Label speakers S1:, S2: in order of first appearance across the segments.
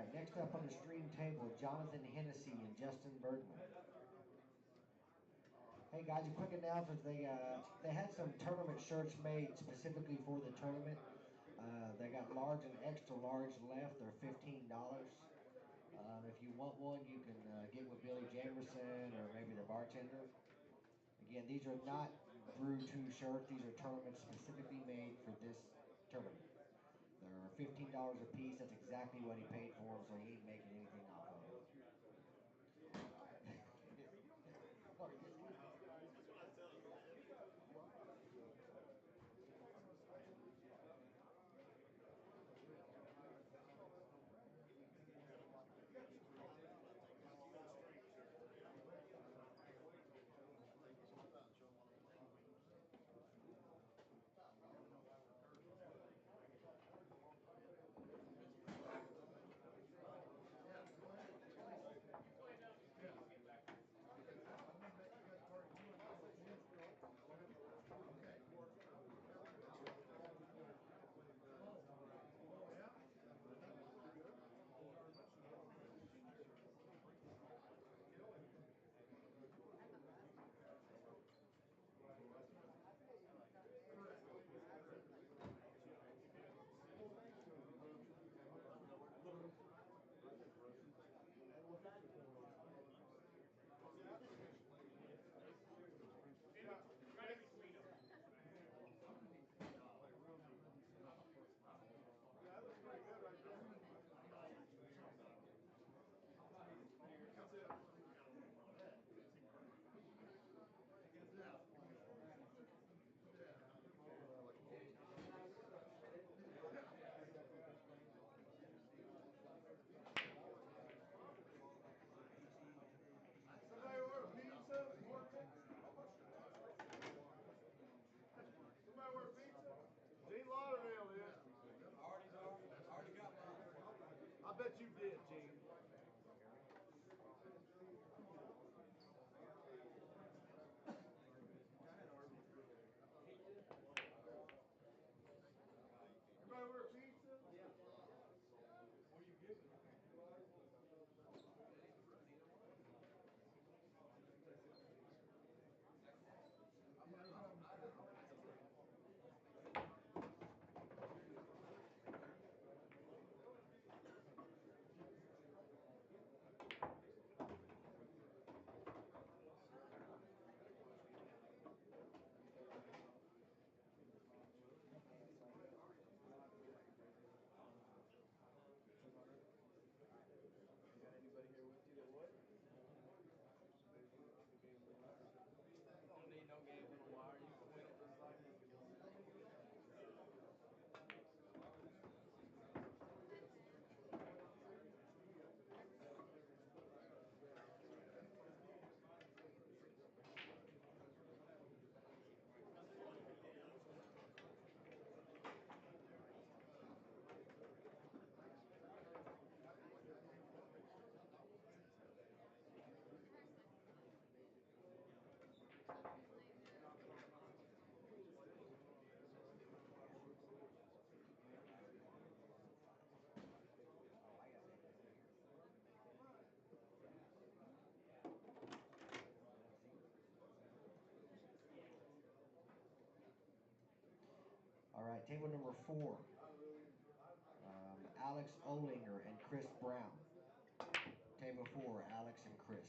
S1: right, next up on the stream table, Jonathan Hennessy and Justin Bergman. Hey guys, a quick announcement. They had some tournament shirts made specifically for the tournament. They got large and extra large left. They're $15. If you want one, you can get with Billy Jamerson or maybe the bartender. Again, these are not Brew 2 shirts. These are tournaments specifically made for this tournament. They're $15 a piece. That's exactly what he paid for them, so he ain't making anything off of it.
S2: Somebody order pizza? Somebody order pizza? Gene Lauderdale is. Already got mine. I bet you did, Gene. Everybody order pizza? Yeah. What are you giving? Anybody here with you that what? Don't need no game in the wire. You can win it just like
S1: All right, table number 4. Alex Olinger and Chris Brown. Table 4, Alex and Chris.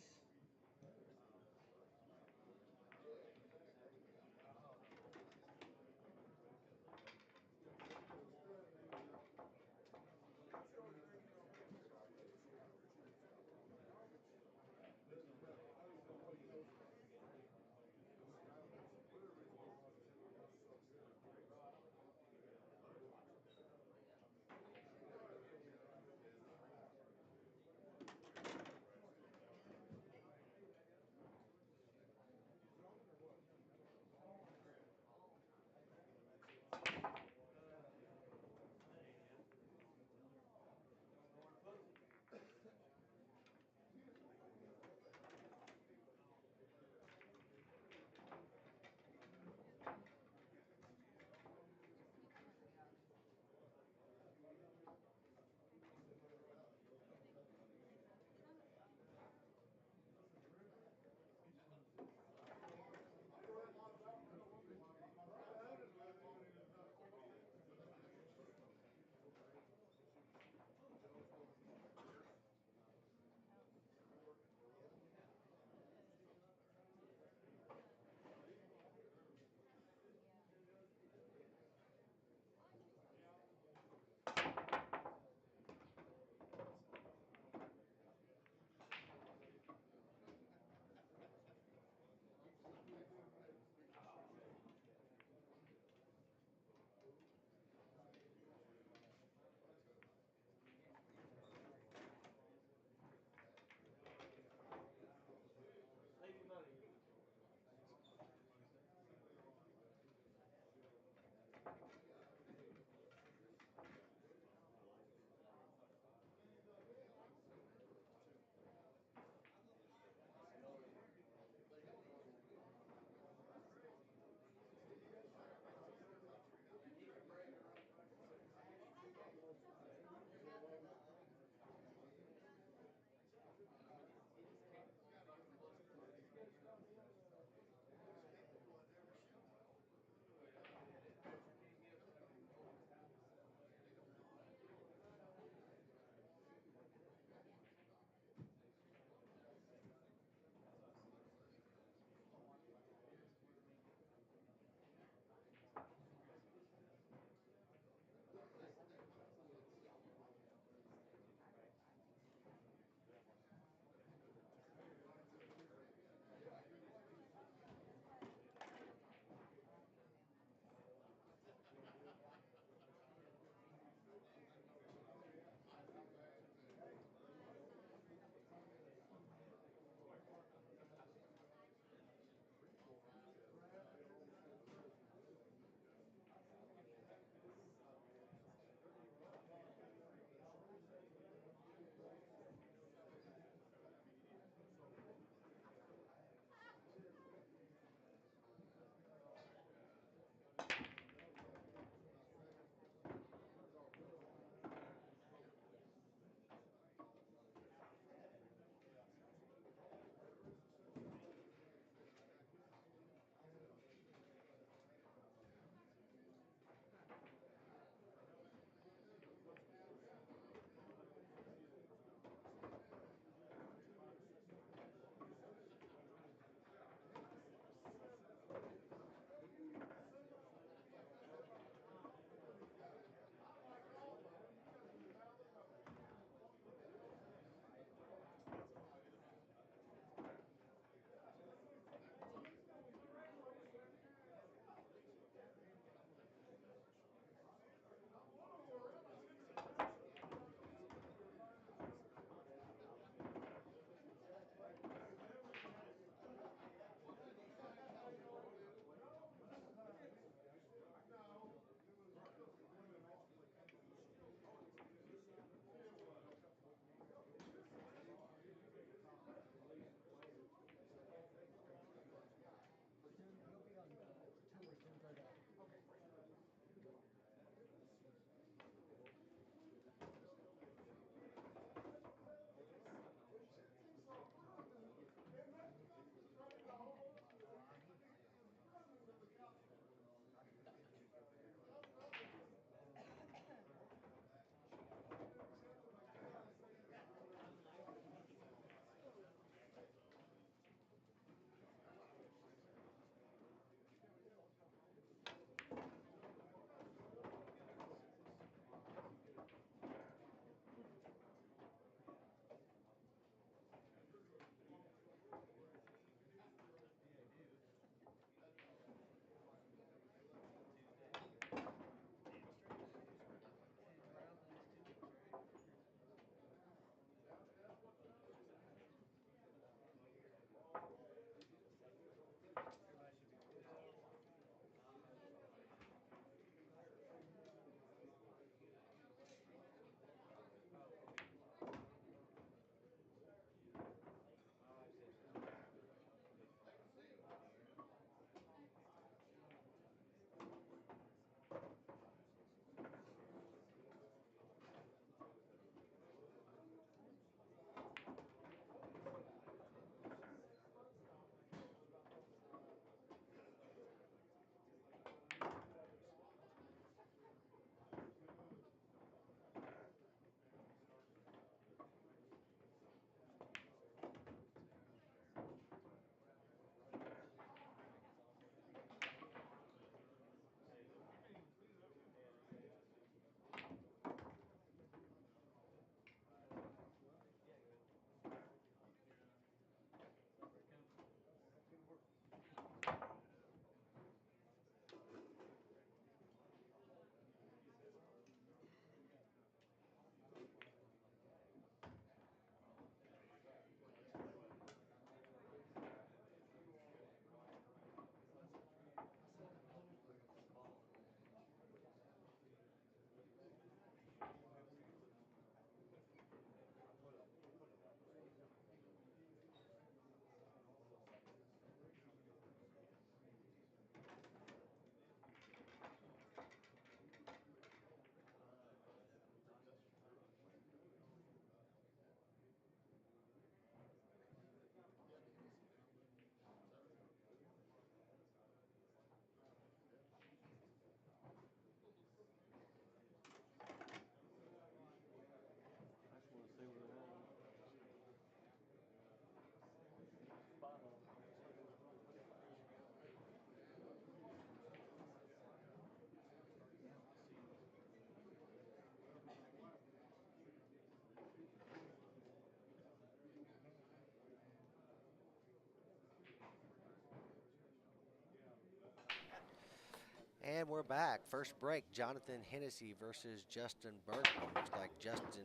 S3: And we're back. First break, Jonathan Hennessy versus Justin Bergman. Looks like Justin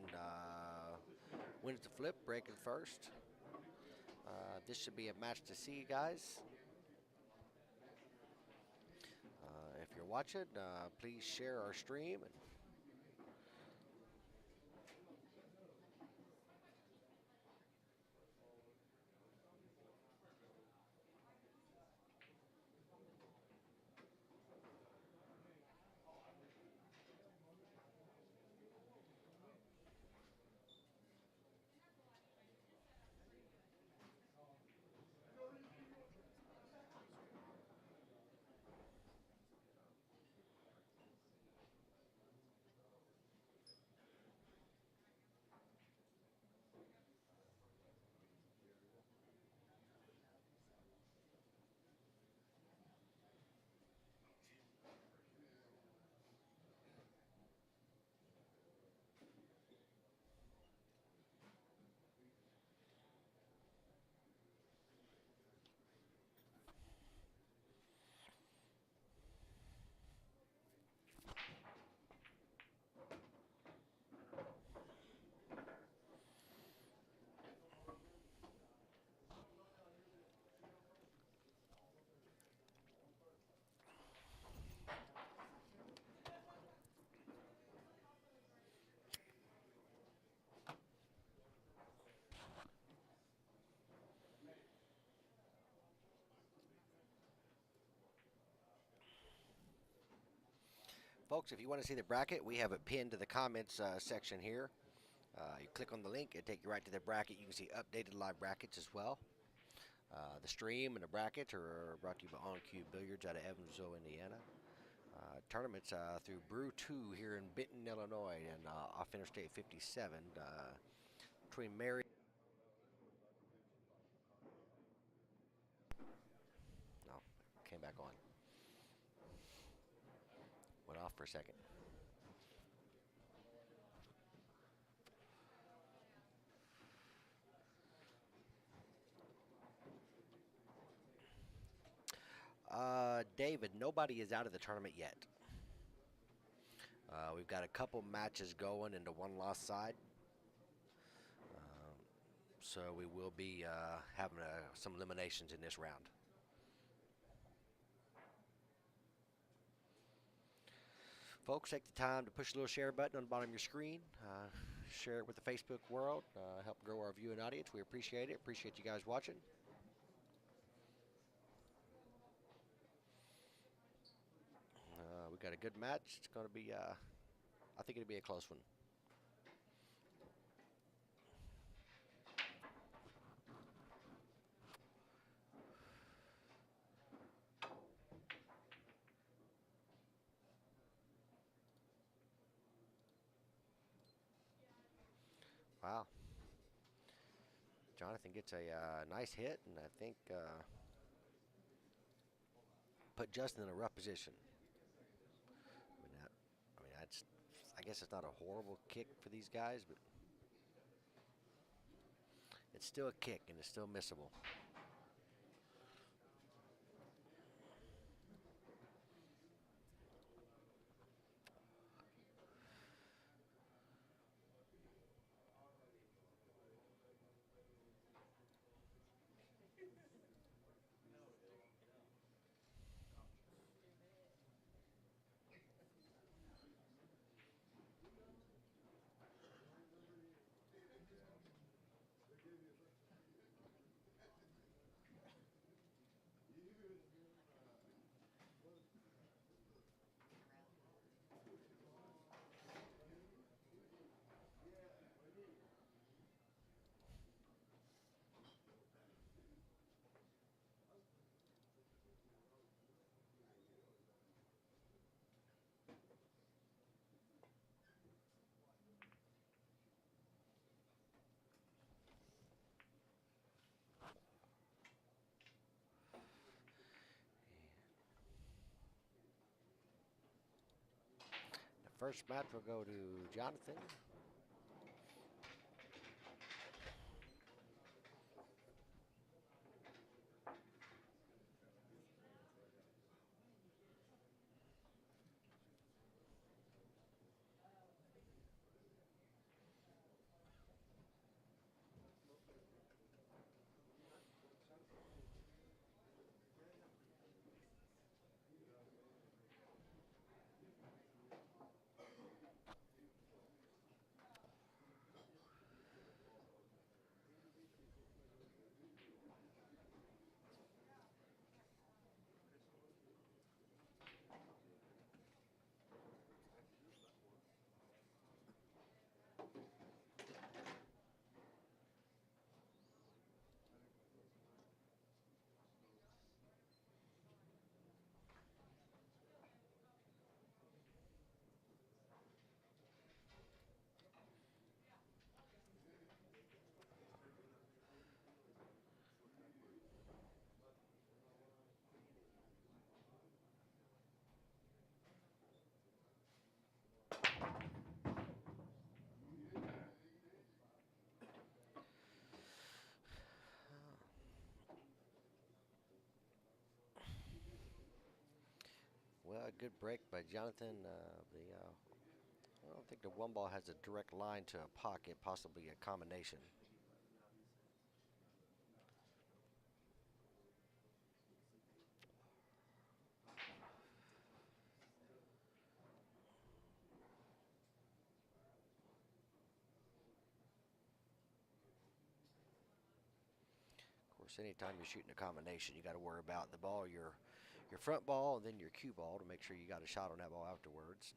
S3: wins the flip, breaking first. This should be a match to see, guys. If you're watching, please share our stream. Folks, if you want to see the bracket, we have it pinned to the comments section here. You click on the link, it'll take you right to the bracket. You can see updated live brackets as well. The stream and the brackets are brought to you by On Cue Billiards out of Evansville, Indiana. Tournaments through Brew 2 here in Benton, Illinois, and off Interstate 57 between Mary. No, came back on. Went off for a second. David, nobody is out of the tournament yet. We've got a couple matches going into one loss side. So we will be having some eliminations in this round. Folks, take the time to push the little share button on the bottom of your screen. Share it with the Facebook world. Help grow our viewing audience. We appreciate it. Appreciate you guys watching. We got a good match. It's going to be, I think it'll be a close one. Wow. Jonathan gets a nice hit, and I think put Justin in a rough position. I guess it's not a horrible kick for these guys, but it's still a kick, and it's still missable. First match will go to Jonathan. Good break by Jonathan. I don't think the one ball has a direct line to a pocket, possibly a combination. Of course, anytime you're shooting a combination, you got to worry about the ball, your front ball, and then your cue ball to make sure you got a shot on that ball afterwards.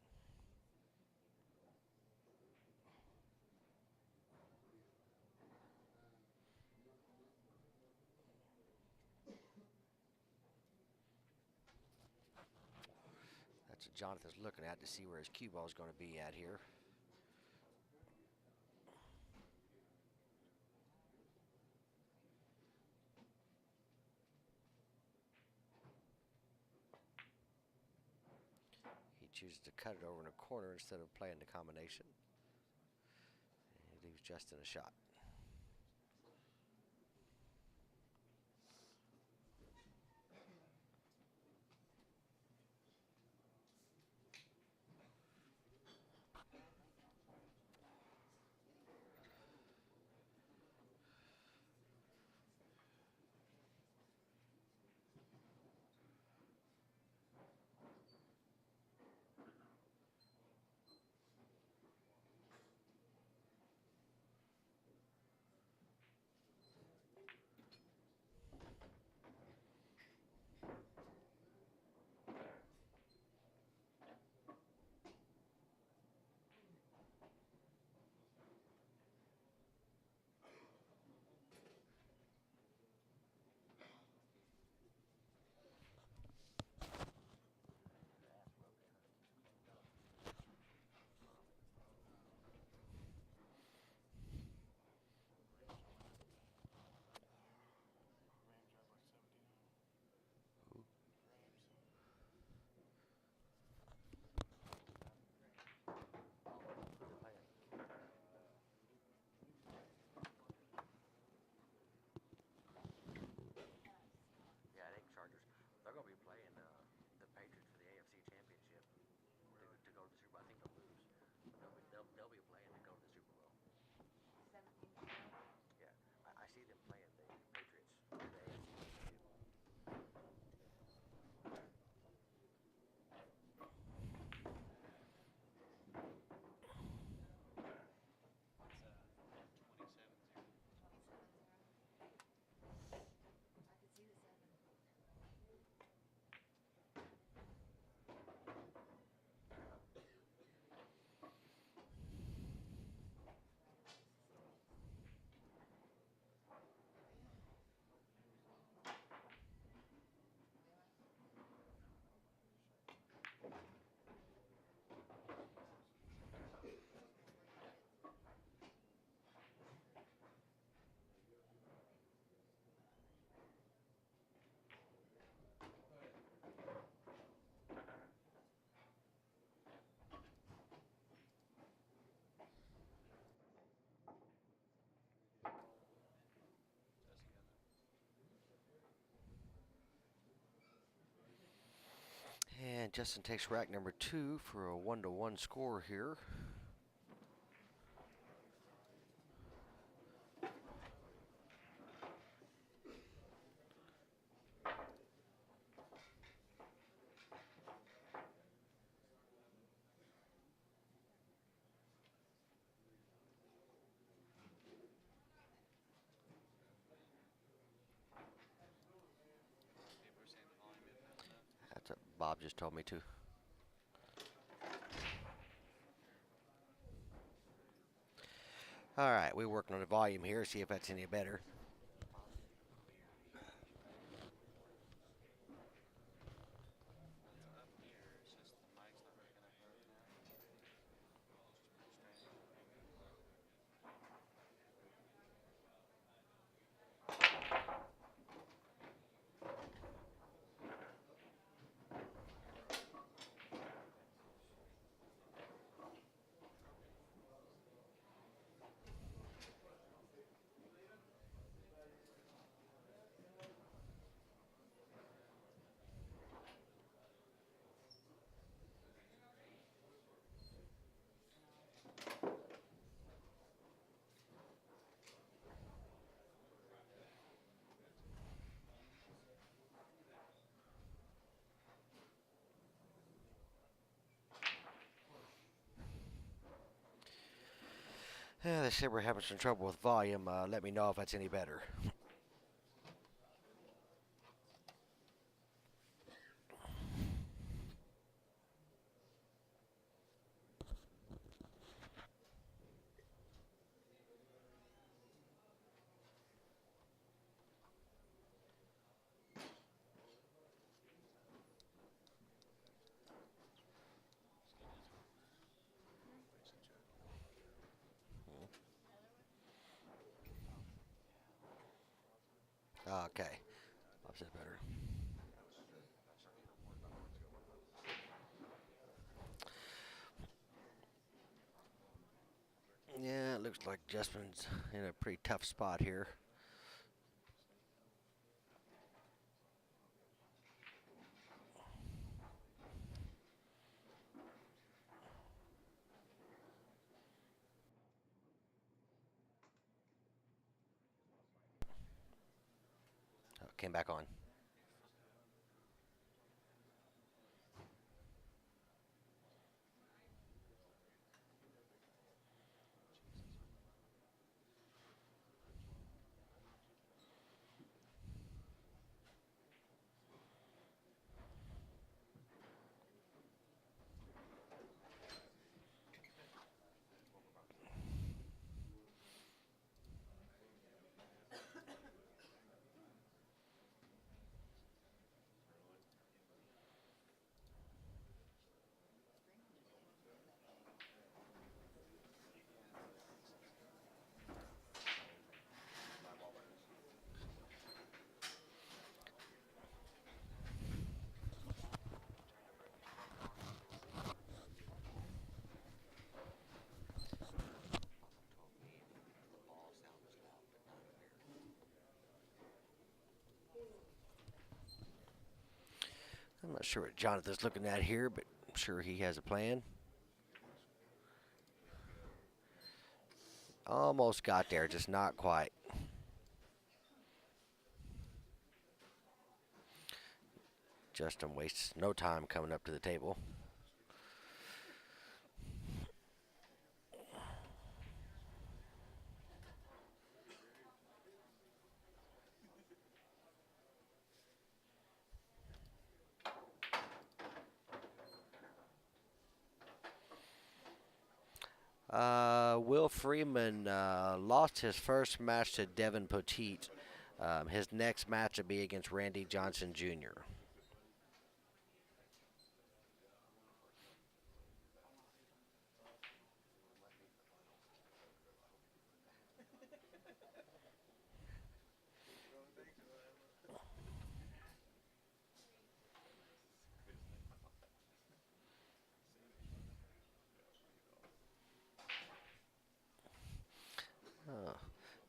S3: That's what Jonathan's looking at to see where his cue ball is going to be at here. He chooses to cut it over in a corner instead of playing the combination. He leaves Justin a shot. And Justin takes rack number 2 for a 1-1 score here. That's what Bob just told me to. All right, we're working on the volume here, see if that's any better. they said we're having some trouble with volume. Let me know if that's any better. Okay. That's better. Yeah, it looks like Justin's in a pretty tough spot here. Oh, came back on. I'm not sure what Jonathan's looking at here, but I'm sure he has a plan. Almost got there, just not quite. Justin wastes no time coming up to the table. Will Freeman lost his first match to Devin Poteet. His next match will be against Randy Johnson Jr.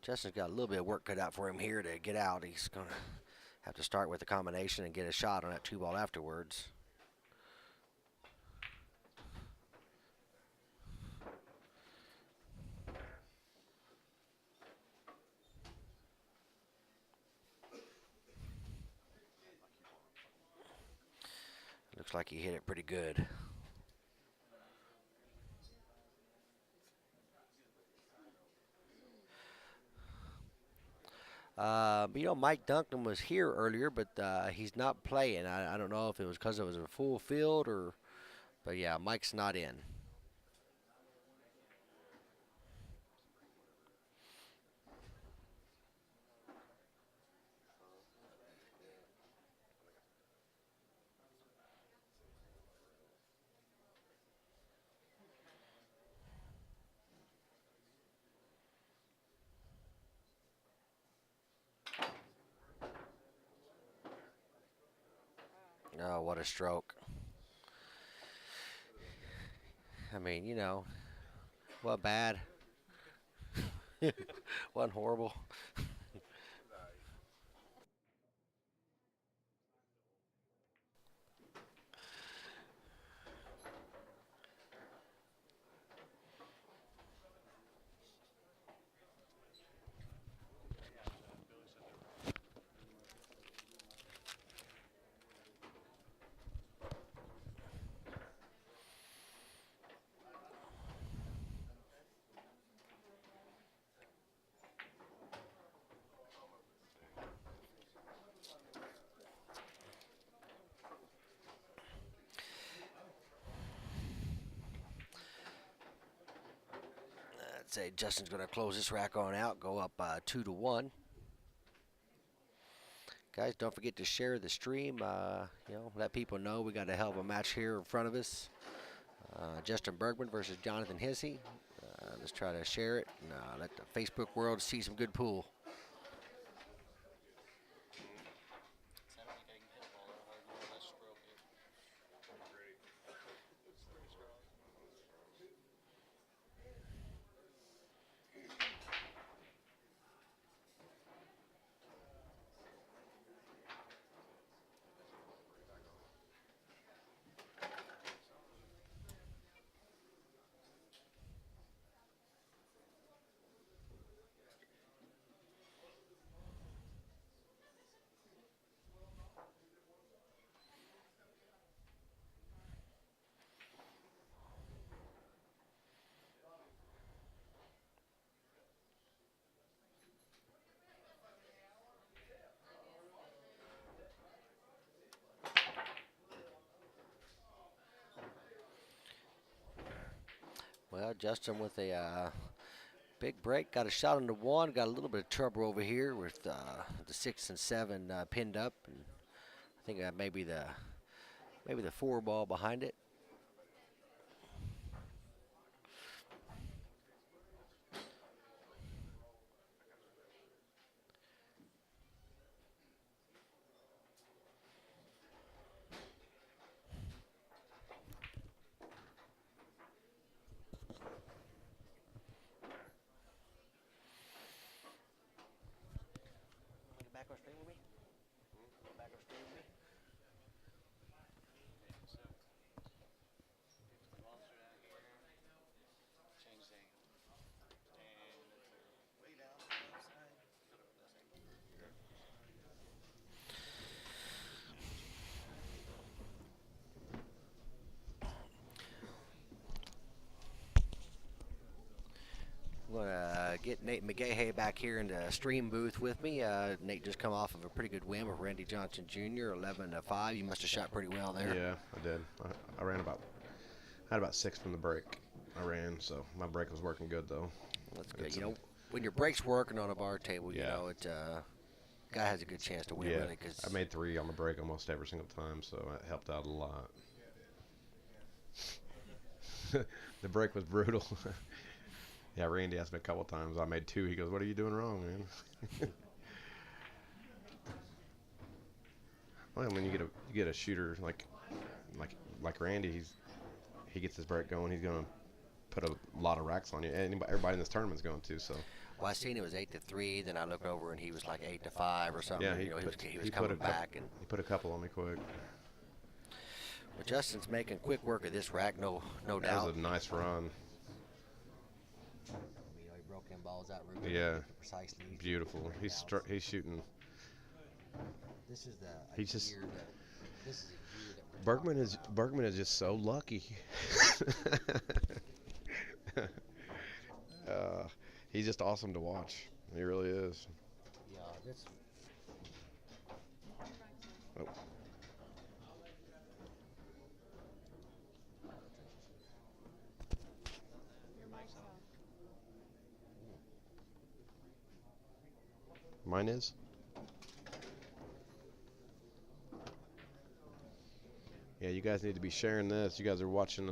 S3: Justin's got a little bit of work cut out for him here to get out. He's going to have to start with a combination and get a shot on that 2-ball afterwards. Looks like he hit it pretty good. Mike Duncan was here earlier, but he's not playing. I don't know if it was because it was a full field or, but yeah, Mike's not in. Oh, what a stroke. I mean, what bad. Wasn't horrible. say Justin's going to close this rack on out, go up 2-1. Guys, don't forget to share the stream. Let people know we got a hell of a match here in front of us. Justin Bergman versus Jonathan Hissey. Let's try to share it and let the Facebook world see some good pool. Well, Justin with a big break, got a shot on the 1, got a little bit of trouble over here with the 6 and 7 pinned up, and I think maybe the 4 ball behind it. Back on stream with me? Back on stream with me? I'm going to get Nate McGahey back here in the stream booth with me. Nate just come off of a pretty good win with Randy Johnson Jr., 11-5. You must have shot pretty well there.
S4: Yeah, I did. I ran had about 6 from the break. I ran, so my break was working good, though.
S3: That's good. When your break's working on a bar table, guy has a good chance to win, really. Cause
S4: I made 3 on the break almost every single time, so it helped out a lot. The break was brutal. Yeah, Randy asked me a couple times. I made 2. He goes, "What are you doing wrong, man?" Well, when you get a shooter like Randy, he gets his break going. He's gonna put a lot of racks on you. Everybody in this tournament's going to. So.
S3: Well, I seen it was 8-3. Then I looked over and he was like 8-5 or something.
S4: Yeah,
S3: he was coming back and
S4: he put a couple on me quick.
S3: Well, Justin's making quick work of this rack, no doubt.
S4: That was a nice run.
S3: He broke them balls out real good.
S4: Yeah,
S3: Precisely.
S4: beautiful. He's shooting.
S3: This is
S4: He's just.
S3: year that
S4: Bergman is just so lucky. He's just awesome to watch. He really is.
S3: Yeah, this.
S4: Oh. Mine is? Yeah, you guys need to be sharing this. You guys are watching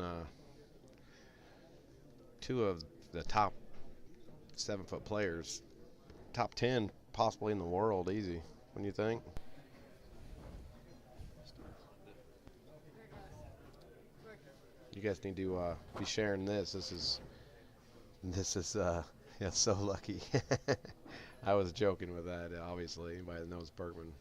S4: 2 of the top 7-foot players. Top 10 possibly in the world, easy. What do you think? You guys need to be sharing this. This is yeah, so lucky. I was joking with that, obviously. Anybody that knows Bergman.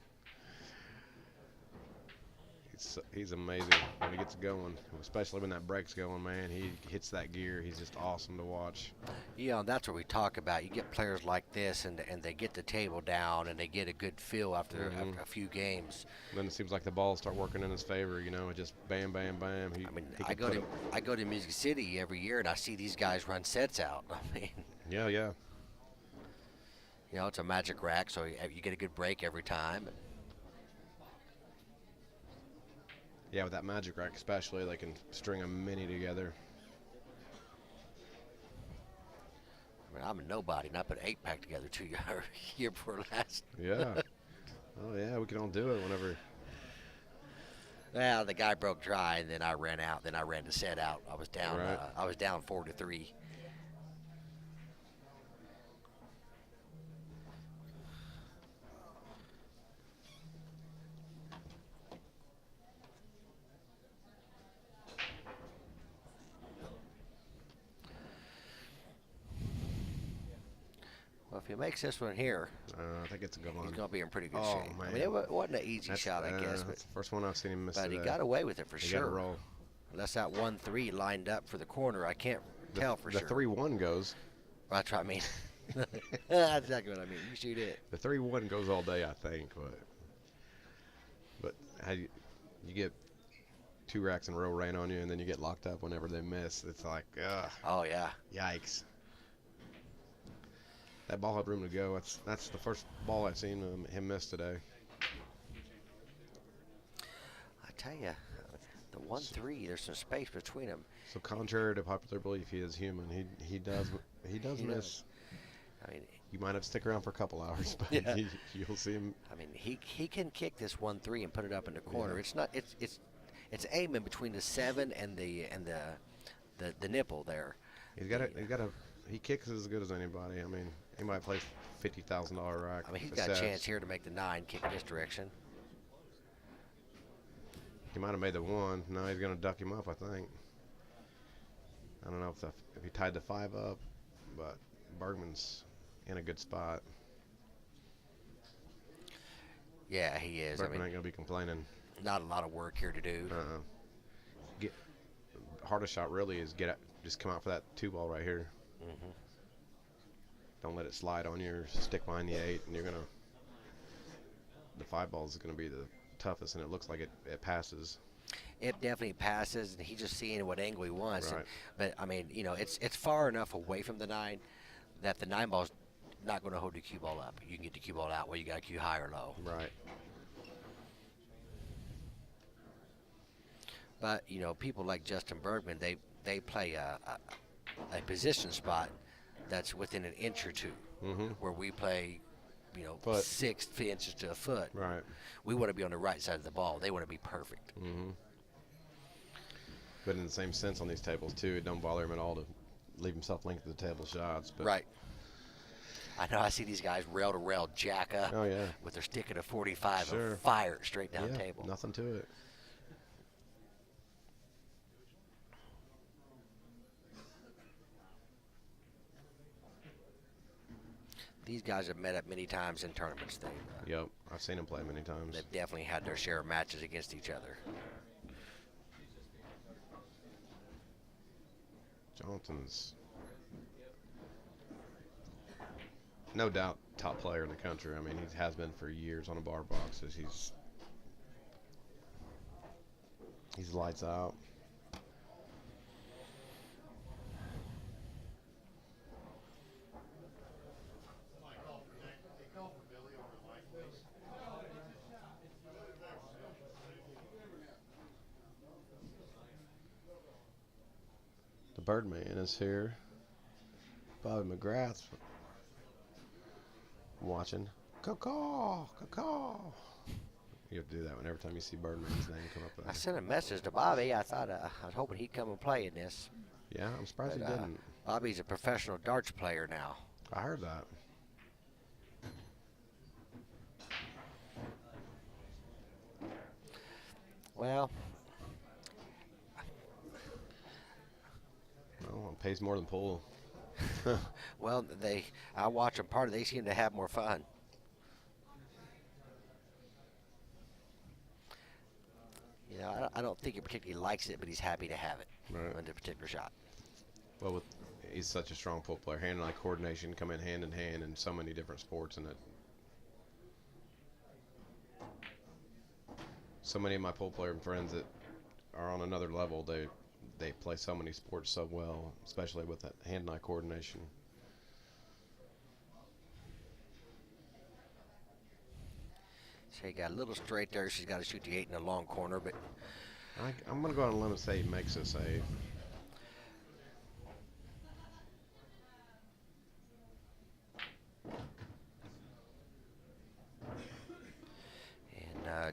S4: He's amazing when he gets going, especially when that break's going, man. He hits that gear. He's just awesome to watch.
S3: Yeah, that's what we talk about. You get players like this, and they get the table down, and they get a good feel after a few games.
S4: Then it seems like the balls start working in his favor. It just bam, bam, bam.
S3: I go to Music City every year, and I see these guys run sets out. I mean,
S4: yeah.
S3: It's a magic rack, so you get a good break every time.
S4: Yeah, with that magic rack especially, they can string a mini together.
S3: I mean, I'm a nobody, and I put an 8-pack together 2 year before last.
S4: Yeah. Oh yeah, we can all do it whenever.
S3: Well, the guy broke dry, and then I ran out. Then I ran the set out. I was down.
S4: Right.
S3: I was down 4-3. Well, if he makes this one here,
S4: I think it's a good one.
S3: he's going to be in pretty good
S4: Oh,
S3: shape.
S4: man.
S3: I mean, it wasn't an easy shot, I guess, but
S4: That's the first one I've seen him miss
S3: he
S4: today.
S3: got away with it for
S4: He
S3: sure.
S4: got a roll.
S3: Unless that 1-3 lined up for the corner, I can't tell for
S4: the
S3: sure.
S4: The 3-1 goes.
S3: That's what I mean. That's exactly what I mean. You shoot it.
S4: The 3-1 goes all day, I think, but how you get 2 racks in a row ran on you, and then you get locked up whenever they miss. It's like, ugh.
S3: Oh yeah.
S4: Yikes. That ball had room to go. That's the first ball I've seen him miss today.
S3: I tell you, the 1-3, there's some space between them.
S4: So contrary to popular belief, he is human. He does miss.
S3: I mean,
S4: You might have to stick around for a couple hours, but
S3: Yeah.
S4: you'll see him.
S3: I mean, he can kick this 1-3 and put it up in the corner.
S4: Yeah.
S3: It's not. It's aiming between the 7 and the nipple there.
S4: He kicks as good as anybody. I mean, he might play $50,000 rack.
S3: I mean, he's got a chance here to make the 9 kick in this direction.
S4: He might have made the 1. Now he's going to duck him up, I think. I don't know if he tied the 5 up, but Bergman's in a good spot.
S3: Yeah, he is.
S4: Bergman
S3: I mean,
S4: ain't going to be complaining.
S3: not a lot of work here to do.
S4: Hardest shot really is just come out for that 2 ball right here.
S3: Mm-hmm.
S4: Don't let it slide on you or stick behind the 8, and the 5 ball is going to be the toughest, and it looks like it passes.
S3: It definitely passes, and he's just seeing what angle he wants.
S4: Right.
S3: But I mean, it's far enough away from the 9 that the 9 ball's not going to hold the cue ball up. You can get the cue ball out where you got a cue high or low.
S4: Right.
S3: But people like Justin Bergman, they play a position spot that's within an inch or 2,
S4: Mm-hmm.
S3: where we play,
S4: Foot.
S3: 6 inches to a foot.
S4: Right.
S3: We want to be on the right side of the ball. They want to be perfect.
S4: Mm-hmm. But in the same sense on these tables too, it don't bother him at all to leave himself linked to the table shots. But
S3: Right. I know I see these guys rail to rail jack up
S4: Oh yeah.
S3: with their stick at a 45
S4: Sure.
S3: and fire it straight down
S4: Yeah,
S3: table.
S4: nothing to it.
S3: These guys have met up many times in tournaments.
S4: Yep, I've seen him play many times.
S3: They've definitely had their share of matches against each other.
S4: Johnson's no doubt top player in the country. I mean, he has been for years on the bar boxes. He's lights out. The Birdman is here. Bobby McGrath's watching. Caw-caw, caw-caw. You have to do that every time you see Birdman's name come up there.
S3: I sent a message to Bobby. I thought I was hoping he'd come and play in this.
S4: Yeah, I'm surprised
S3: But,
S4: he didn't.
S3: Bobby's a professional darts player now.
S4: I heard that.
S3: Well,
S4: Well, it pays more than pool.
S3: well, I watch them part of. They seem to have more fun. I don't think he particularly likes it, but he's happy to have it
S4: Right.
S3: on the particular shot.
S4: Well, he's such a strong pool player. Hand-eye coordination come in hand in so many different sports, and so many of my pool player friends that are on another level, they play so many sports so well, especially with that hand-eye coordination.
S3: So he got a little straight there. She's got to shoot the 8 in the long corner, but
S4: I'm going to go on a limb and say he makes a save.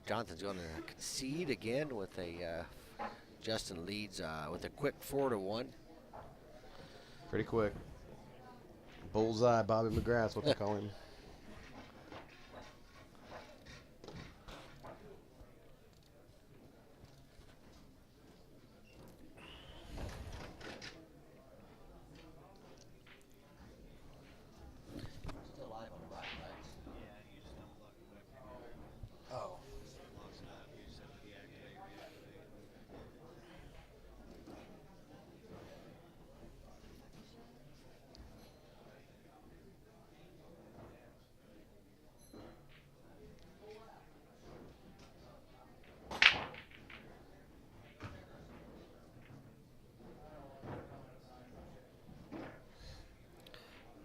S3: Jonathan's going to concede again with a Justin leads with a quick 4-1.
S4: Pretty quick. Bullseye, Bobby McGrath's what they call him.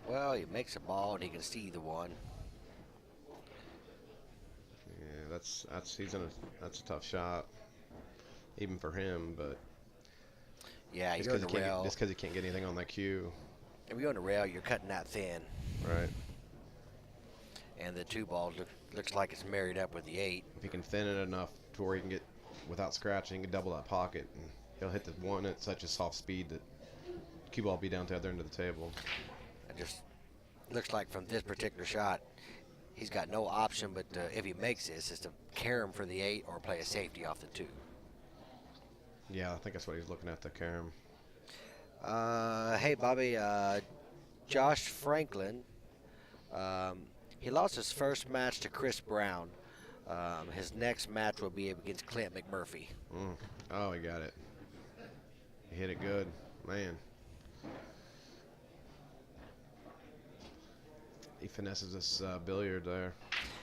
S3: Well, he makes a ball and he can see the one.
S4: Yeah, that's a tough shot, even for him. But
S3: yeah,
S4: just
S3: you're on the rail.
S4: Just because he can't get anything on that cue.
S3: If you're on the rail, you're cutting that thin.
S4: Right.
S3: And the 2 ball looks like it's married up with the 8.
S4: If he can thin it enough to where he can get without scratching, he can double that pocket, and he'll hit the 1 at such a soft speed that the cue ball will be down to the other end of the table.
S3: It just looks like from this particular shot, he's got no option but if he makes this, is to carom for the 8 or play a safety off the 2.
S4: Yeah, I think that's what he's looking at, the carom.
S3: Hey, Bobby, Josh Franklin, he lost his first match to Chris Brown. His next match will be against Clint McMurphy.
S4: Oh, he got it. He hit it good. Man. He finesses this billiard there.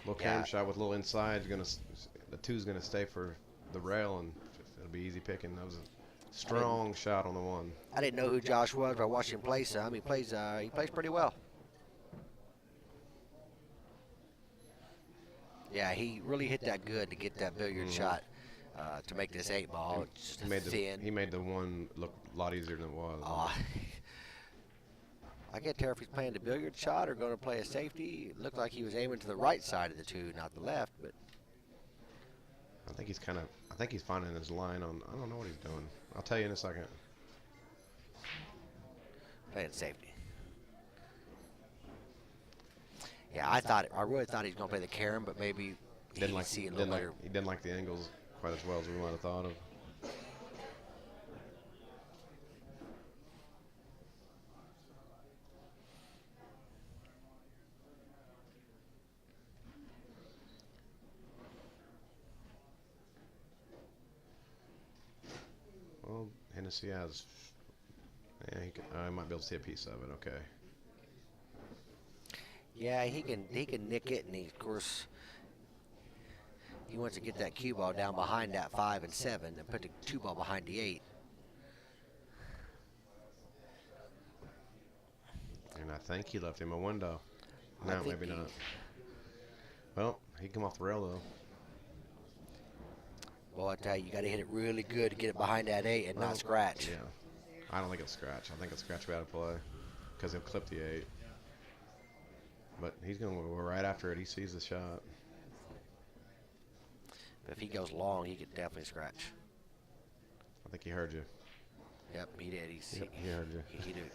S4: Little carom shot with a little inside. The 2's gonna stay for the rail, and it'll be easy picking. That was a strong shot on the 1.
S3: I didn't know who Josh was, but I watched him play some. He plays pretty well. Yeah, he really hit that good to get that billiard shot to make this 8 ball. Just
S4: he made the 1 look a lot easier than it was.
S3: I can't tell if he's playing the billiard shot or going to play a safety. It looked like he was aiming to the right side of the 2, not the left. But
S4: I think he's finding his line on. I don't know what he's doing. I'll tell you in a second.
S3: Playing safety. Yeah, I really thought he was going to play the carom, but maybe he didn't see it a little better.
S4: He didn't like the angles quite as well as we might have thought of. Well, Hennessy has. Yeah, I might be able to see a piece of it. Okay.
S3: Yeah, he can nick it, and of course he wants to get that cue ball down behind that 5 and 7, and put the 2 ball behind the 8.
S4: And I think he left him a window. No, maybe not. Well, he can come off the rail though.
S3: Well, I tell you, you got to hit it really good to get it behind that 8 and not scratch.
S4: Yeah, I don't think it'll scratch. I think it'll scratch out of play because he'll clip the 8. But he's going to go right after it. He sees the shot.
S3: But if he goes long, he could definitely scratch.
S4: I think he heard you.
S3: Yep, he did.
S4: He heard you.
S3: He knew.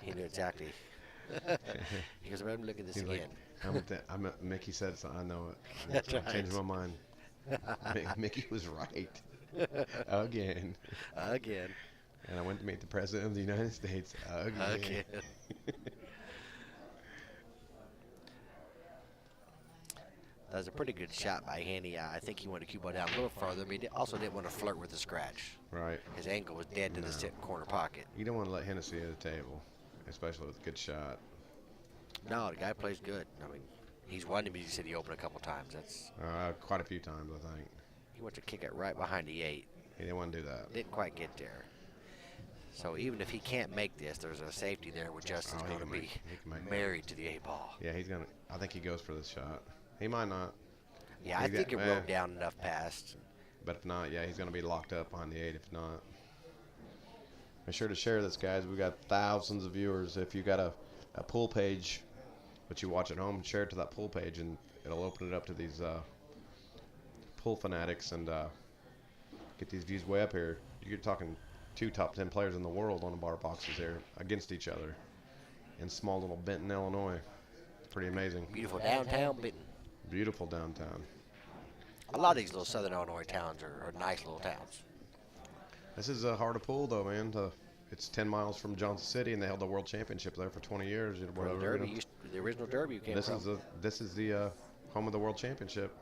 S3: He knew exactly. He goes, let me look at this again.
S4: Mickey said so. I know it.
S3: That's right.
S4: I changed my mind. Mickey was right. Again.
S3: Again.
S4: And I went to meet the President of the United States. Again.
S3: That was a pretty good shot by Handy. I think he wanted to cue ball down a little farther, but he also didn't want to flirt with the scratch.
S4: Right.
S3: His ankle was dead to the corner pocket.
S4: You don't want to let Hennessy at the table, especially with a good shot.
S3: No, the guy plays good. I mean, he's won the Music City Open a couple times. That's
S4: quite a few times, I think.
S3: He wants to kick it right behind the 8.
S4: He didn't want to do that.
S3: Didn't quite get there. So even if he can't make this, there's a safety there where Justin's going to be married to the 8 ball.
S4: Yeah, he's going to. I think he goes for this shot. He might not.
S3: Yeah, I think it broke down enough past.
S4: But if not, yeah, he's going to be locked up behind the 8 if not. Be sure to share this, guys. We've got thousands of viewers. If you got a pool page, but you watch at home, share it to that pool page, and it'll open it up to these pool fanatics and get these views way up here. You're talking 2 top 10 players in the world on the bar boxes here against each other in small little Benton, Illinois. Pretty amazing.
S3: Beautiful downtown Benton.
S4: Beautiful downtown.
S3: A lot of these little southern Illinois towns are nice little towns.
S4: This is a hard to pull though, man. It's 10 miles from Johnson City, and they held the world championship there for 20 years.
S3: Where the Derby the original Derby came from.
S4: This is the home of the world championship.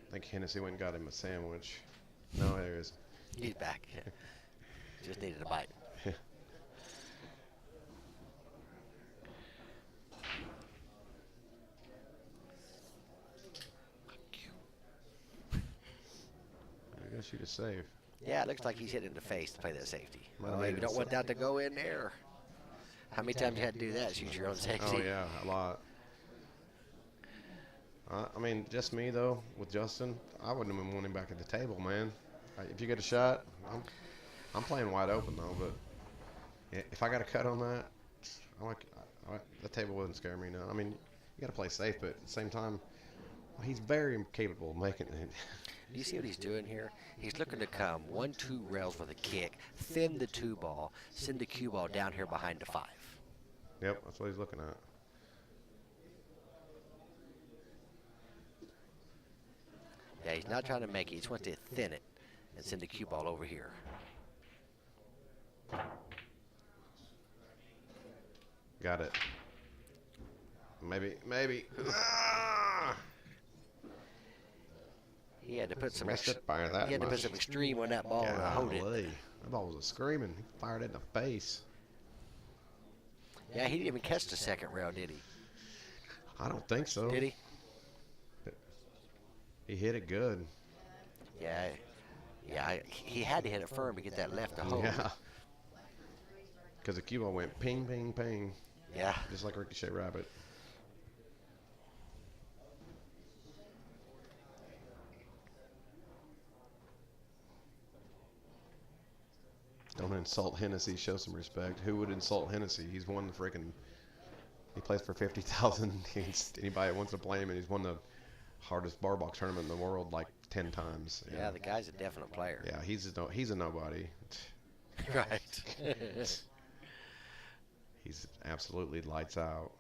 S4: I think Hennessy went and got him a sandwich. No, there he is.
S3: He's back. Just needed a bite.
S4: I guess you just save.
S3: Yeah, it looks like he's hit in the face to play that safety.
S4: Well,
S3: Well, maybe don't want that to go in there. How many times you had to do that? Shoot your own safety.
S4: Oh yeah, a lot. I mean, just me though. With Justin, I wouldn't have been wanting back at the table, man. If you get a shot, I'm playing wide open though. But if I got a cut on that, the table wouldn't scare me now. I mean, you got to play safe, but at the same time, he's very capable of making it.
S3: Do you see what he's doing here? He's looking to come 1-2 rails with a kick, thin the 2 ball, send the cue ball down here behind the 5.
S4: Yep, that's what he's looking at.
S3: Yeah, he's not trying to make it. He just wants to thin it and send the cue ball over here.
S4: Got it. Maybe. Ah!
S3: He had to put some
S4: Missed it by that
S3: he had to put
S4: much.
S3: some extreme on that ball to hold it.
S4: Golly. That ball was a screaming. He fired it in the face.
S3: Yeah, he didn't even catch the second rail, did he?
S4: I don't think so.
S3: Did he?
S4: He hit it good.
S3: Yeah. Yeah, he had to hit it firm to get that left to hold.
S4: Yeah. Because the cue ball went ping, ping, ping.
S3: Yeah.
S4: Just like Ricochet Rabbit. Don't insult Hennessy. Show some respect. Who would insult Hennessy? He's won the freaking. He plays for 50,000. Anybody that wants to play him, and he's won the hardest bar box tournament in the world like 10 times.
S3: Yeah, the guy's a definite player.
S4: Yeah, he's a nobody.
S3: Right.
S4: He's absolutely lights out.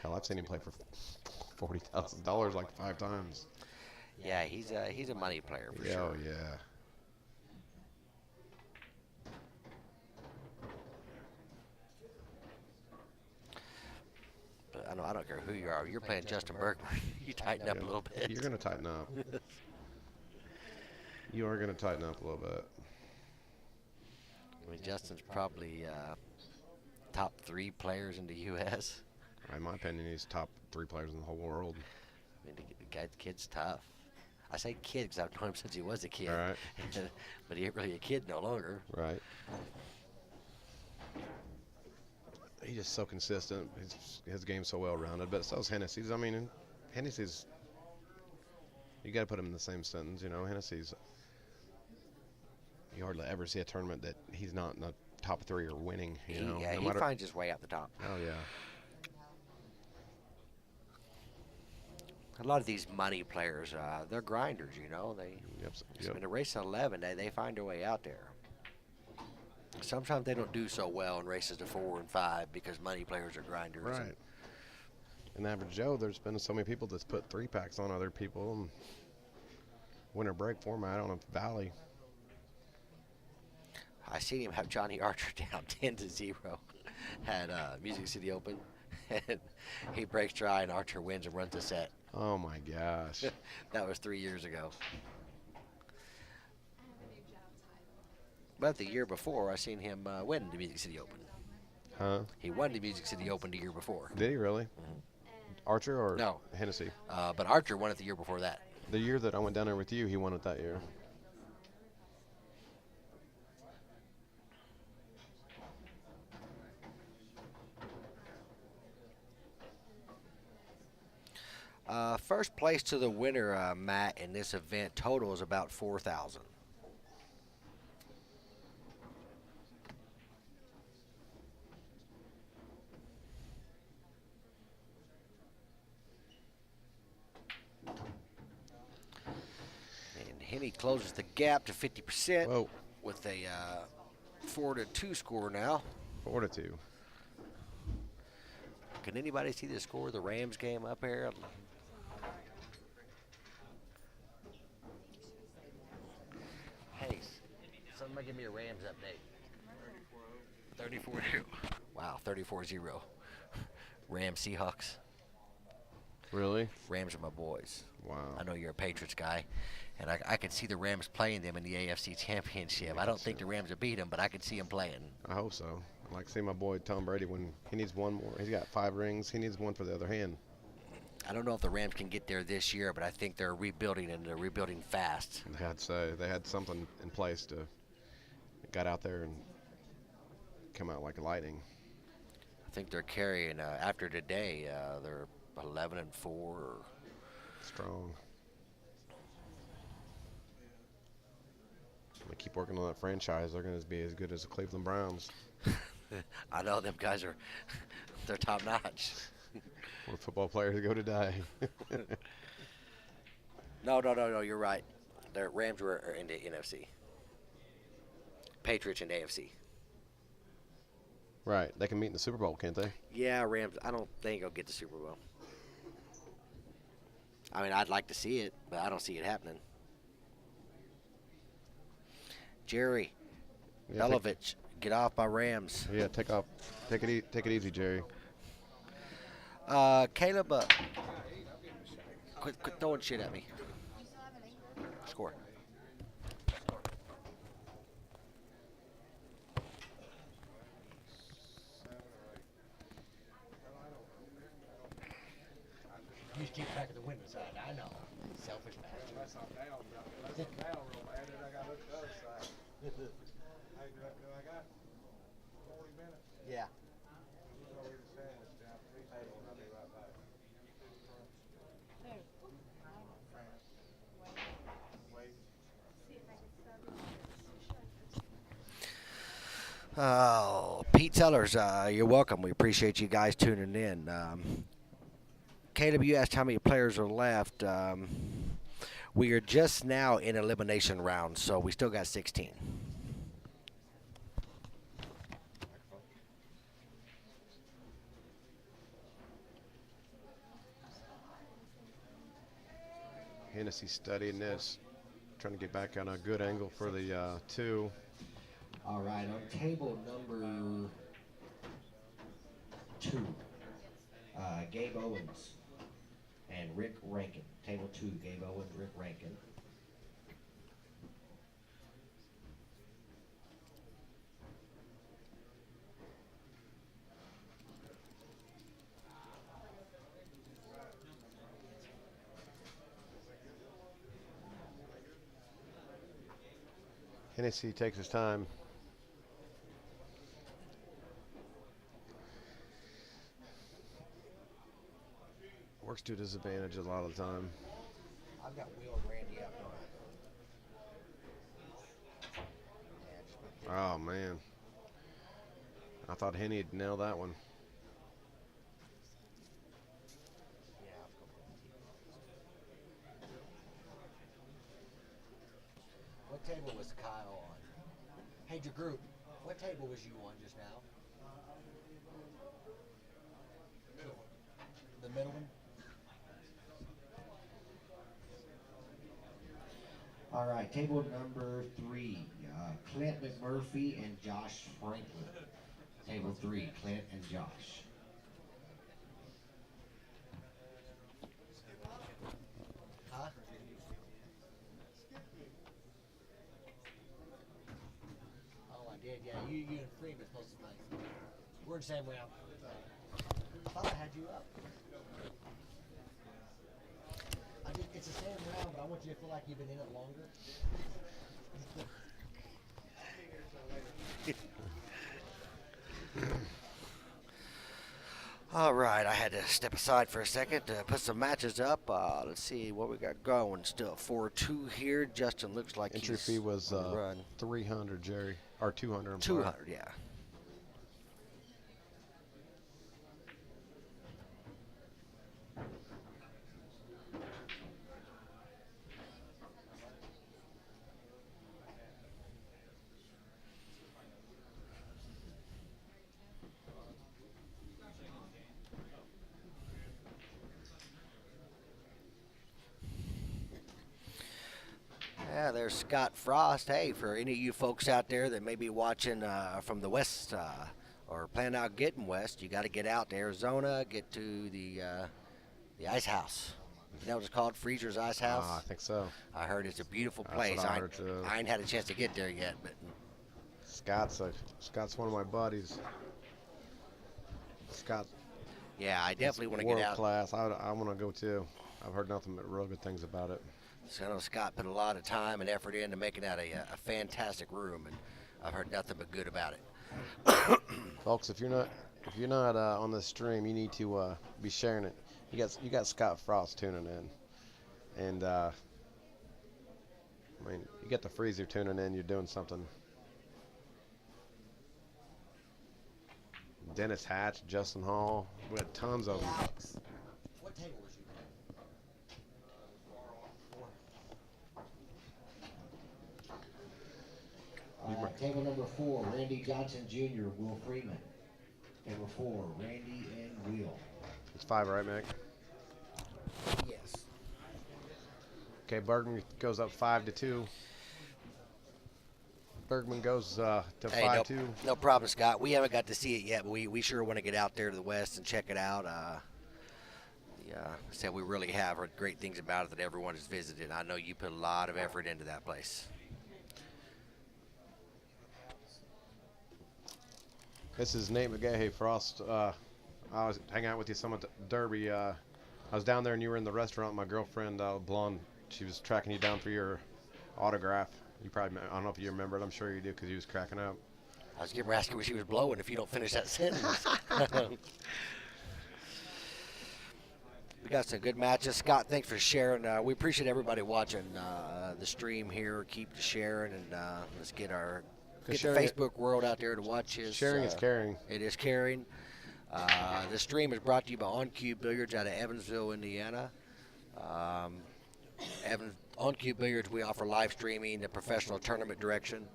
S4: Hell, I've seen him play for $40,000 like 5 times.
S3: Yeah, he's a money player for
S4: Yeah,
S3: sure.
S4: oh, yeah.
S3: But I don't care who you are. You're playing Justin Bergman. You tighten up a little bit.
S4: You're going to tighten up. You are going to tighten up a little bit.
S3: I mean, Justin's probably top 3 players in the U.S.
S4: In my opinion, he's top 3 players in the whole world.
S3: I mean, the kid's tough. I say kid because I've known him since he was a kid.
S4: All right.
S3: But he ain't really a kid no longer.
S4: Right. He's just so consistent. His game's so well-rounded. But so is Hennessy's. I mean, Hennessy's, you got to put him in the same sentence. You know, Hennessy's, you hardly ever see a tournament that he's not in the top 3 or winning. You know,
S3: Yeah,
S4: no
S3: he
S4: matter,
S3: finds his way out the top.
S4: Oh, yeah.
S3: A lot of these money players, they're grinders, you know. In a race at 11, they find their way out there. Sometimes they don't do so well in races to 4 and 5 because money players are grinders.
S4: Right. In average Joe, there's been so many people that's put 3-packs on other people. And winter break format on a Valley.
S3: I seen him have Johnny Archer down 10-0 at Music City Open. And he breaks dry and Archer wins and runs the set.
S4: Oh, my gosh.
S3: That was 3 years ago. But the year before, I seen him win the Music City Open.
S4: Huh?
S3: He won the Music City Open the year before.
S4: Did he really?
S3: Mhm.
S4: Archer or
S3: No.
S4: Hennessy?
S3: But Archer won it the year before that.
S4: The year that I went down there with you, he won it that year.
S3: First place to the winner, Matt, in this event total is about 4,000. And Henny closes the gap to 50%
S4: Whoa,
S3: with a 4-2 score now.
S4: 4-2.
S3: Can anybody see the score of the Rams game up here? Hey, somebody give me a Rams update. 34-0. Wow, 34-0. Rams Seahawks.
S4: Really?
S3: Rams are my boys.
S4: Wow.
S3: I know you're a Patriots guy, and I could see the Rams playing them in the AFC Championship. I don't think the Rams will beat them, but I could see them playing.
S4: I hope so. I like seeing my boy Tom Brady when he needs one more. He's got 5 rings. He needs one for the other hand.
S3: I don't know if the Rams can get there this year, but I think they're rebuilding, and they're rebuilding fast.
S4: I'd say they had something in place to got out there and come out like lightning.
S3: I think they're carrying, after today, they're 11-4.
S4: Strong. They keep working on that franchise. They're going to be as good as the Cleveland Browns.
S3: I know them guys are, they're top notch.
S4: Where football players go to die.
S3: No, you're right. The Rams are in the NFC. Patriots in AFC.
S4: Right. They can meet in the Super Bowl, can't they?
S3: Yeah, Rams. I don't think they'll get the Super Bowl. I mean, I'd like to see it, but I don't see it happening. Jerry,
S4: Yeah,
S3: Belovich, get off my Rams.
S4: yeah, take off. Take it easy, Jerry.
S3: Caleb, quit throwing shit at me. Score. You just keep track of the winning side. I know. Selfish bastard.
S2: That's not down. That's not down real bad. Then I got to look the other side. Hey, do I got 40 minutes?
S3: Yeah.
S2: We're going to eat a sandwich down at the table and I'll be right back.
S3: Oh, Pete Sellers, you're welcome. We appreciate you guys tuning in. Caleb, you asked how many players are left. We are just now in elimination round, so we still got 16.
S4: Hennessy studying this, trying to get back on a good angle for the 2.
S1: All right, on table number 2, Gabe Owens and Rick Rankin. Table 2, Gabe Owens, Rick Rankin.
S4: Hennessy takes his time. Works to his advantage a lot of the time.
S3: I've got Will and Randy up.
S4: Oh, man. I thought Henny had nailed that one.
S3: What table was Kyle on? Hey, your group, what table was you on just now? The middle one?
S1: All right, table number 3, Clint McMurphy and Josh Franklin. Table 3, Clint and Josh.
S3: Huh? Oh, I did, yeah. You and Freeman supposed to play. We're in the same round. I thought I had you up. It's the same round, but I want you to feel like you've been in it longer. All right, I had to step aside for a second to put some matches up. Let's see what we got going. Still 4-2 here. Justin looks like
S4: Entry
S3: he's
S4: fee was
S3: on the run.
S4: 300, Jerry, or 200. I'm sorry.
S3: 200, yeah. Yeah, there's Scott Frost. Hey, for any of you folks out there that may be watching from the west or planning out getting west, you got to get out to Arizona, get to the Ice House. You know what it's called? Freezer's Ice House?
S4: I think so.
S3: I heard it's a beautiful
S4: That's
S3: place.
S4: what I heard, too.
S3: I ain't had a chance to get there yet, but
S4: Scott's one of my buddies. Scott.
S3: yeah, I definitely want to get
S4: World
S3: out.
S4: class. I want to go too. I've heard nothing but real good things about it.
S3: So I know Scott put a lot of time and effort into making that a fantastic room, and I've heard nothing but good about it.
S4: Folks, if you're not on this stream, you need to be sharing it. You got Scott Frost tuning in, and I mean, you got the Freezer tuning in. You're doing something. Dennis Hatch, Justin Hall. We had tons of them.
S3: What table was you
S1: Table number 4, Randy Johnson Jr., Will Freeman. Table 4, Randy and Will.
S4: It's 5, right, Mick?
S3: Yes.
S4: Okay, Bergman goes up 5-2. Bergman goes to 5-2.
S3: No problem, Scott. We haven't got to see it yet, but we sure want to get out there to the west and check it out. Said we really have heard great things about it that everyone has visited. I know you put a lot of effort into that place.
S4: This is Nate McGay. Hey, Frost. I was hanging out with you some at the Derby. I was down there and you were in the restaurant. My girlfriend, blonde, she was tracking you down for your autograph. You probably, I don't know if you remember it. I'm sure you do because you was cracking up.
S3: I was getting asking where she was blowing if you don't finish that sentence. We got some good matches. Scott, thanks for sharing. We appreciate everybody watching the stream here. Keep sharing, and let's get the Facebook world out there to watch us.
S4: Sharing is caring.
S3: It is caring. The stream is brought to you by On Cue Billiards out of Evansville, Indiana. On Cue Billiards, we offer live streaming, the professional tournament direction.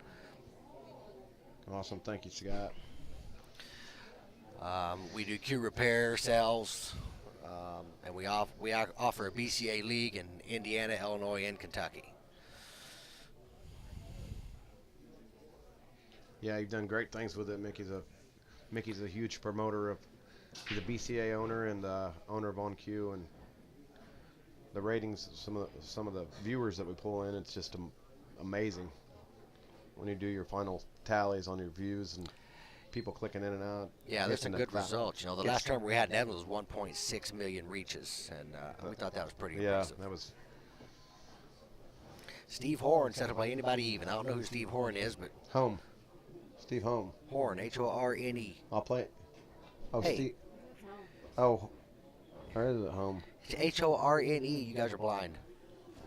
S4: Awesome. Thank you, Scott.
S3: We do cue repair, sales, and we offer a BCA league in Indiana, Illinois, and Kentucky.
S4: Yeah, you've done great things with it. Mickey's a huge promoter of. He's a BCA owner and owner of On Cue, and the ratings, some of the viewers that we pull in, it's just amazing when you do your final tallies on your views and people clicking in and out.
S3: Yeah, that's a good result. You know, the last tournament we had in Evans was 1.6 million reaches, and we thought that was pretty impressive.
S4: Yeah, that was.
S3: Steve Horn said to play anybody even. I don't know who Steve Horn is, but
S4: Steve Home.
S3: Horn, H-O-R-N-E.
S4: I'll play. Oh,
S3: Hey.
S4: Steve. Oh, or is it Home?
S3: It's H-O-R-N-E. You guys are blind.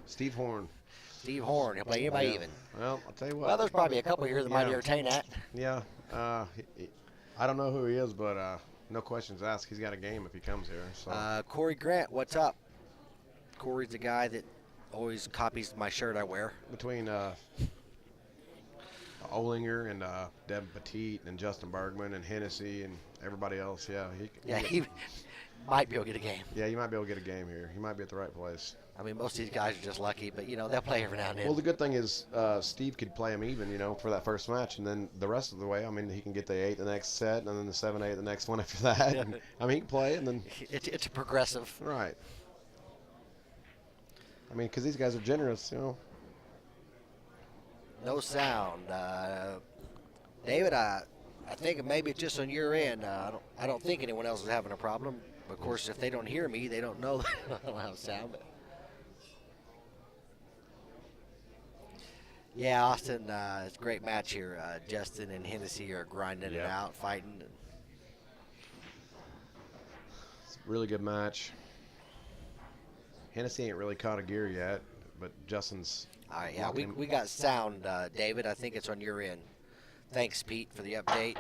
S4: Steve Horn.
S3: Steve Horn. He'll play anybody even.
S4: Well, I'll tell you what.
S3: Well, there's probably a couple here that might entertain that.
S4: Yeah. I don't know who he is, but no questions asked. He's got a game if he comes here. So.
S3: Corey Grant, what's up? Corey's the guy that always copies my shirt I wear.
S4: Between Olinger and Deb Petit and Justin Bergman and Hennessy and everybody else,
S3: He might be able to get a game.
S4: Yeah, you might be able to get a game here. You might be at the right place.
S3: I mean, most of these guys are just lucky, but, you know, they'll play every now and then.
S4: Well, the good thing is Steve could play him even, you know, for that first match, and then the rest of the way, I mean, he can get the 8 the next set, and then the 7-8 the next one after that. And, I mean, he can play, and then...
S3: It's a progressive.
S4: Right. I mean, because these guys are generous, you know.
S3: No sound. David, I think maybe it's just on your end. I don't think anyone else is having a problem. Of course, if they don't hear me, they don't know that I don't have sound. But yeah, Austin, it's a great match here. Justin and Hennessy are grinding it out, fighting.
S4: really good match. Hennessy ain't really caught a gear yet, but Justin's.
S3: All right, yeah, we got sound, David. I think it's on your end. Thanks, Pete, for the update.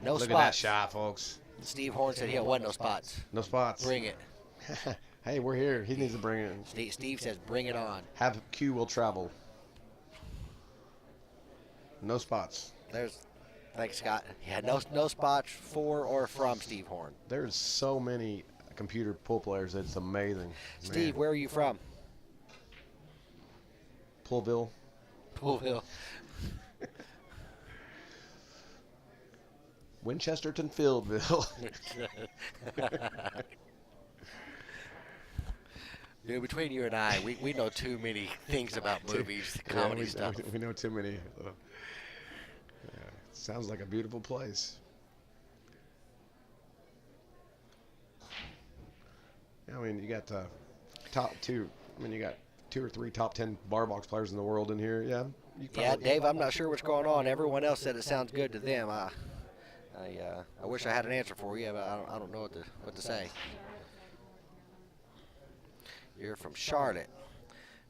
S3: No
S4: Look
S3: spots.
S4: at that shot, folks.
S3: Steve Horn said he don't want no spots.
S4: No spots.
S3: Bring it.
S4: Hey, we're here. He needs to bring it.
S3: Steve says bring it on.
S4: Have Q will travel. No spots.
S3: Thanks, Scott. Yeah, no spots for or from Steve Horn.
S4: There's so many computer pool players. It's amazing.
S3: Steve,
S4: Man.
S3: where are you from?
S4: Poolville.
S3: Poolville.
S4: Winchesterton Fieldville.
S3: Dude, between you and I, we know too many things about movies, comedy
S4: we,
S3: stuff.
S4: We know too many. Sounds like a beautiful place. I mean, you got top two. I mean, you got 2 or 3 top 10 bar box players in the world in here. Yeah.
S3: Yeah, Dave, I'm not sure what's going on. Everyone else said it sounds good to them. I wish I had an answer for you, but I don't know what to say. You're from Charlotte.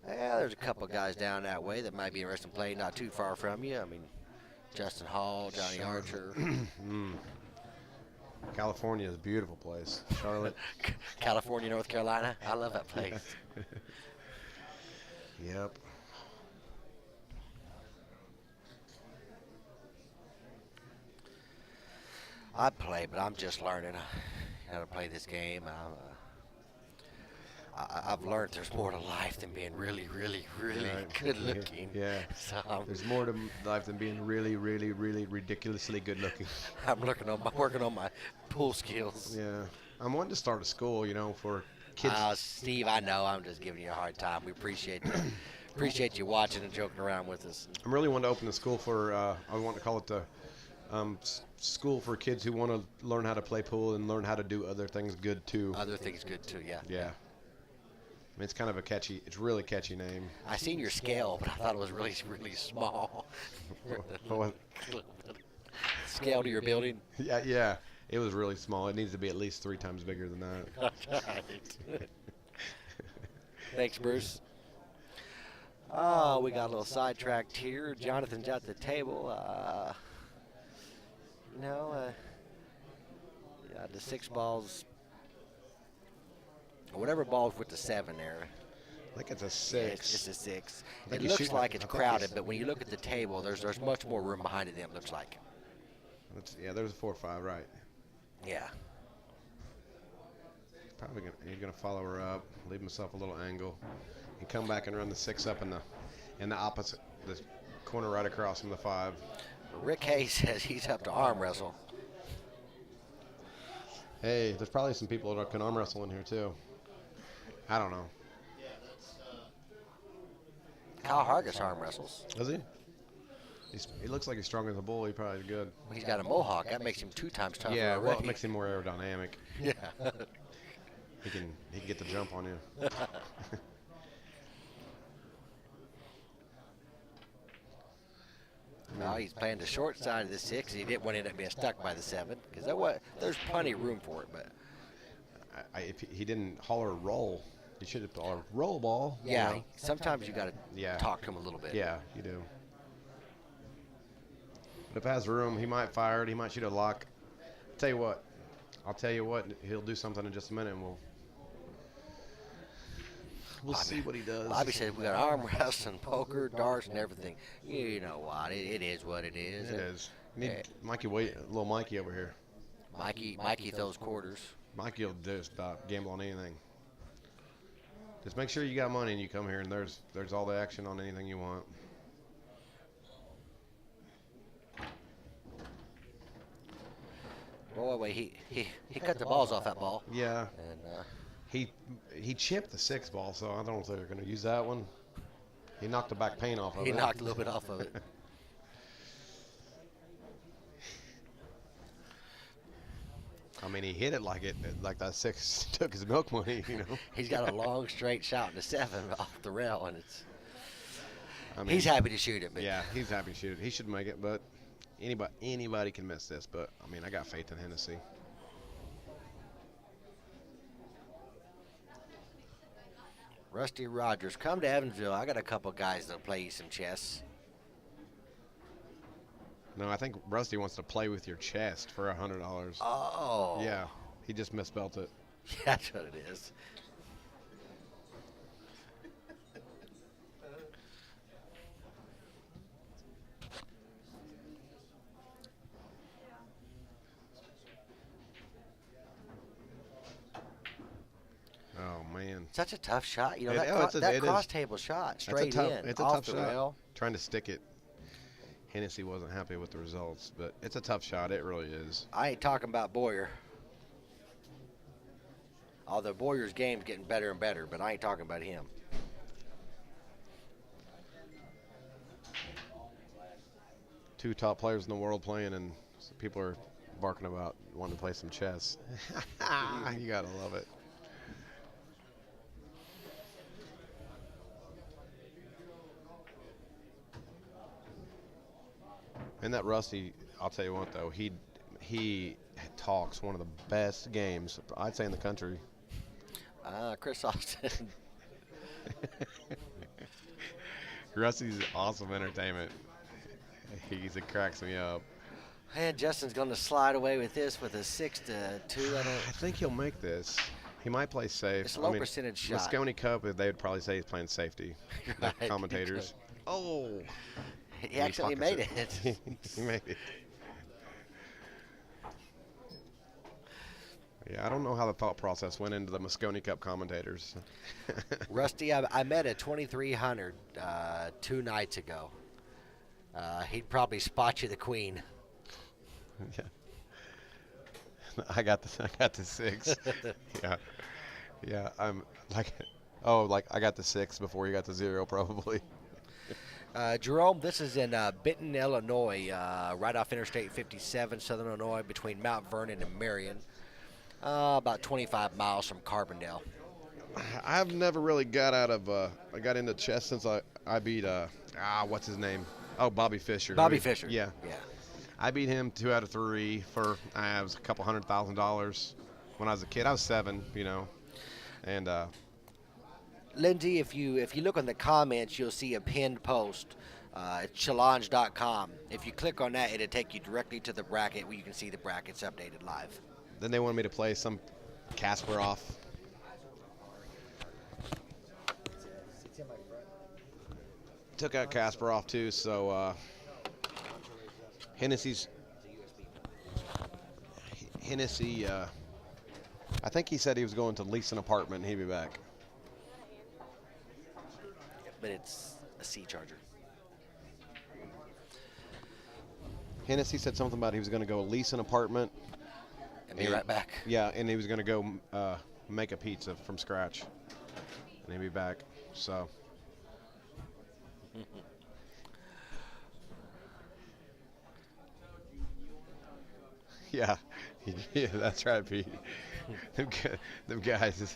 S3: Yeah, there's a couple guys down that way that might be interested in playing not too far from you. I mean, Justin Hall, Johnny Archer.
S4: California is a beautiful place. Charlotte.
S3: California, North Carolina. I love that place.
S4: Yep.
S3: I play, but I'm just learning how to play this game. I've learned there's more to life than being really, really, really good looking.
S4: Yeah.
S3: So
S4: there's more to life than being really, really, really ridiculously good looking.
S3: I'm working on my pool skills.
S4: Yeah. I'm wanting to start a school, for kids.
S3: Steve, I know. I'm just giving you a hard time. We appreciate you watching and joking around with us.
S4: I'm really wanting to open a school for. I want to call it the school for kids who want to learn how to play pool and learn how to do other things good too.
S3: Other things good too, yeah.
S4: Yeah. I mean, it's kind of it's really catchy name.
S3: I seen your scale, but I thought it was really, really small. Scale to your building?
S4: Yeah. It was really small. It needs to be at least 3 times bigger than that.
S3: Thanks, Bruce. Oh, we got a little sidetracked here. Jonathan's at the table. The 6 balls. Whatever ball's with the 7 there.
S4: I think it's a 6.
S3: Yeah, it's just a 6. It looks like it's crowded, but when you look at the table, there's much more room behind it than it looks like.
S4: There's a 4 or 5, right?
S3: Yeah.
S4: He's gonna follow her up, leave himself a little angle, and come back and run the 6 up in the opposite, the corner right across from the 5.
S3: Rick Hayes says he's up to arm wrestle.
S4: Hey, there's probably some people that can arm wrestle in here too. I don't know.
S3: Kyle Hargis arm wrestles.
S4: Does he? He looks like he's stronger than the bull. He probably is good.
S3: He's got a mohawk. That makes him 2 times tougher.
S4: Yeah, well,
S3: already.
S4: it makes him more aerodynamic.
S3: Yeah.
S4: He can get the jump on you.
S3: No, he's playing the short side of the 6. He didn't want to end up being stuck by the 7 because there's plenty of room for it. But
S4: if he didn't holler roll, he should have hollered roll ball.
S3: Yeah, sometimes you got to talk to him a little bit.
S4: Yeah, you do. But if it has room, he might fire it. He might shoot a lock. I'll tell you what. He'll do something in just a minute, and we'll see what he does.
S3: Bobby said we got arm wrestling, poker, darts, and everything. You know what? It is what it is.
S4: It is. You need little Mikey over here.
S3: Mikey throws quarters.
S4: Mikey will just about gamble on anything. Just make sure you got money and you come here, and there's all the action on anything you want.
S3: Oh wait, he cut the balls off that ball.
S4: Yeah.
S3: And
S4: he chipped the 6 ball, so I don't think they're going to use that one. He knocked the back paint off of it.
S3: He knocked a little bit off of it.
S4: I mean, he hit it like that 6 took his milk money,
S3: He's got a long straight shot in the 7 off the rail, and he's happy to shoot it. But
S4: yeah, he's happy to shoot it. He should make it, but anybody can miss this. But I mean, I got faith in Hennessy.
S3: Rusty Rogers, come to Evansville. I got a couple guys that'll play you some chess.
S4: No, I think Rusty wants to play with your chest for $100.
S3: Oh.
S4: Yeah, he just misspelled it.
S3: That's what it is.
S4: Oh man,
S3: Such a tough shot. You know,
S4: It-
S3: that
S4: it
S3: cross
S4: is.
S3: table shot
S4: That's
S3: straight
S4: a tough,
S3: in,
S4: it's a
S3: off
S4: tough
S3: the
S4: shot.
S3: rail.
S4: Trying to stick it. Hennessy wasn't happy with the results, but it's a tough shot. It really is.
S3: I ain't talking about Boyer. Although Boyer's game's getting better and better, but I ain't talking about him.
S4: Two top players in the world playing, and people are barking about wanting to play some chess. You gotta love it. And that Rusty, I'll tell you what though, he talks one of the best games I'd say in the country.
S3: Chris Austin.
S4: Rusty's awesome entertainment. It cracks me up.
S3: And Justin's going to slide away with this with a 6-2.
S4: I think he'll make this. He might play safe.
S3: It's a low percentage shot.
S4: Moscone Cup, they would probably say he's playing safety. The
S3: Right.
S4: commentators. Oh.
S3: He actually made it.
S4: He made it. Yeah, I don't know how the thought process went into the Moscone Cup commentators.
S3: Rusty, I met at 2300 2 nights ago. He'd probably spot you the queen.
S4: Yeah. I got the 6. Yeah. I'm like, I got the 6 before you got the 0 probably.
S3: Jerome, this is in Benton, Illinois, right off Interstate 57, Southern Illinois, between Mount Vernon and Marion. About 25 miles from Carbondale.
S4: I've never really got into chess since I beat what's his name? Oh, Bobby Fischer.
S3: Bobby Fischer.
S4: Yeah. I beat him 2 out of 3 for it was a couple $100,000 when I was a kid. I was 7, and
S3: Lindsay, if you look on the comments, you'll see a pinned post. It's challenge.com. If you click on that, it'll take you directly to the bracket where you can see the brackets updated live.
S4: Then they wanted me to play some Kasparov. Took out Kasparov too, so Hennessy. I think he said he was going to lease an apartment and he'd be back.
S3: But it's a C charger.
S4: Hennessy said something about he was going to go lease an apartment.
S3: And be right back.
S4: Yeah, and he was going to go make a pizza from scratch. And he'd be back. So. Yeah, that's right, Pete. Them guys.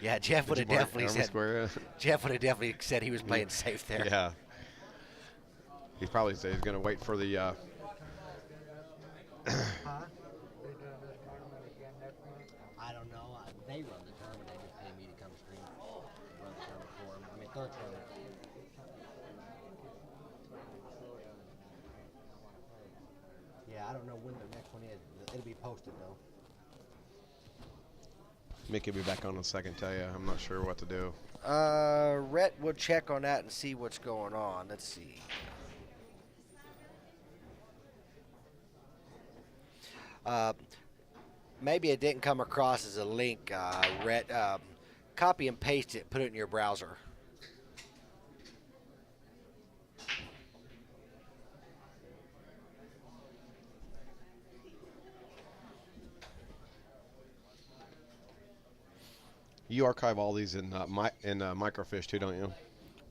S3: Yeah, Jeff would have definitely said.
S4: Square?
S3: Jeff would have definitely said he was playing safe there.
S4: Yeah. He probably said he's going to wait for the.
S2: Huh? They doing this tournament again next month?
S3: I don't know. They run the tournament. They just pay me to come stream. Run the tournament for them. I mean, their tournament. Yeah, I don't know when the next one is. It'll be posted though.
S4: Mickey will be back on in a second, tell you. I'm not sure what to do.
S3: Rhett will check on that and see what's going on. Let's see. Maybe it didn't come across as a link, Rhett. Copy and paste it. Put it in your browser.
S4: You archive all these in Microfiche too, don't you?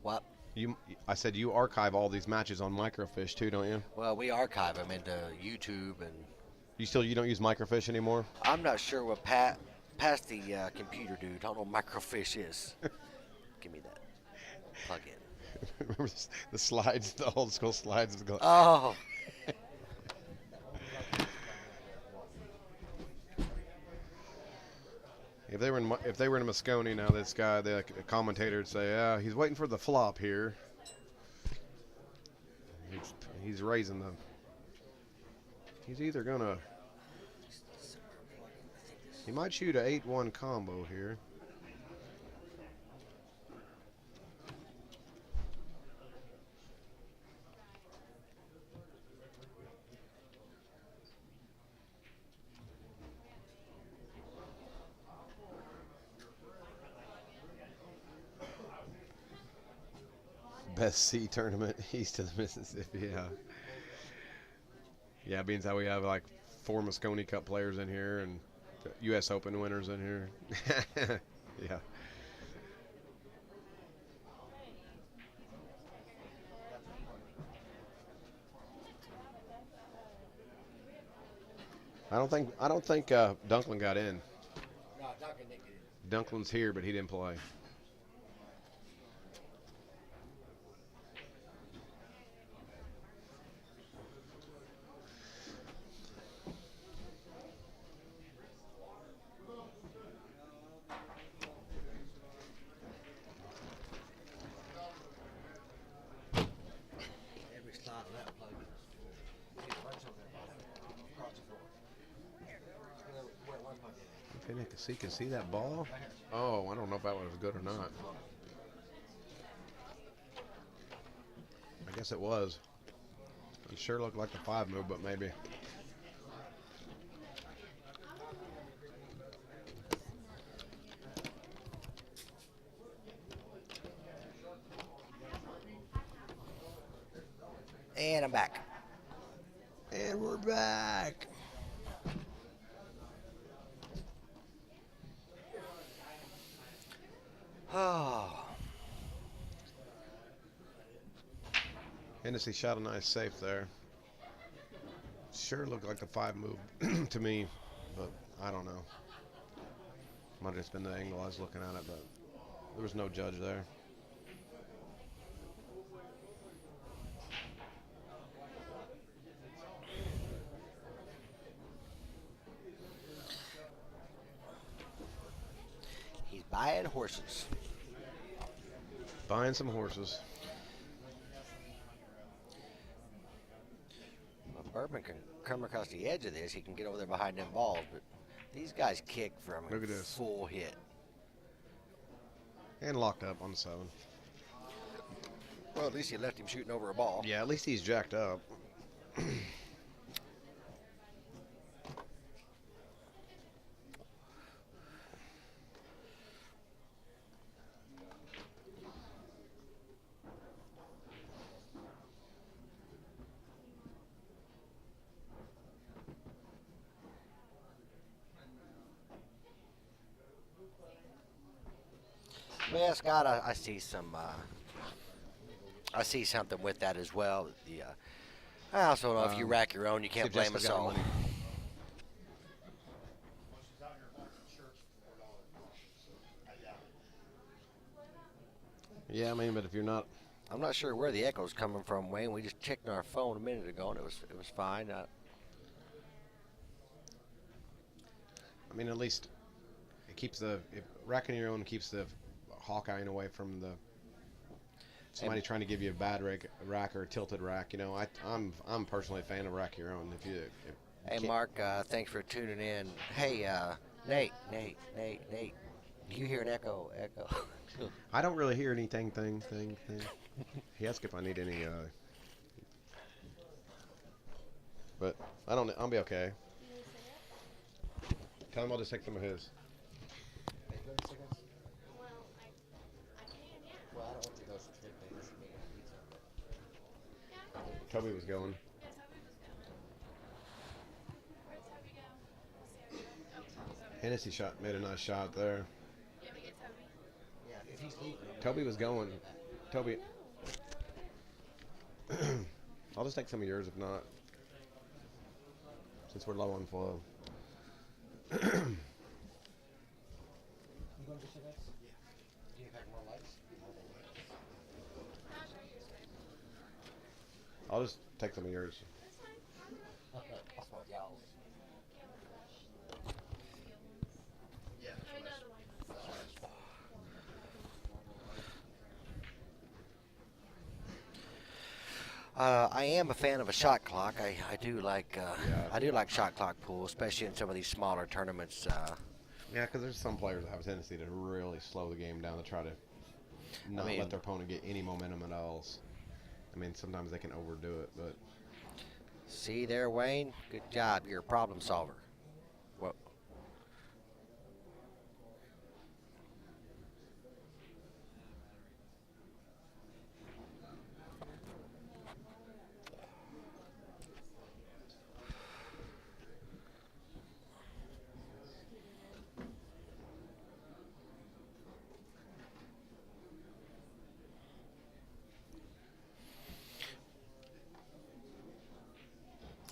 S3: What?
S4: I said you archive all these matches on Microfiche too, don't you?
S3: Well, we archive them into YouTube, and
S4: You don't use Microfiche anymore?
S3: I'm not sure what past the computer dude. I don't know what Microfiche is. Give me that. Plug in.
S4: Remember the slides, the old school slides?
S3: Oh.
S4: If they were in Moscone now, this guy, the commentator would say, "Yeah, he's waiting for the flop here." He's raising the. He's either gonna. He might shoot a 8-1 combo here. Best C tournament east of the Mississippi. Yeah. Yeah, being how we have like 4 Moscone Cup players in here and U.S. Open winners in here. Yeah. I don't think Dunklin got in.
S3: No, Duncan didn't get in.
S4: Dunklin's here, but he didn't play.
S3: Every slot of that plug is a bunch of them across the floor. Where it was my
S4: Can you see that ball? Oh, I don't know if that was good or not. I guess it was. It sure looked like the 5 move, but maybe.
S3: And I'm back. And we're back. Oh.
S4: Hennessy shot a nice safe there. Sure looked like the 5 move to me, but I don't know. Might have just been the angle I was looking at it, but there was no judge there.
S3: He's buying horses.
S4: Buying some horses.
S3: Well, Bergman can come across the edge of this. He can get over there behind them balls, but these guys kick from
S4: Look at this.
S3: full hit.
S4: And locked up on the 7.
S3: Well, at least you left him shooting over a ball.
S4: Yeah, at least he's jacked up.
S3: Well, Scott, I see some. I see something with that as well. I also know if you rack your own, you can't blame us all.
S4: Yeah, I mean, but if you're not,
S3: I'm not sure where the echo's coming from, Wayne. We just checked our phone a minute ago, and it was fine.
S4: I mean, at least it keeps racking your own keeps the Hawkeyeing away from somebody trying to give you a bad rack or a tilted rack. You know, I'm personally a fan of rack your own.
S3: Hey, Mark, thanks for tuning in. Hey, Nate, do you hear an echo?
S4: I don't really hear anything. Thing. He asked if I need any. But I don't. I'll be okay. Tell him I'll just take some of his. Toby was going. Hennessy made a nice shot there. Toby was going. Toby. I'll just take some of yours if not. Since we're low on flow. I'll just take some of yours.
S3: I am a fan of a shot clock. I do like
S4: Yeah.
S3: I do like shot clock pool, especially in some of these smaller tournaments.
S4: Yeah, because there's some players that have a tendency to really slow the game down to try to not
S3: mean-
S4: let their opponent get any momentum at all. I mean, sometimes they can overdo it, but
S3: See there, Wayne. Good job. You're a problem solver. Well,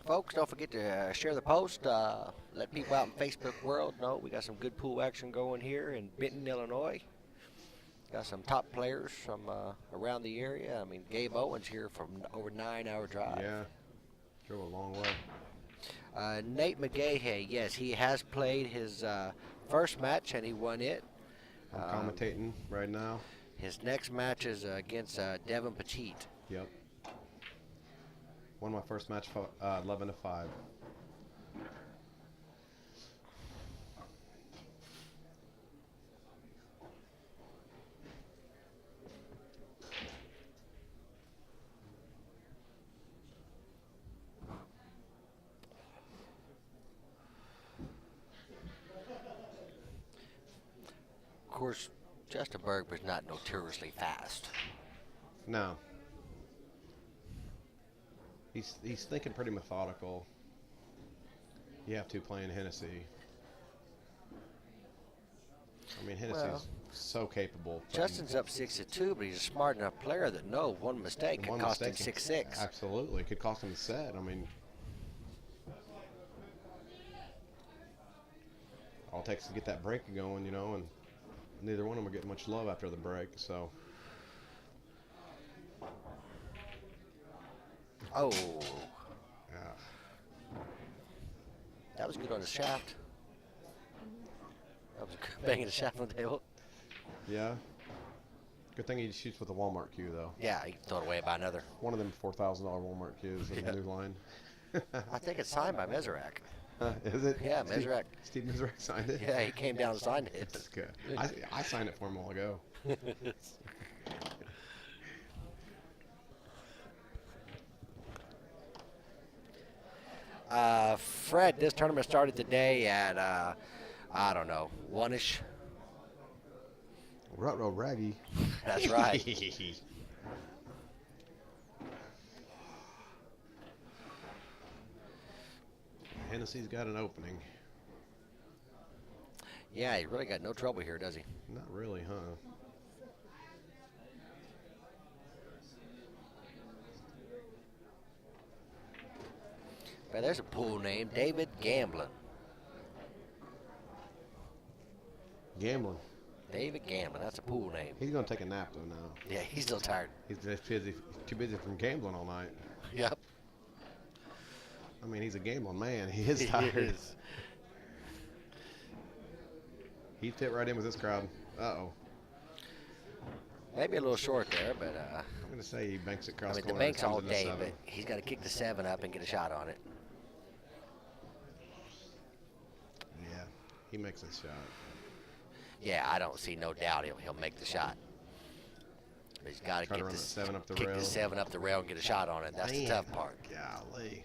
S3: folks, don't forget to share the post. Let people out in Facebook world know we got some good pool action going here in Benton, Illinois. Got some top players from around the area. I mean, Gabe Owens here from over 9-hour drive.
S4: yeah, drove a long way.
S3: Nate McGahey, yes, he has played his first match and he won it.
S4: I'm commentating right now.
S3: His next match is against Devin Petit.
S4: Yep. Won my first match 11-5.
S3: Of course, Justin Bergman's not notoriously fast.
S4: No. He's thinking pretty methodical. You have to play in Hennessy. I mean, Hennessy's
S3: Well,
S4: so capable.
S3: Justin's up 6-2, but he's a smart enough player that no one mistake could
S4: One
S3: cost him
S4: mistake
S3: 6-6.
S4: Absolutely, it could cost him a set. I mean, all it takes to get that break going, you know, and neither one of them are getting much love after the break. So,
S3: Oh,
S4: yeah.
S3: that was good on the shaft. That was banging the shaft on the table.
S4: Yeah. Good thing he shoots with a Walmart cue, though.
S3: Yeah, he can throw it away by another.
S4: One of them $4,000 Walmart cues in
S3: Yeah.
S4: the new line.
S3: I think it's signed by Meserak.
S4: Is it?
S3: Yeah, Meserak.
S4: Steve Meserak signed it?
S3: Yeah, he came down and signed it.
S4: That's good. I signed it for him a while ago.
S3: Fred, this tournament started today at, I don't know, 1-ish.
S4: Rutro Raggy.
S3: That's right.
S4: Hennessy's got an opening.
S3: Yeah, he really got no trouble here, does he?
S4: Not really, huh?
S3: But there's a pool name, David Gamblin.
S4: Gambling.
S3: David Gamblin, that's a pool name.
S4: He's going to take a nap, though, now.
S3: Yeah, he's still tired.
S4: He's just too busy from gambling all night.
S3: Yep.
S4: I mean, he's a gambling man. He is tired. He fit right in with this crowd. Uh-oh.
S3: Maybe a little short there, but
S4: I'm going to say he banks it
S3: I
S4: across
S3: mean,
S4: the
S3: the
S4: corner.
S3: bank's
S4: comes
S3: all
S4: in the
S3: day,
S4: 7.
S3: but he's got to kick the 7 up and get a shot on it.
S4: Yeah, he makes a shot.
S3: Yeah, I don't see no doubt he'll make the shot. But he's got to
S4: Try to
S3: kick
S4: run the 7 up the
S3: kick
S4: rail.
S3: the 7 up the rail and get a shot on it. That's the
S4: Man,
S3: tough part.
S4: Golly.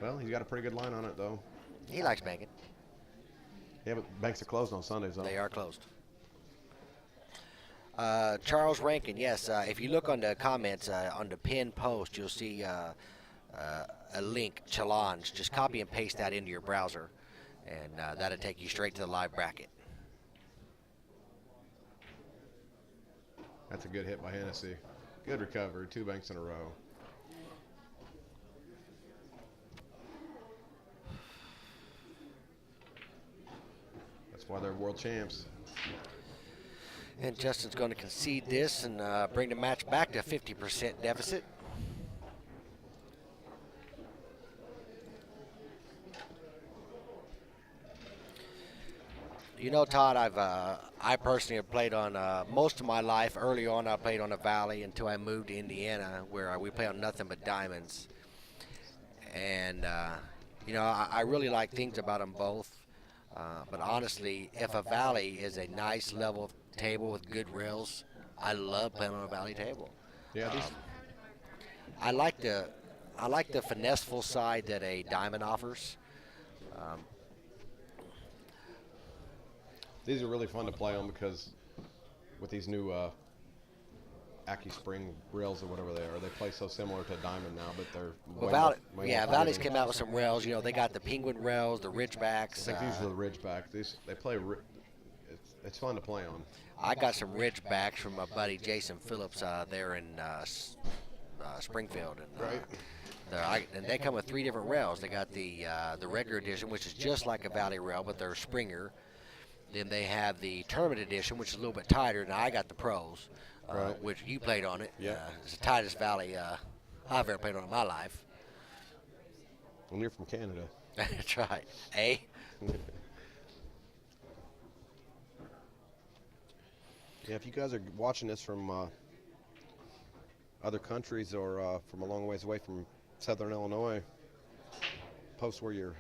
S4: Well, he's got a pretty good line on it, though.
S3: He likes banking.
S4: Yeah, but banks are closed on Sundays, though.
S3: They are closed. Charles Rankin, yes. If you look on the comments on the pinned post, you'll see a link, challenge. Just copy and paste that into your browser, and that'll take you straight to the live bracket.
S4: That's a good hit by Hennessy. Good recovery. 2 banks in a row. That's why they're world champs.
S3: And Justin's going to concede this and bring the match back to a 50% deficit. You know, Todd, I personally have played on most of my life. Early on, I played on a valley until I moved to Indiana, where we play on nothing but diamonds. And you know, I really like things about them both. But honestly, if a valley is a nice level table with good rails, I love playing on a valley table.
S4: Yeah,
S3: I like the finesseful side that a diamond offers. Um,
S4: these are really fun to play on because with these new Aki Spring rails or whatever they play so similar to Diamond now, but they're
S3: Valley's came out with some rails. You know, they got the penguin rails, the ridgebacks.
S4: I think these are the Ridgeback. They play. It's fun to play on.
S3: I got some ridgebacks from my buddy Jason Phillips there in Springfield, and and they come with 3 different rails. They got the regular edition, which is just like a Valley rail, but they're Springer. Then they have the tournament edition, which is a little bit tighter. And I got the pros, which you played on it.
S4: Yeah,
S3: it's the tightest Valley I've ever played on in my life.
S4: And you're from Canada.
S3: That's right. Eh?
S4: Yeah, if you guys are watching this from other countries or from a long ways away from Southern Illinois, post where you're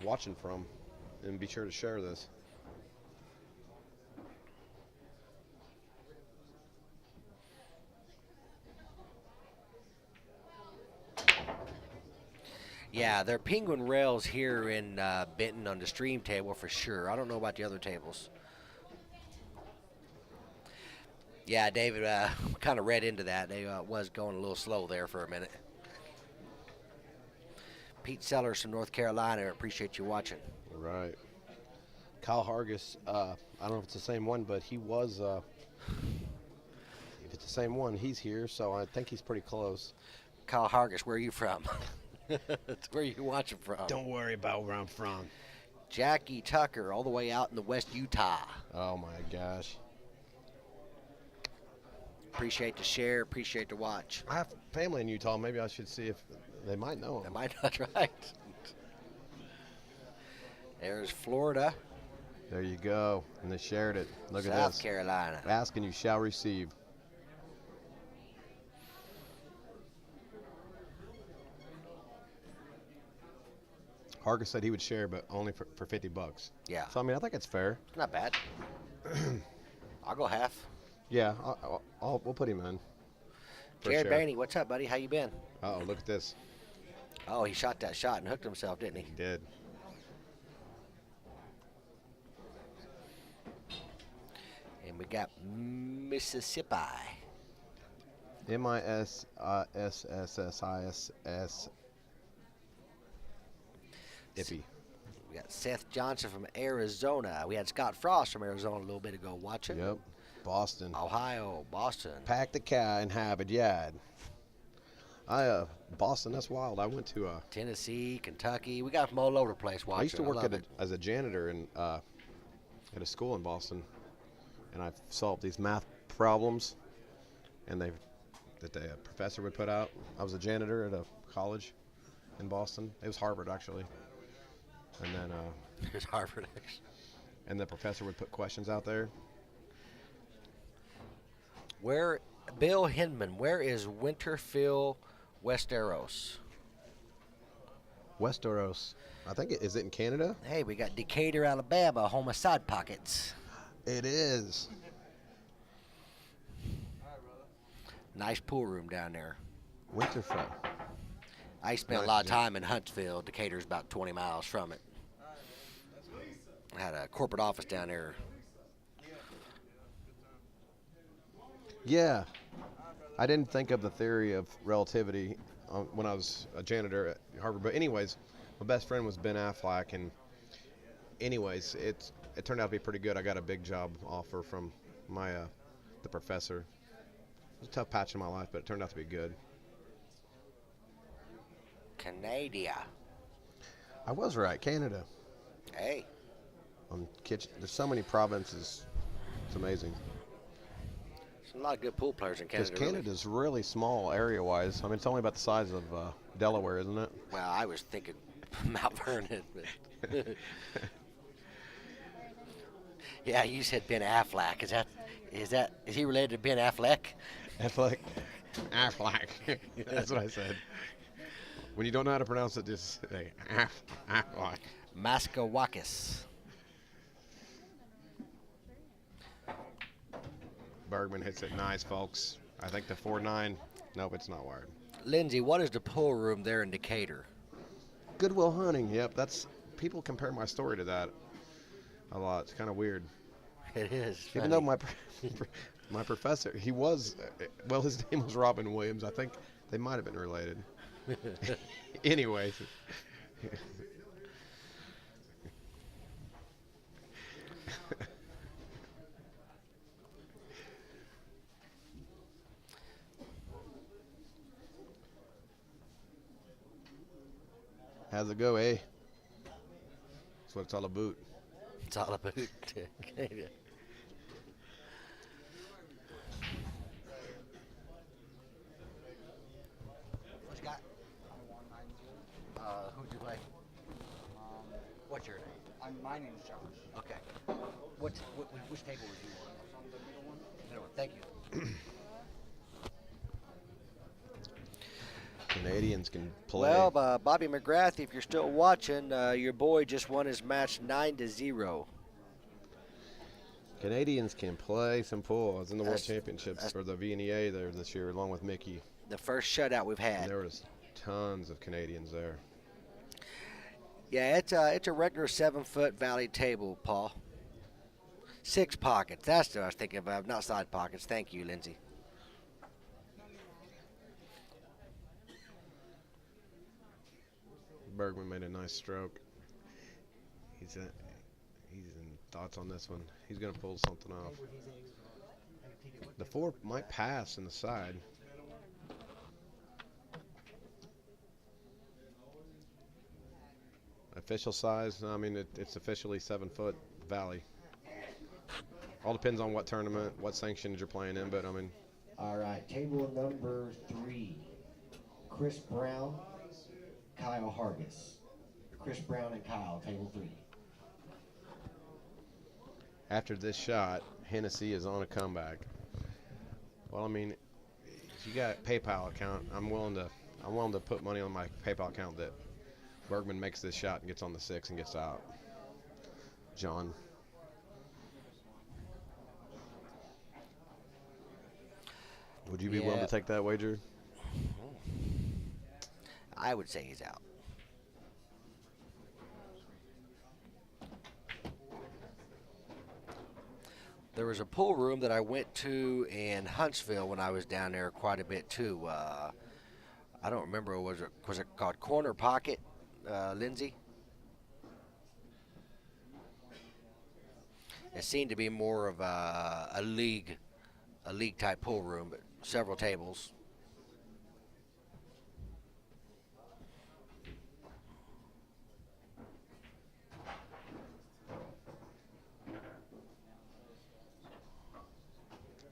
S4: watching from, and be sure to share this.
S3: Yeah, they're penguin rails here in Benton on the stream table for sure. I don't know about the other tables. Yeah, David kind of read into that. They was going a little slow there for a minute. Pete Sellers from North Carolina, appreciate you watching.
S4: Right. Kyle Hargis, I don't know if it's the same one, but he was, if it's the same one, he's here, so I think he's pretty close.
S3: Kyle Hargis, where are you from? Where are you watching from?
S4: Don't worry about where I'm from.
S3: Jackie Tucker, all the way out in the West Utah.
S4: Oh, my gosh.
S3: Appreciate the share, appreciate the watch.
S4: I have family in Utah. Maybe I should see if they might know him.
S3: They might not, right? There's Florida.
S4: There you go. And they shared it. Look at this.
S3: South Carolina.
S4: Ask and you shall receive. Hargis said he would share, but only for $50.
S3: Yeah.
S4: So, I mean, I think it's fair.
S3: Not bad. I'll go half.
S4: Yeah, we'll put him in.
S3: Jared Bainey, what's up, buddy? How you been?
S4: Uh-oh, look at this.
S3: Oh, he shot that shot and hooked himself, didn't he?
S4: He did.
S3: And we got Mississippi.
S4: MISSSSISS. Ippy.
S3: We got Seth Johnson from Arizona. We had Scott Frost from Arizona a little bit ago watching.
S4: Yep. Boston.
S3: Ohio, Boston.
S4: Pack the car and have it, yad. Boston, that's wild. I went to
S3: Tennessee, Kentucky. We got from all over the place watching.
S4: I used to work as a janitor at a school in Boston, and I solved these math problems, and that the professor would put out. I was a janitor at a college in Boston. It was Harvard, actually. And then
S3: it was Harvard, actually.
S4: And the professor would put questions out there.
S3: Bill Hinman, where is Winterfield, Westeros?
S4: Westeros. I think is it in Canada?
S3: Hey, we got Decatur, Alabama, home of Side Pockets.
S4: It is.
S3: Nice pool room down there.
S4: Winterfell.
S3: I spent a lot of time in Huntsville. Decatur's about 20 miles from it. I had a corporate office down there.
S4: Yeah. I didn't think of the theory of relativity when I was a janitor at Harvard. But anyways, my best friend was Ben Affleck. And anyways, it turned out to be pretty good. I got a big job offer from the professor. It was a tough patch in my life, but it turned out to be good.
S3: Canada.
S4: I was right. Canada.
S3: Hey.
S4: There's so many provinces. It's amazing.
S3: There's a lot of good pool players in Canada.
S4: Because Canada's really small area-wise. I mean, it's only about the size of Delaware, isn't it?
S3: Well, I was thinking Mount Vernon. But Yeah, you said Ben Affleck. Is he related to Ben Affleck?
S4: Affleck. Affleck. That's what I said. When you don't know how to pronounce it, just say Affleck.
S3: Maskawakis.
S4: Bergman hits it nice, folks. I think the 4-9. Nope, it's not wired.
S3: Lindsay, what is the pool room there in Decatur?
S4: Goodwill Hunting. Yep, that's people compare my story to that a lot. It's kind of weird.
S3: It is.
S4: Even though my professor, he was, well, his name was Robin Williams. I think they might have been related. Anyways. How's it go, eh? That's what it's all about.
S3: It's all about. What you got? Who'd you play? What's your name?
S5: My name's Josh.
S3: Okay. Which table was you on?
S5: On the middle one.
S3: Middle one. Thank you.
S4: Canadians can play.
S3: Well, Bobby McGrath, if you're still watching, your boy just won his match 9-0.
S4: Canadians can play some pool. I was in the World
S3: That's-
S4: Championships for the VNEA there this year, along with Mickey.
S3: The first shutout we've
S4: And
S3: had.
S4: there was tons of Canadians there.
S3: Yeah, it's a regular 7-foot valley table, Paul. 6 pockets. That's what I was thinking of, not side pockets. Thank you, Lindsay.
S4: Bergman made a nice stroke. He's in thoughts on this one. He's going to pull something off. The 4 might pass in the side. Official size, I mean, it's officially 7-foot valley. All depends on what tournament, what sanctions you're playing in, but I mean.
S1: All right, table number 3. Chris Brown, Kyle Hargis. Chris Brown and Kyle, table 3.
S4: After this shot, Hennessy is on a comeback. Well, I mean, if you got a PayPal account, I'm willing to put money on my PayPal account that Bergman makes this shot and gets on the 6 and gets out. John. Would you be willing to take that wager?
S3: I would say he's out. There was a pool room that I went to in Huntsville when I was down there quite a bit too. I don't remember, was it called Corner Pocket, Lindsay? It seemed to be more of a league type pool room, but several tables.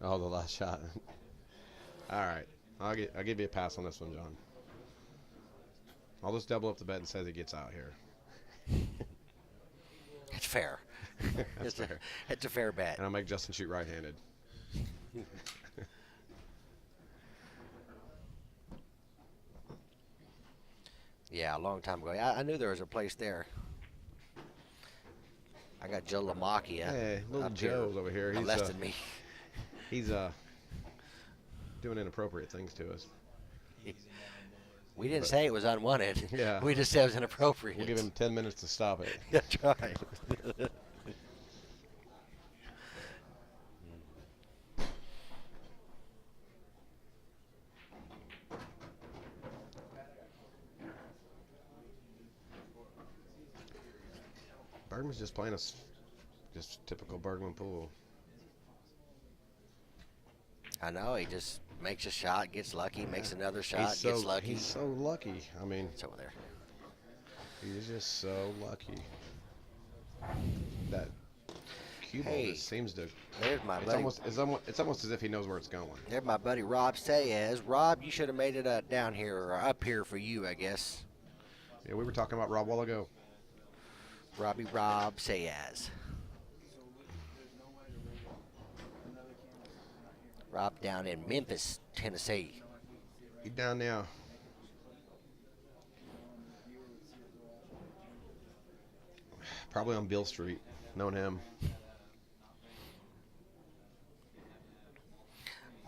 S4: Oh, the last shot. All right. I'll give you a pass on this one, John. I'll just double up the bet and say he gets out here.
S3: It's fair.
S4: That's fair.
S3: It's a fair bet.
S4: And I'll make Justin shoot right-handed.
S3: Yeah, a long time ago. I knew there was a place there. I got Joe Lamacchia.
S4: Hey, little
S3: up here
S4: Joe's over here. He's
S3: molesting me.
S4: He's doing inappropriate things to us.
S3: We didn't say it was unwanted.
S4: Yeah.
S3: We just said it was inappropriate.
S4: We'll give him 10 minutes to stop it.
S3: That's right.
S4: Bergman's just playing us just typical Bergman pool.
S3: I know, he just makes a shot, gets lucky, makes another shot,
S4: He's
S3: gets lucky.
S4: He's so lucky. I mean,
S3: It's over there.
S4: he's just so lucky. That cue ball
S3: Hey,
S4: just seems to.
S3: There's my buddy.
S4: It's almost as if he knows where it's going.
S3: There's my buddy Rob Sayez. Rob, you should have made it down here or up here for you, I guess.
S4: Yeah, we were talking about Rob a while ago.
S3: Rob Sayez. Rob down in Memphis, Tennessee.
S4: He down now. Probably on Bill Street, knowing him.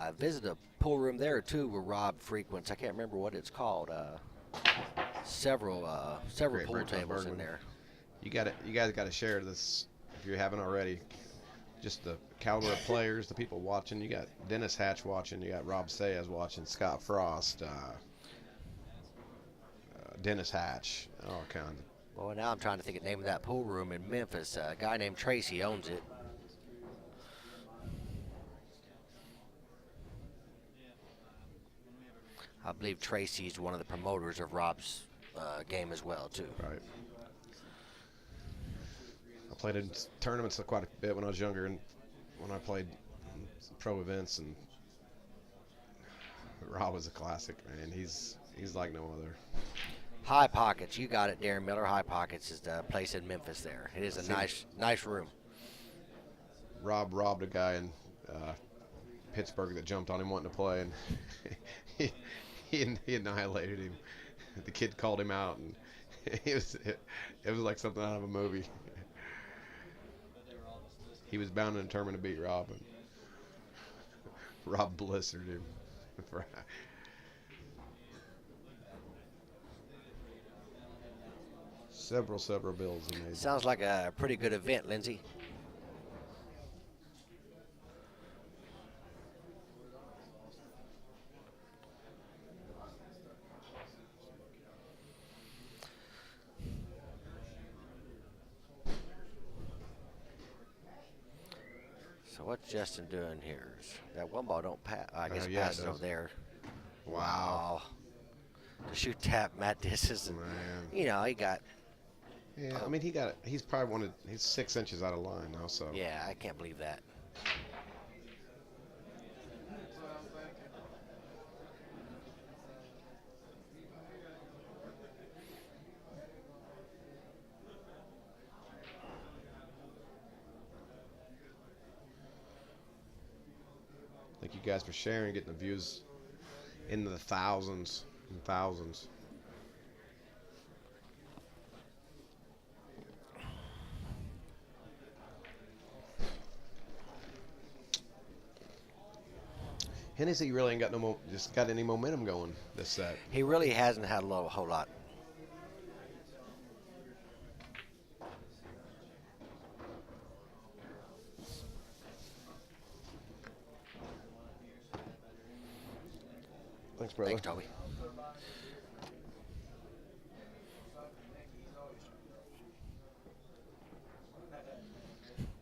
S3: I visited a pool room there too where Rob frequents. I can't remember what it's called. Several
S4: Great
S3: pool
S4: break by
S3: tables in
S4: Bergman.
S3: there.
S4: You guys got to share this if you haven't already. Just the caliber of players, the people watching. You got Dennis Hatch watching. You got Rob Sayers watching. Scott Frost, Dennis Hatch, all kinds.
S3: Well, now I'm trying to think of the name of that pool room in Memphis. A guy named Tracy owns it. I believe Tracy's one of the promoters of Rob's game as well, too.
S4: Right. I played in tournaments quite a bit when I was younger, and when I played pro events, and Rob was a classic, man. He's like no other.
S3: High Pockets, you got it, Darren Miller. High Pockets is the place in Memphis there. It is a nice room.
S4: Rob robbed a guy in Pittsburgh that jumped on him wanting to play, and he annihilated him. The kid called him out, and it was like something out of a movie. He was bound and determined to beat Rob, and Rob blistered him. Several bills he made.
S3: Sounds like a pretty good event, Lindsay. So what's Justin doing here? That one ball don't pass. I guess it
S4: yeah, it
S3: passes
S4: does.
S3: over there.
S4: Wow.
S3: To shoot that, Matt Disses, and
S4: Man.
S3: you know he got.
S4: Yeah, I mean he's probably he's 6 inches out of line now, so.
S3: Yeah, I can't believe that.
S4: Thank you guys for sharing, getting the views into the thousands and thousands. Hennessy really ain't got just got any momentum going this set.
S3: He really hasn't had a whole lot.
S4: Thanks, brother.
S3: Thanks, Toby.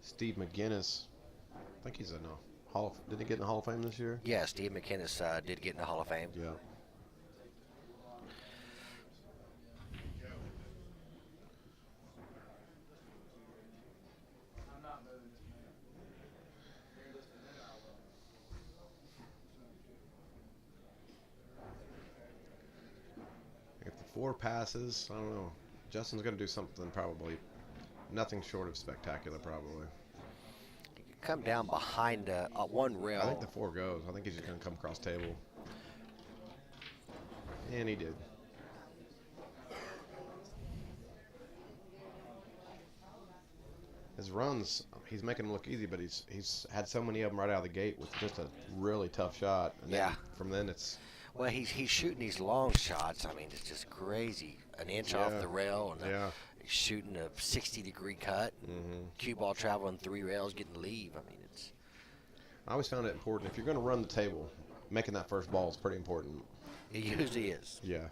S4: Steve McGinnis. I think he's in the Hall of. Did he get in the Hall of Fame this year?
S3: Yeah, Steve McInnes did get in the Hall of Fame.
S4: Yeah. If the 4 passes, I don't know. Justin's going to do something probably. Nothing short of spectacular, probably.
S3: He could come down behind one rail.
S4: I think the 4 goes. I think he's just going to come across table. And he did. His runs, he's making them look easy, but he's had so many of them right out of the gate with just a really tough shot. And
S3: Yeah.
S4: then from then it's.
S3: Well, he's shooting these long shots. I mean, it's just crazy. An inch off
S4: Yeah.
S3: the rail, and
S4: Yeah.
S3: he's shooting a 60-degree cut.
S4: Mm-hmm.
S3: Cue ball traveling 3 rails, getting to leave. I mean, it's.
S4: I always found it important. If you're going to run the table, making that first ball is pretty important.
S3: It usually is.
S4: Yeah.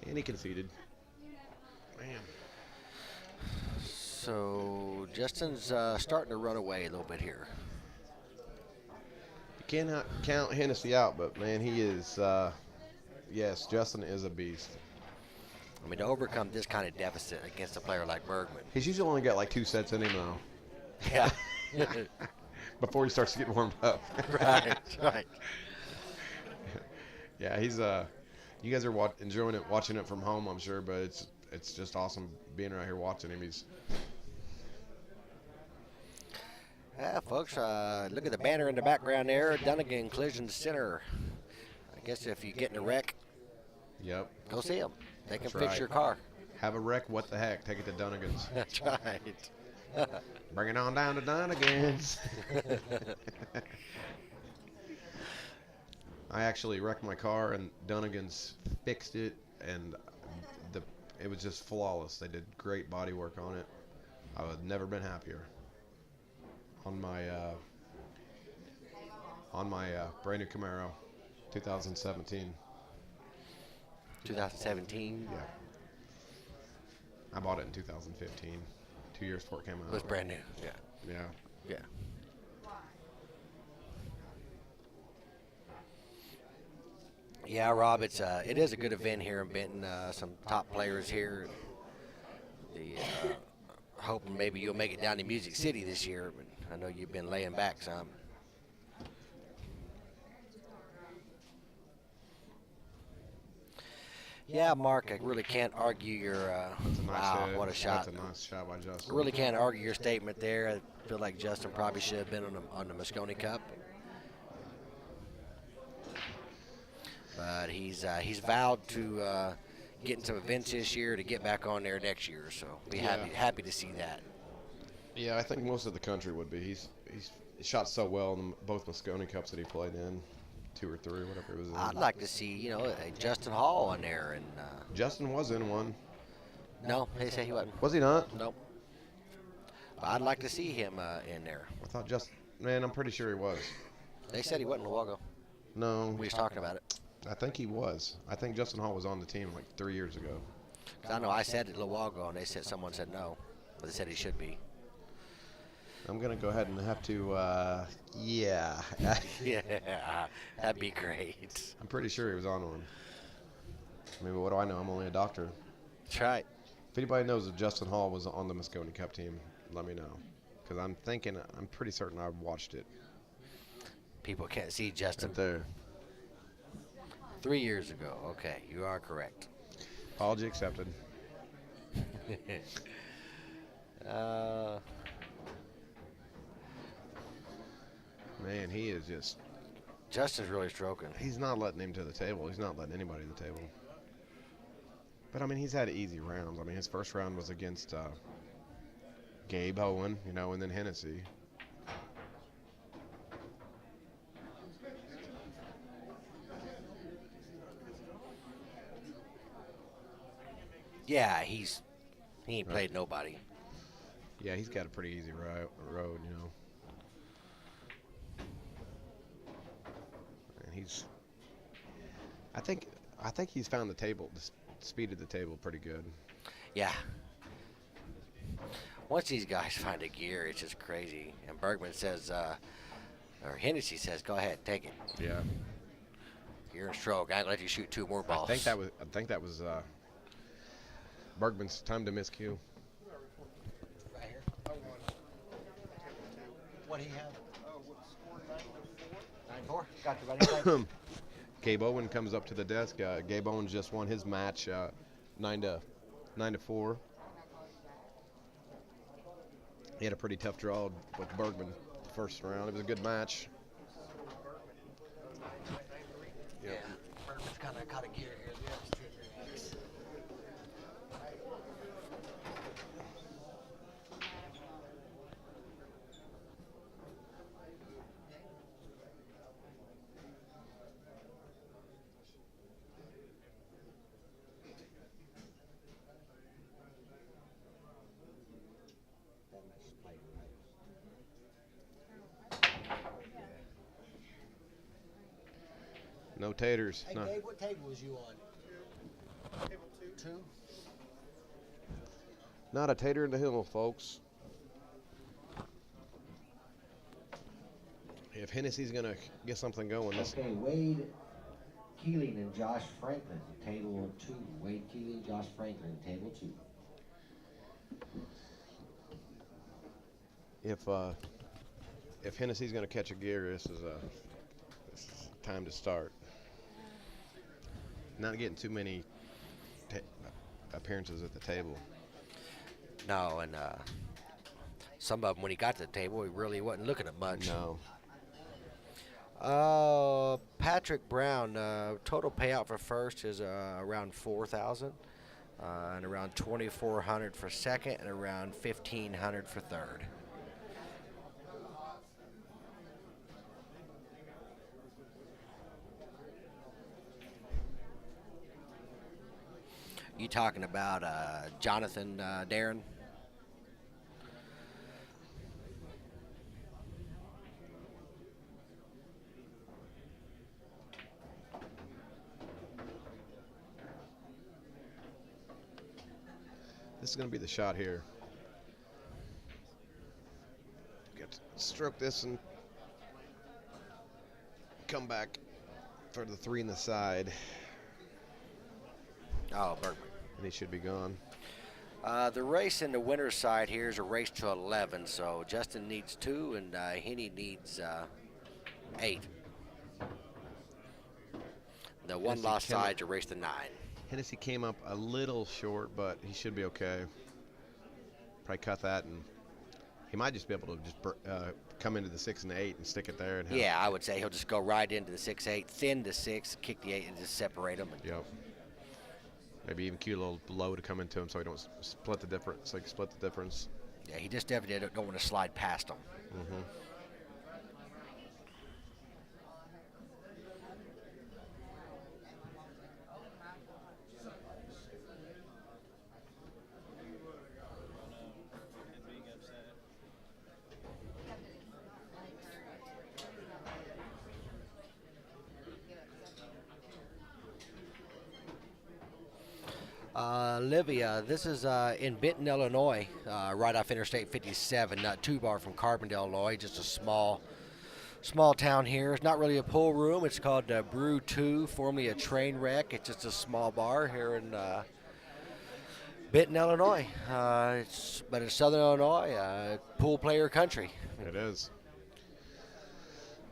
S4: And he conceded. Man.
S3: So Justin's starting to run away a little bit here.
S4: You cannot count Hennessy out, but man, he is. Yes, Justin is a beast.
S3: I mean, to overcome this kind of deficit against a player like Bergman.
S4: He's usually only got like 2 sets in him now.
S3: Yeah.
S4: Before he starts to get warmed up.
S3: Right. Right.
S4: Yeah, he's you guys are enjoying it, watching it from home, I'm sure, but it's just awesome being right here watching him. He's
S3: Yeah, folks, look at the banner in the background there. Dunnigan Collision Center. I guess if you get in a wreck,
S4: yep.
S3: go see them. They can
S4: That's
S3: fix
S4: right.
S3: your car.
S4: Have a wreck, what the heck? Take it to Dunnigan's.
S3: That's right.
S4: Bring it on down to Dunnigan's. I actually wrecked my car, and Dunnigan's fixed it, and it was just flawless. They did great body work on it. I would never been happier. On my brand new Camaro, 2017.
S3: 2017
S4: Yeah. I bought it in 2015, 2 years before it came out.
S3: it was brand new. Yeah.
S4: Yeah.
S3: Yeah. Yeah, Rob, it is a good event here in Benton. Some top players here. The hoping maybe you'll make it down to Music City this year, but I know you've been laying back some. Yeah, Mark, I really can't argue your.
S4: That's a nice
S3: Wow,
S4: hit.
S3: what a shot!
S4: That's a nice shot by Justin.
S3: I really can't argue your statement there. I feel like Justin probably should have been on the Moscone Cup. But he's vowed to get in some events this year to get back on there next year. So be happy to see that.
S4: Yeah, I think most of the country would be. He's shot so well in both Moscone Cups that he played in, 2 or 3, whatever it was in.
S3: I'd like to see a Justin Hall on there, and
S4: Justin was in one.
S3: no, they say he wasn't.
S4: Was he not?
S3: Nope. But I'd like to see him in there.
S4: I thought I'm pretty sure he was.
S3: They said he wasn't in Luago.
S4: No.
S3: We was talking about it.
S4: I think he was. I think Justin Hall was on the team like 3 years ago.
S3: 'Cause I know I said it Luago, and someone said no, but they said he should be.
S4: I'm going to go ahead and have to, yeah.
S3: Yeah, that'd be great.
S4: I'm pretty sure he was on one. I mean, what do I know? I'm only a doctor.
S3: That's right.
S4: If anybody knows if Justin Hall was on the Moscone Cup team, let me know. Because I'm pretty certain I watched it.
S3: People can't see Justin.
S4: Right there.
S3: 3 years ago. Okay, you are correct.
S4: Apology accepted. Man, he is just...
S3: Justin's really stroking.
S4: He's not letting him to the table. He's not letting anybody to the table. But, I mean, he's had easy rounds. I mean, his first round was against Gabe Owen, and then Hennessy.
S3: Yeah, he ain't played nobody.
S4: Yeah, he's got a pretty easy road, And he's... I think he's found the speed of the table pretty good.
S3: Yeah. Once these guys find a gear, it's just crazy. And Bergman says, or Hennessy says, go ahead, take it.
S4: Yeah.
S3: You're in stroke. I ain't let you shoot 2 more balls.
S4: I think that was Bergman's time to miscue.
S3: Right here. What do you have?
S2: Oh, what score, 9-4?
S3: 9-4. Got you ready.
S4: Gabe Owen comes up to the desk. Gabe Owen just won his match, 9-4. He had a pretty tough draw with Bergman the first round. It was a good match.
S3: Yeah. Bergman's kind of caught a gear here. The other 2 or 3 racks.
S4: No taters.
S3: Hey,
S4: No.
S3: Dave, what table was you on?
S2: Table 2.
S3: 2?
S4: Not a tater in the hill, folks. If Hennessy's going to get something going,
S1: Okay, Wade Keeling and Josh Franklin, table 2. Wade Keeling, Josh Franklin, table 2.
S4: if Hennessy's going to catch a gear, this is time to start. not getting too many ta appearances at the table.
S3: No, and some of them, when he got to the table, he really wasn't looking at much.
S4: No.
S3: Patrick Brown, total payout for first is around 4,000, and around 2,400 for second, and around 1,500 for third. You talking about Jonathan Darren?
S4: This is going to be the shot here. Get to stroke this and come back for the 3 in the side.
S3: Oh, Bergman.
S4: And he should be gone.
S3: The race in the winner's side here is a race to 11, so Justin needs 2 and Henny needs 8. The one lost side's a race to 9.
S4: Hennessy came up a little short, but he should be okay. Probably cut that, and he might just be able to just come into the 6 and the 8 and stick it there. And
S3: yeah, I would say he'll just go right into the 6-8, thin the 6, kick the 8, and just separate them.
S4: Yep. Maybe even cue a little low to come into him so he don't split the difference. So he can split the difference.
S3: Yeah, he just definitely don't want to slide past them.
S4: Mm-hmm.
S3: Livia, this is in Benton, Illinois, right off Interstate 57, not too far from Carbondale, Illinois, just a small town here. It's not really a pool room. It's called Brew 2, formerly a train wreck. It's just a small bar here in Benton, Illinois. But it's Southern Illinois, pool player country.
S4: It is.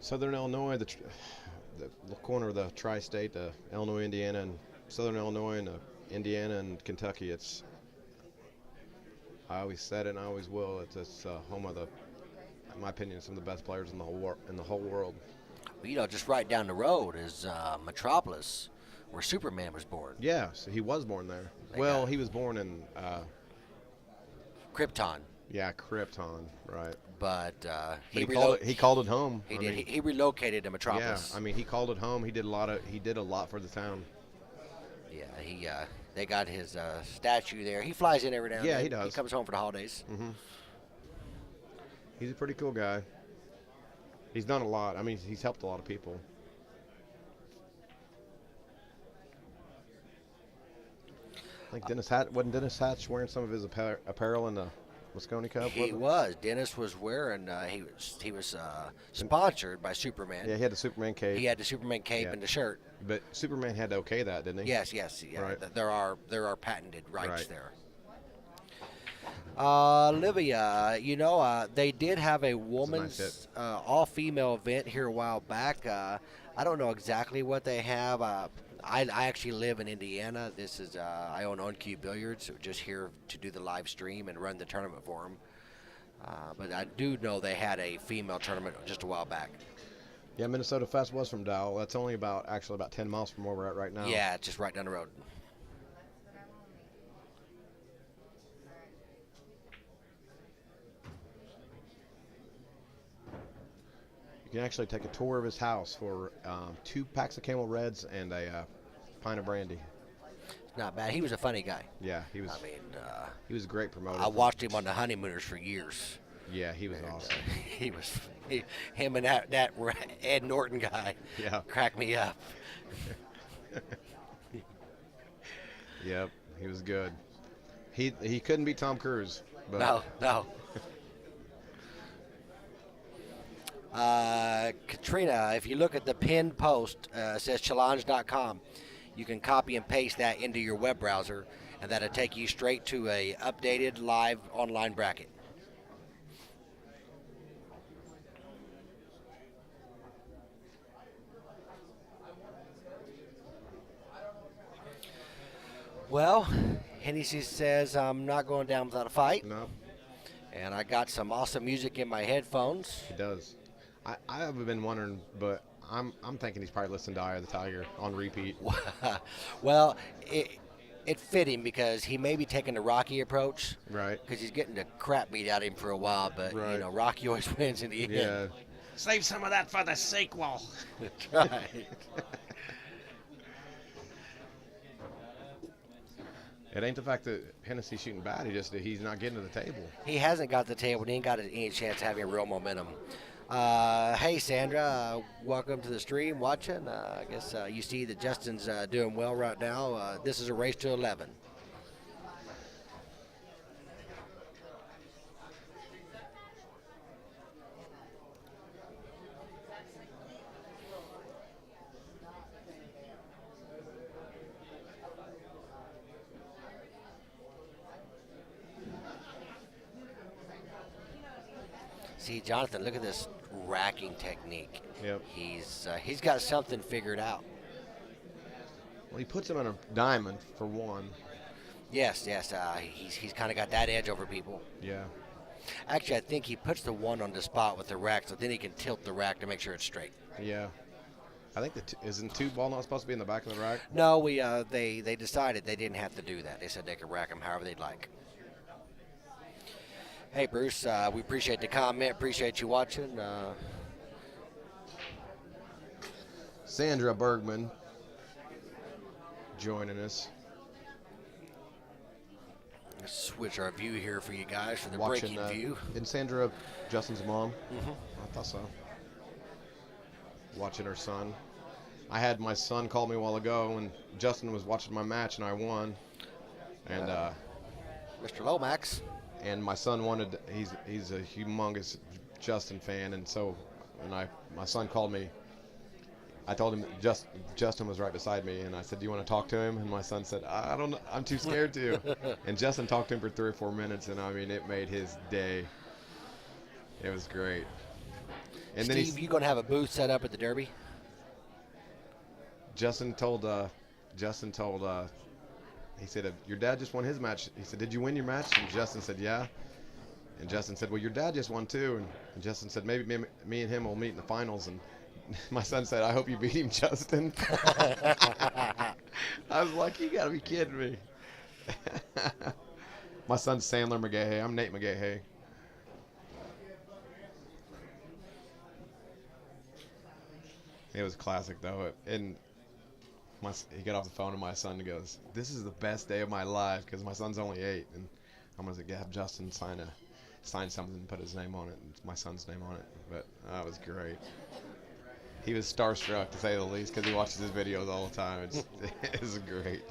S4: Southern Illinois, the corner of the tri-state, Illinois, Indiana, and Southern Illinois, and Indiana and Kentucky. I always said it and I always will. It's home of in my opinion, some of the best players in the whole world.
S3: Well, you know, just right down the road is Metropolis, where Superman was born.
S4: Yeah, so he was born there. He was born in
S3: Krypton.
S4: Yeah, Krypton, right.
S3: But
S4: he called it home.
S3: He relocated to Metropolis.
S4: Yeah, I mean, he called it home. He did a lot for the town.
S3: Yeah, they got his statue there. He flies in every now and then.
S4: Yeah, he does.
S3: He comes home for the holidays.
S4: Mm-hmm. He's a pretty cool guy. He's done a lot. I mean, he's helped a lot of people. I think wasn't Dennis Hatch wearing some of his apparel in the Moscone Cup?
S3: He was. Dennis was wearing. He was sponsored by Superman.
S4: Yeah, he had the Superman cape.
S3: He had the Superman cape and the shirt.
S4: But Superman had to okay that, didn't he?
S3: Yes. Yeah.
S4: Right.
S3: There are patented rights
S4: Right.
S3: there. Livia, they did have a woman's all-female event here a while back. I don't know exactly what they have. I actually live in Indiana. This is I own OnQ Billiards, so just here to do the live stream and run the tournament for them. But I do know they had a female tournament just a while back.
S4: Yeah, Minnesota Fest was from Dow. That's only about 10 miles from where we're at right now.
S3: Yeah, it's just right down the road.
S4: You can actually take a tour of his house for 2 packs of Camel Reds and a pint of brandy.
S3: Not bad. He was a funny guy.
S4: Yeah, he was.
S3: I mean,
S4: he was a great promoter.
S3: I watched him on the Honeymooners for years.
S4: Yeah, he was awesome.
S3: Him and that Ed Norton guy.
S4: Yeah,
S3: cracked me up.
S4: Yep, he was good. He couldn't beat Tom Cruise. But
S3: No. Katrina, if you look at the pinned post, it says challenge.com. You can copy and paste that into your web browser, and that'll take you straight to a updated live online bracket. Well, Hennessy says I'm not going down without a fight,
S4: No,
S3: and I got some awesome music in my headphones.
S4: he does. I have been wondering, but I'm thinking he's probably listening to Eye of the Tiger on repeat.
S3: Well, it fit him because he may be taking the Rocky approach
S4: Right.
S3: because he's getting the crap beat out of him for a while, but
S4: Right.
S3: Rocky always wins in the end.
S4: Yeah. Save some of that for the sequel.
S3: That's right.
S4: It ain't the fact that Hennessy's shooting bad. He's not getting to the table.
S3: He hasn't got the table. He ain't got any chance of having real momentum. Hey, Sandra, welcome to the stream watching. I guess you see that Justin's doing well right now. This is a race to 11. See, Jonathan, look at this racking technique.
S4: Yep.
S3: He's got something figured out.
S4: Well, he puts him on a diamond for one.
S3: Yes. He's kind of got that edge over people.
S4: Yeah.
S3: Actually, I think he puts the one on the spot with the rack, so then he can tilt the rack to make sure it's straight.
S4: Yeah. I think isn't two ball not supposed to be in the back of the rack?
S3: No, they decided they didn't have to do that. They said they could rack them however they'd like. Hey, Bruce, we appreciate the comment. Appreciate you watching.
S4: Sandra Bergman joining us.
S3: Let's switch our view here for you guys for the
S4: Watching,
S3: breaking view.
S4: Isn't Sandra Justin's mom?
S3: Mm-hmm.
S4: I thought so. Watching her son. I had my son call me a while ago, and Justin was watching my match, and I won. And
S3: Mr. Lomax.
S4: and my son wanted. He's a humongous Justin fan, and so my son called me. I told him Justin was right beside me, and I said, "Do you want to talk to him?" And my son said, "I don't know. I'm too scared to." And Justin talked to him for 3 or 4 minutes, and I mean, it made his day. It was great. And
S3: Steve, you gonna have a booth set up at the Derby?
S4: Justin told he said, "Your dad just won his match." He said, "Did you win your match?" And Justin said, "Yeah." And Justin said, "Well, your dad just won too." And Justin said, "Maybe me and him will meet in the finals." And my son said, "I hope you beat him, Justin." I was like, "You gotta be kidding me." My son's Sandler McGahey. I'm Nate McGahey. It was classic though, and he got off the phone and my son goes, "This is the best day of my life," because my son's only 8, and I'm gonna have Justin sign something and put his name on it, and my son's name on it. But that was great. He was starstruck to say the least because he watches his videos all the time. It was great.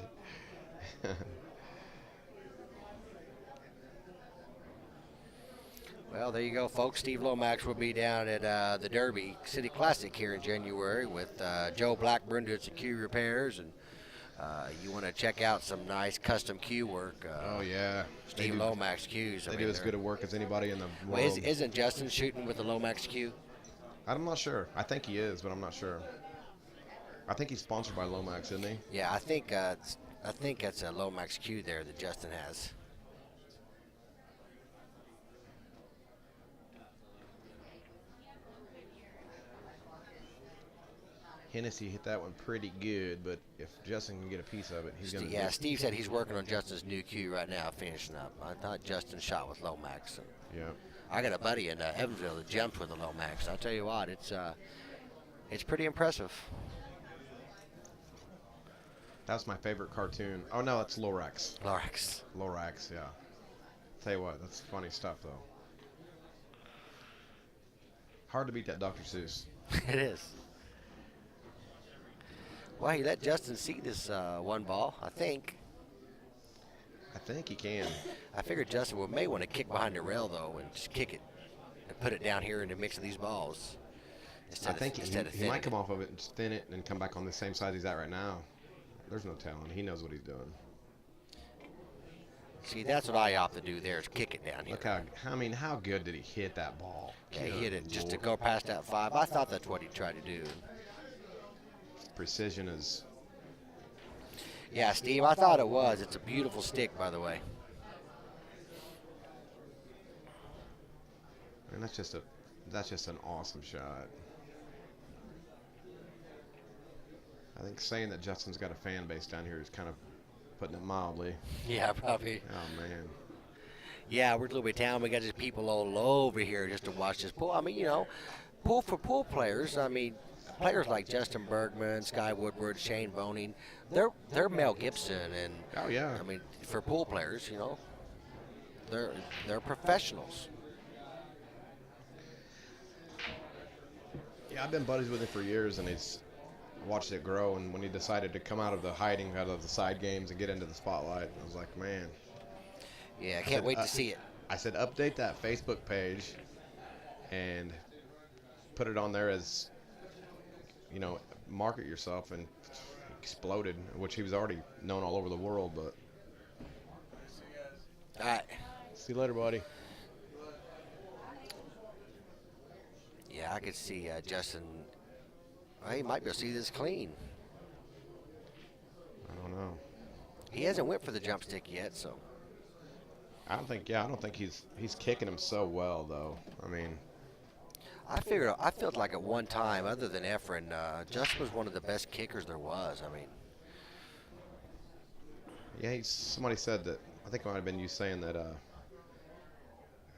S3: Well, there you go, folks. Steve Lomax will be down at the Derby City Classic here in January with Joe Blackburn doing some cue repairs, and you want to check out some nice custom cue work.
S4: Oh yeah,
S3: Steve Lomax cues.
S4: They do as good a work as anybody in the world.
S3: Well, isn't Justin shooting with the Lomax cue?
S4: I'm not sure. I think he is, but I'm not sure. I think he's sponsored by Lomax, isn't he?
S3: Yeah, I think that's a Lomax cue there that Justin has.
S4: Hennessy hit that one pretty good, but if Justin can get a piece of it, he's going to.
S3: Yeah, Steve said he's working on Justin's new cue right now, finishing up. I thought Justin shot with Lomax.
S4: Yeah.
S3: I got a buddy in Evansville that jumped with a Lomax. I'll tell you what, it's pretty impressive.
S4: That's my favorite cartoon. Oh no, that's Lorax.
S3: Lorax,
S4: yeah. Tell you what, that's funny stuff though. Hard to beat that Dr. Seuss.
S3: It is. Well, he let Justin see this one ball, I think.
S4: I think he can.
S3: I figured Justin may want to kick behind the rail, though, and just kick it and put it down here in the mix of these balls.
S4: I think he might come off of it and thin it and come back on the same side he's at right now. There's no telling. He knows what he's doing.
S3: See, that's what I opt to do there is kick it down here.
S4: Look how good did he hit that ball?
S3: Yeah, he hit it just to go past that 5. I thought that's what he tried to do.
S4: Precision is...
S3: Yeah, Steve, I thought it was. It's a beautiful stick, by the way.
S4: And that's just an awesome shot. I think saying that Justin's got a fan base down here is kind of putting it mildly.
S3: Yeah, probably.
S4: Oh man.
S3: Yeah, we're a little bit town. We got just people all over here just to watch this pool. I mean, pool for pool players. I mean, players like Justin Bergman, Sky Woodward, Shane Boning, they're Mel Gibson, and
S4: Oh yeah.
S3: I mean, for pool players, they're professionals.
S4: Yeah, I've been buddies with him for years, and he's watched it grow. And when he decided to come out of the side games and get into the spotlight, I was like, man.
S3: Yeah, I can't wait to see it.
S4: I said, update that Facebook page and put it on there as, market yourself, and exploded, which he was already known all over the world. But
S3: All right.
S4: see you later, buddy.
S3: Yeah, I could see Justin. Well, he might be able to see this clean.
S4: I don't know.
S3: He hasn't went for the jump stick yet, so.
S4: I don't think he's kicking him so well though. I mean,
S3: I felt like at one time, other than Efren, Justin was one of the best kickers there was. I mean,
S4: yeah, somebody said that. I think it might have been you saying that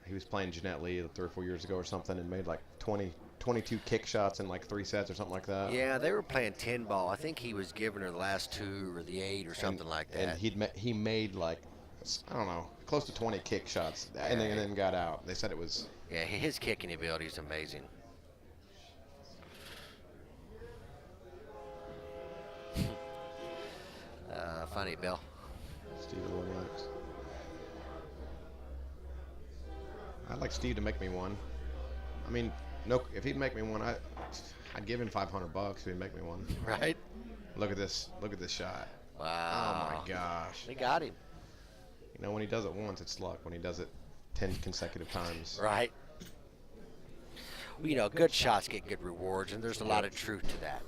S4: he was playing Jeanette Lee 3 or 4 years ago or something, and made like 22 kick shots in like 3 sets or something like that.
S3: yeah, they were playing 10 ball. I think he was giving her the last 2 or the 8 or something like that.
S4: And he made like, I don't know, close to 20 kick shots, and then got out. They said it was.
S3: Yeah, his kicking ability is amazing. Funny, Bill.
S4: Steve Lomax. I'd like Steve to make me one. I mean, no, if he'd make me one, I'd give him $500 if he'd make me one.
S3: Right?
S4: Look at this shot.
S3: Wow.
S4: Oh my gosh.
S3: They got him.
S4: When he does it once, it's luck. When he does it 10 consecutive times.
S3: Right. Well, good shots get good rewards, and there's a lot of truth to that.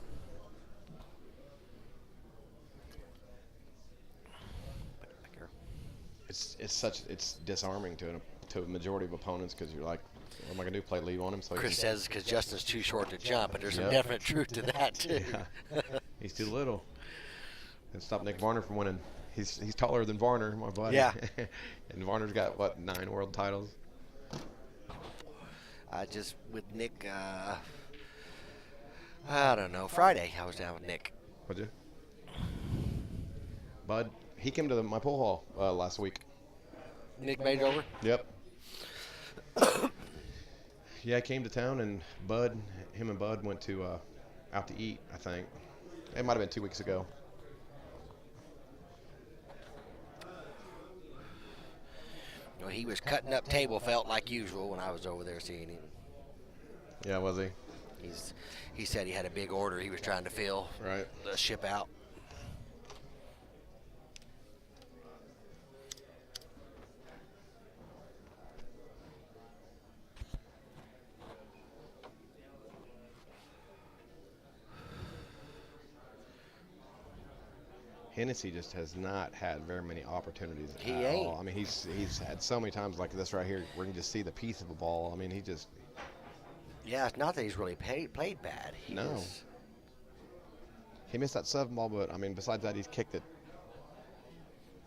S4: It's disarming to a majority of opponents, because you're like, what am I gonna do? Play lead on him? So
S3: Chris says because Justin's too short to jump, but there's some definite truth to that too.
S4: Yeah. He's too little. And stop Nick Varner from winning. He's taller than Varner, my buddy.
S3: Yeah.
S4: And Varner's got what, 9 world titles?
S3: Just with Nick, I don't know. Friday I was down with Nick.
S4: Would you? Bud, he came to my pool hall last week.
S3: Nick made it over?
S4: Yep. Yeah, I came to town, and him and Bud went to out to eat, I think. It might have been 2 weeks ago.
S3: Well, he was cutting up table felt like usual when I was over there seeing him.
S4: Yeah, was he?
S3: He said he had a big order he was trying to fill.
S4: Right.
S3: Ship out.
S4: Hennessy just has not had very many opportunities
S3: He
S4: at
S3: ain't.
S4: all. I mean, he's had so many times like this right here where you can just see the piece of a ball. I mean, he just.
S3: Yeah, it's not that he's really played bad.
S4: No. He missed that 7 ball, but I mean, besides that, he's kicked it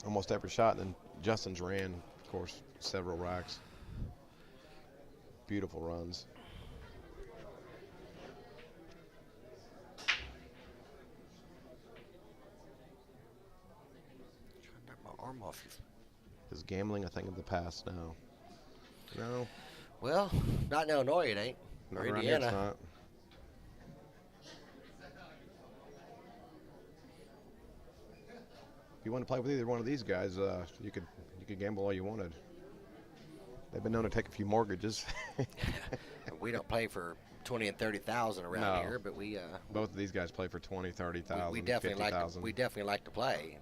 S4: almost every shot. And then Justin's ran, of course, several racks. Beautiful runs.
S3: Arm off.
S4: Is gambling a thing of the past now? No.
S3: Well, not in Illinois, it ain't. Or
S4: Around here it's
S3: Indiana.
S4: not. If you want to play with either one of these guys, you could gamble all you wanted. They've been known to take a few mortgages.
S3: We don't play for 20 and 30,000 around
S4: No.
S3: here, but we
S4: Both of these guys play for 20, 30,000,
S3: we definitely
S4: 50,000.
S3: we definitely like to play.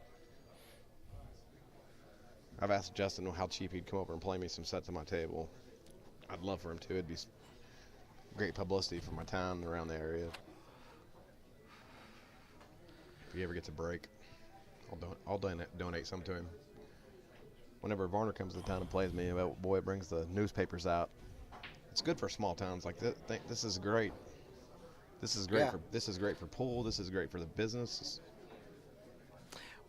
S4: I've asked Justin how cheap he'd come over and play me some sets on my table. I'd love for him to. It'd be great publicity for my town and around the area. If he ever gets a break. I'll donate some to him. Whenever Varner comes to town and plays me, boy, it brings the newspapers out. It's good for small towns like this. This is great. This is great this is great for pool. This is great for the business.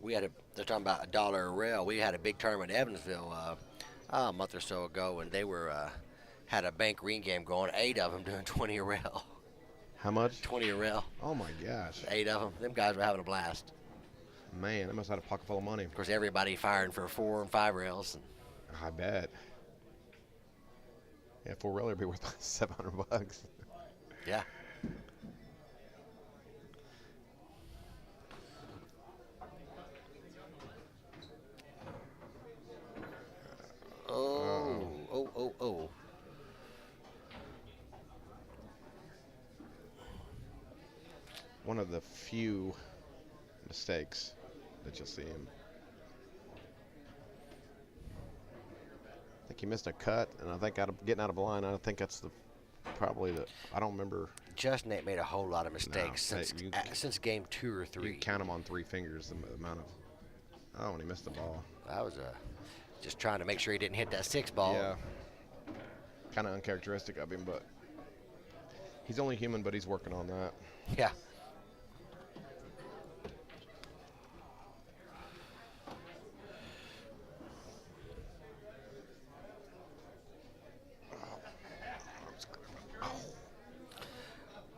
S3: They're talking about $1 a rail. We had a big tournament in Evansville a month or so ago, and they had a bank ring game going. 8 of them doing 20 a rail.
S4: How much?
S3: 20 a rail.
S4: Oh my gosh.
S3: 8 of them. Them guys were having a blast.
S4: Man, they must have had a pocket full of money.
S3: Of course, everybody firing for 4 and 5 rails.
S4: I bet. Yeah, 4 railer would be worth $700.
S3: Yeah. Oh.
S4: One of the few mistakes that you'll see him. I think he missed a cut, and I think getting out of line, I think that's I don't remember.
S3: Justin ain't made a whole lot of mistakes since game 2 or 3.
S4: You count them on 3 fingers, the amount of. Oh, and he missed the ball.
S3: That was just trying to make sure he didn't hit that 6 ball.
S4: Yeah. Kind of uncharacteristic of him, but he's only human, but he's working on that.
S3: Yeah.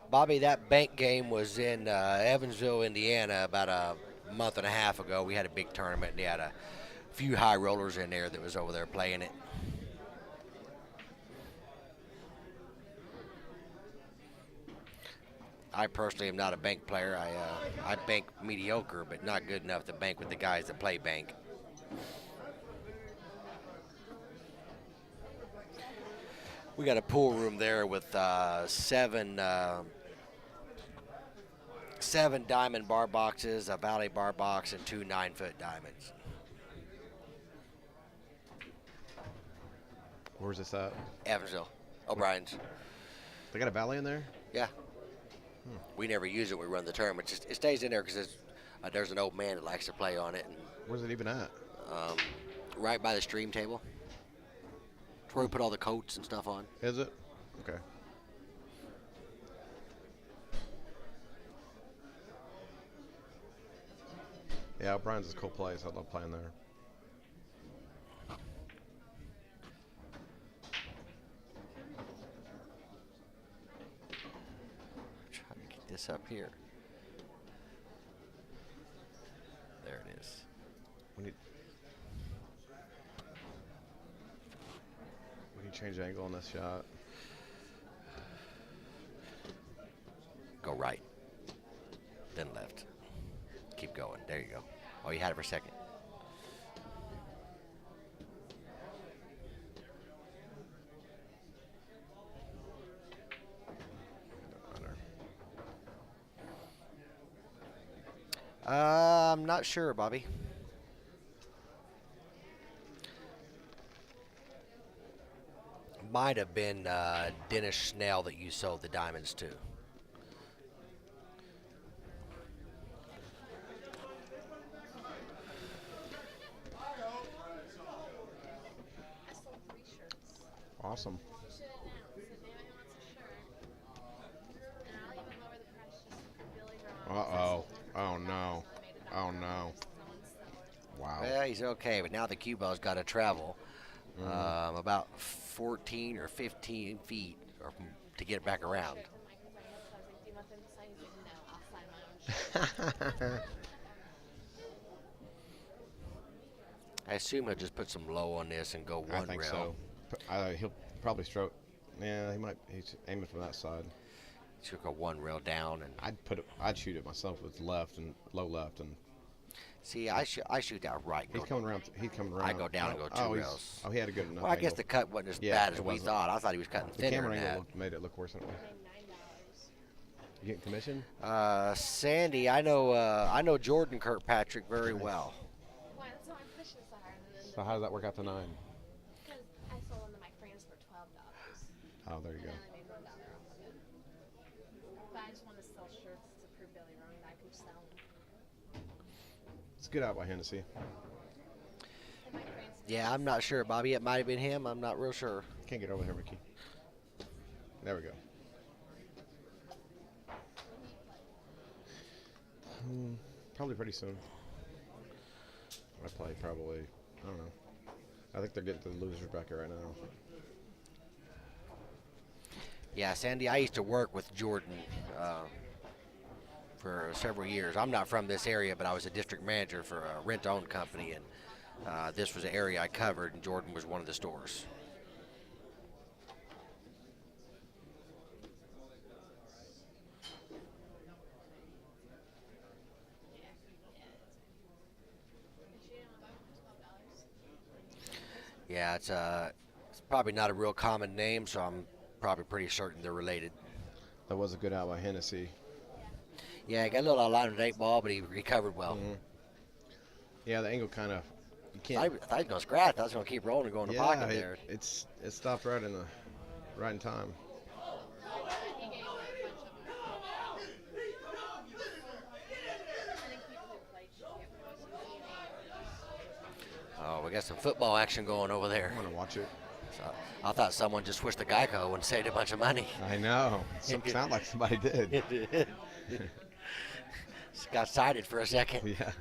S3: Bobby, that bank game was in Evansville, Indiana about a month and a half ago. We had a big tournament, and they had a few high rollers in there that was over there playing it. I personally am not a bank player. I bank mediocre, but not good enough to bank with the guys that play bank. We got a pool room there with seven diamond bar boxes, a valley bar box, and 2 9-foot diamonds.
S4: Where's this at?
S3: Evansville, O'Brien's.
S4: They got a valley in there?
S3: Yeah. We never use it when we run the tournament. It stays in there because there's an old man that likes to play on it. And,
S4: where's it even at?
S3: right by the stream table. It's where we put all the coats and stuff on.
S4: Is it? Okay. Yeah, O'Brien's is a cool place. I love playing there.
S3: Try to get this up here. There it is.
S4: We need change the angle on this shot.
S3: Go right, then left. Keep going. There you go. Oh, you had it for a second. I'm not sure, Bobby. Might have been Dennis Snell that you sold the diamonds to.
S4: Awesome. Uh-oh. Oh, no. Oh, no. Wow.
S3: Well, he's okay, but now the cue ball's got to travel about 14 or 15 feet to get it back around. I assume he'll just put some low on this and go one
S4: I think
S3: rail.
S4: So. He'll probably stroke. Yeah, he's aiming from that side.
S3: He'll go one rail down, and
S4: I'd shoot it myself with left and low left and.
S3: See, I shoot out right.
S4: He's coming around. I
S3: go down and go 2 rails.
S4: Oh, he had a good enough.
S3: Well, I guess the cut wasn't as bad as we thought. I thought he was cutting thinner.
S4: The camera
S3: than
S4: angle
S3: that.
S4: made it look worse than it was. You getting commission?
S3: Sandy, I know Jordan Kirkpatrick very well.
S4: So how does that work out to 9?
S5: Because I sold one of my friends for $12.
S4: Oh, there you go.
S5: And I made $1 off of it. But I just want to sell shirts to prove Billy wrong that I can sell them.
S3: It's
S4: good out by Hennessy.
S5: And my friends.
S3: Yeah, I'm not sure, Bobby. It might have been him. I'm not real sure.
S4: Can't get over here, Ricky. There we go. Probably pretty soon. I play probably, I don't know. I think they're getting to the losers bracket right now.
S3: Yeah, Sandy, I used to work with Jordan for several years. I'm not from this area, but I was a district manager for a rent-owned company, and this was an area I covered, and Jordan was one of the stores. Yeah, it's probably not a real common name, so I'm probably pretty certain they're related.
S4: That was a good out by Hennessy.
S3: Yeah, he got a little out of line with 8 ball, but he recovered well.
S4: Yeah, the angle kind of, you
S3: I
S4: can't.
S3: thought he was going to scratch. I was going to keep rolling and go in the pocket there.
S4: It stopped right in time.
S5: He gave me a bunch of them. I think people who played should get most of
S3: Oh, we got some football action going over there.
S4: I want to watch it.
S3: So I thought someone just switched to Geico and saved a bunch of money.
S4: I know. Sound like somebody did.
S3: Just got excited for a second.
S4: Yeah.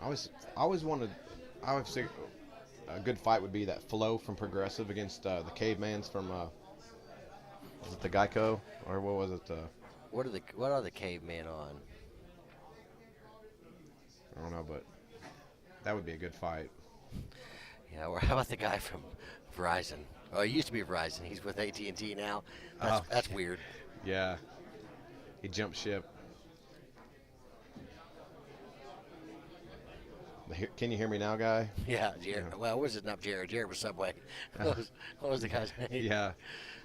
S4: I always wanted. I would say a good fight would be that Flo from Progressive against the Cavemans from. Was it the Geico or what was it?
S3: What are the cavemen on?
S4: I don't know, but that would be a good fight.
S3: Yeah, or how about the guy from Verizon? Oh, he used to be Verizon. He's with AT&T now. That's weird.
S4: Yeah. He jumped ship. Can you hear me now, guy?
S3: Yeah, Jared.
S4: Yeah.
S3: Well, was it not Jared? Jared was Subway. What was the guy's name?
S4: Yeah.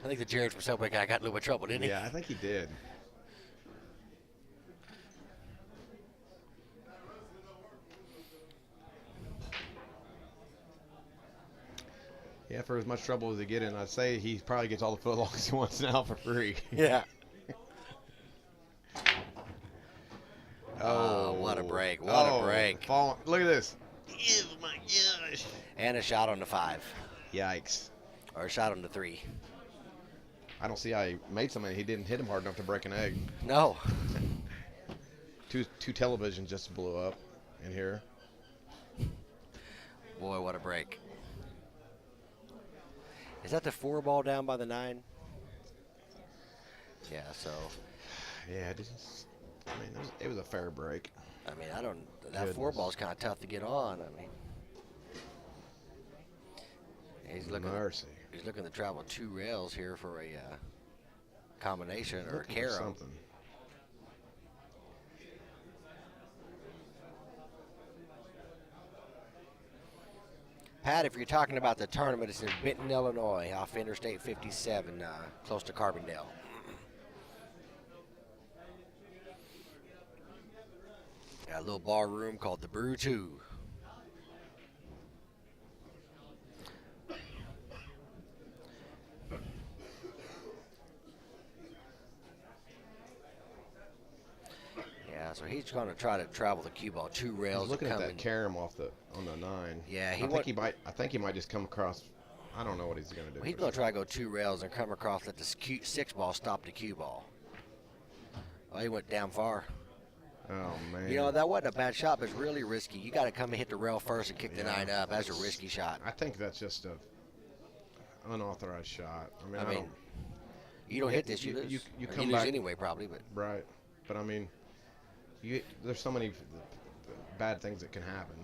S3: I think the Jared from Subway guy got in a little bit of trouble, didn't he?
S4: Yeah, I think he did. Yeah, for as much trouble as he get in, I'd say he probably gets all the footlongs he wants now for free.
S3: Yeah. Oh, what a break. What a break.
S4: Look at this. Oh, my gosh.
S3: And a shot on the 5.
S4: Yikes.
S3: Or a shot on the 3.
S4: I don't see how he made something. He didn't hit him hard enough to break an egg.
S3: No.
S4: Two televisions just blew up in here.
S3: Boy, what a break. Is that the 4 ball down by the 9? Yeah, so.
S4: Yeah, it was a fair break.
S3: I mean, that
S4: Goodness.
S3: 4 ball's kind of tough to get on. I mean. He's looking to travel 2 rails here for a combination or a
S4: Looking for
S3: carom.
S4: something.
S3: Pat, if you're talking about the tournament, it's in Benton, Illinois, off Interstate 57, close to Carbondale. Got a little bar room called the Brew 2. Yeah, so he's going to try to travel the cue ball 2 rails.
S4: He's looking at that
S3: in.
S4: carom on the 9.
S3: Yeah,
S4: I think he might just come across. I don't know what he's going to do.
S3: Well, he's going to try to go 2 rails and come across, let the 6 ball stop the cue ball. Oh, he went down far.
S4: Oh man.
S3: You know, that wasn't a bad shot, but it's really risky. You got to come and hit the rail first and kick the 9 up. That's a risky shot.
S4: I think that's just a unauthorized shot. I
S3: mean, you don't hit this, you lose.
S4: You
S3: Or
S4: come
S3: you
S4: back
S3: lose anyway, probably. But
S4: right, but I mean, there's so many bad things that can happen.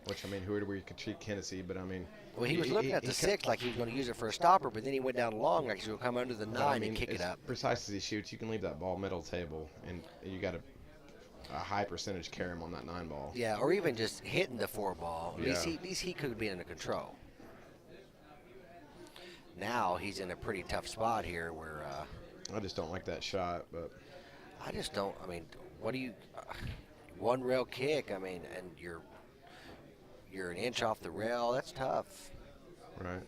S4: Which I mean, who we could treat Hennessy, but I mean.
S3: Well, he was looking at the 6 like he was going to use it for a stopper, but then he went down long like he was going to come under the 9 and kick it up.
S4: Precise as he shoots, you can leave that ball middle table, and you got a high percentage carom on that 9 ball.
S3: Yeah, or even just hitting the 4 ball. At least he could be under control. Now he's in a pretty tough spot here where.
S4: I just don't like that shot, but.
S3: I just don't. I mean, what do you? 1 rail kick. I mean, and you're an inch off the rail. That's tough.
S4: Right.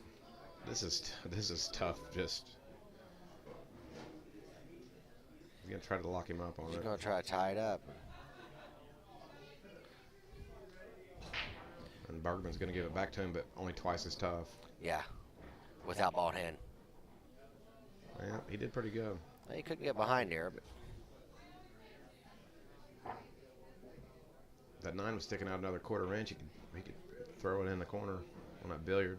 S4: This is tough. Just he's gonna try to lock him up on
S3: He's
S4: it.
S3: going to try to tie it up.
S4: And Bergman's gonna give it back to him, but only twice as tough.
S3: Yeah, without ball hand.
S4: Yeah, he did pretty good.
S3: He couldn't get behind there, but
S4: That 9 was sticking out another quarter inch. He could throw it in the corner on that billiard.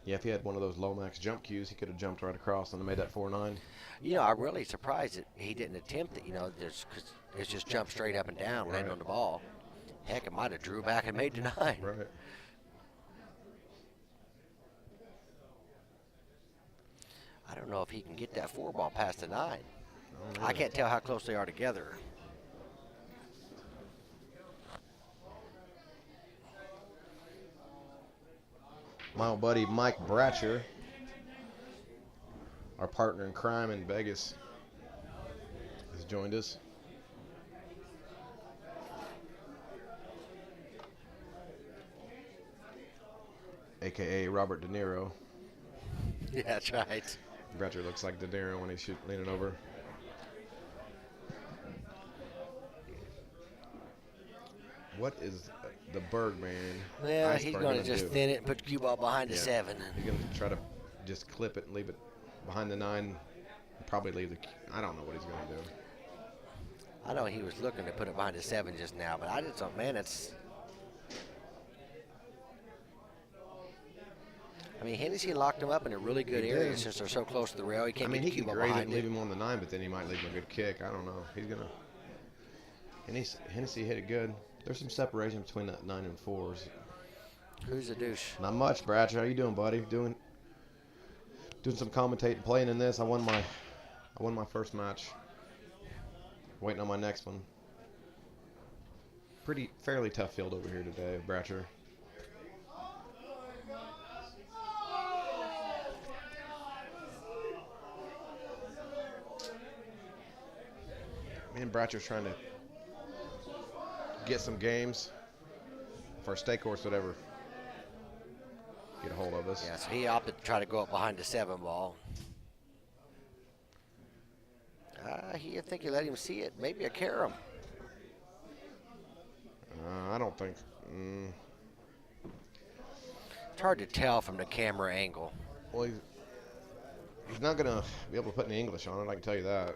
S4: Yeah, if he had one of those Lomax jump cues, he could have jumped right across and made that 4-9.
S3: you know, I'm really surprised that he didn't attempt it. You know, just because it's just jumped straight up and down, landing on the ball. Heck, it might have drew back and made the 9.
S4: Right.
S3: I don't know if he can get that 4 ball past the 9.
S4: Oh,
S3: I can't tell how close they are together.
S4: My old buddy Mike Bratcher, our partner in crime in Vegas, has joined us. AKA Robert De Niro.
S3: Yeah, that's right.
S4: Bratcher looks like De Niro when he's leaning over. What is the Bergman?
S3: Yeah,
S4: iceberg
S3: he's going to
S4: gonna
S3: just
S4: do?
S3: thin it and put the cue ball behind the
S4: Yeah.
S3: 7.
S4: He's going to try to just clip it and leave it behind the 9. And probably leave the. I don't know what he's going to do.
S3: I know he was looking to put it behind the 7 just now, but I just thought, man, it's. I mean, Hennessy locked him up in a really good
S4: He
S3: area
S4: did.
S3: since they're so close to the rail. He
S4: I
S3: can't
S4: mean,
S3: get
S4: he
S3: the cue
S4: could
S3: ball
S4: grade it
S3: behind
S4: and leave
S3: it.
S4: him on the 9, but then he might leave him a good kick. I don't know. He's going to. Hennessy hit it good. There's some separation between that 9 and 4s.
S3: Who's the douche?
S4: Not much, Bratcher. How you doing, buddy? Doing some commentating, playing in this. I won my first match. Waiting on my next one. Fairly tough field over here today, Bratcher. Me and Bratcher's trying to get some games for a stake horse, whatever. Get a hold of us.
S3: Yeah, so he opted to try to go up behind the 7 ball. I think he let him see it. Maybe a carom.
S4: I don't think.
S3: It's hard to tell from the camera angle.
S4: Well, he's not going to be able to put any English on it, I can tell you that.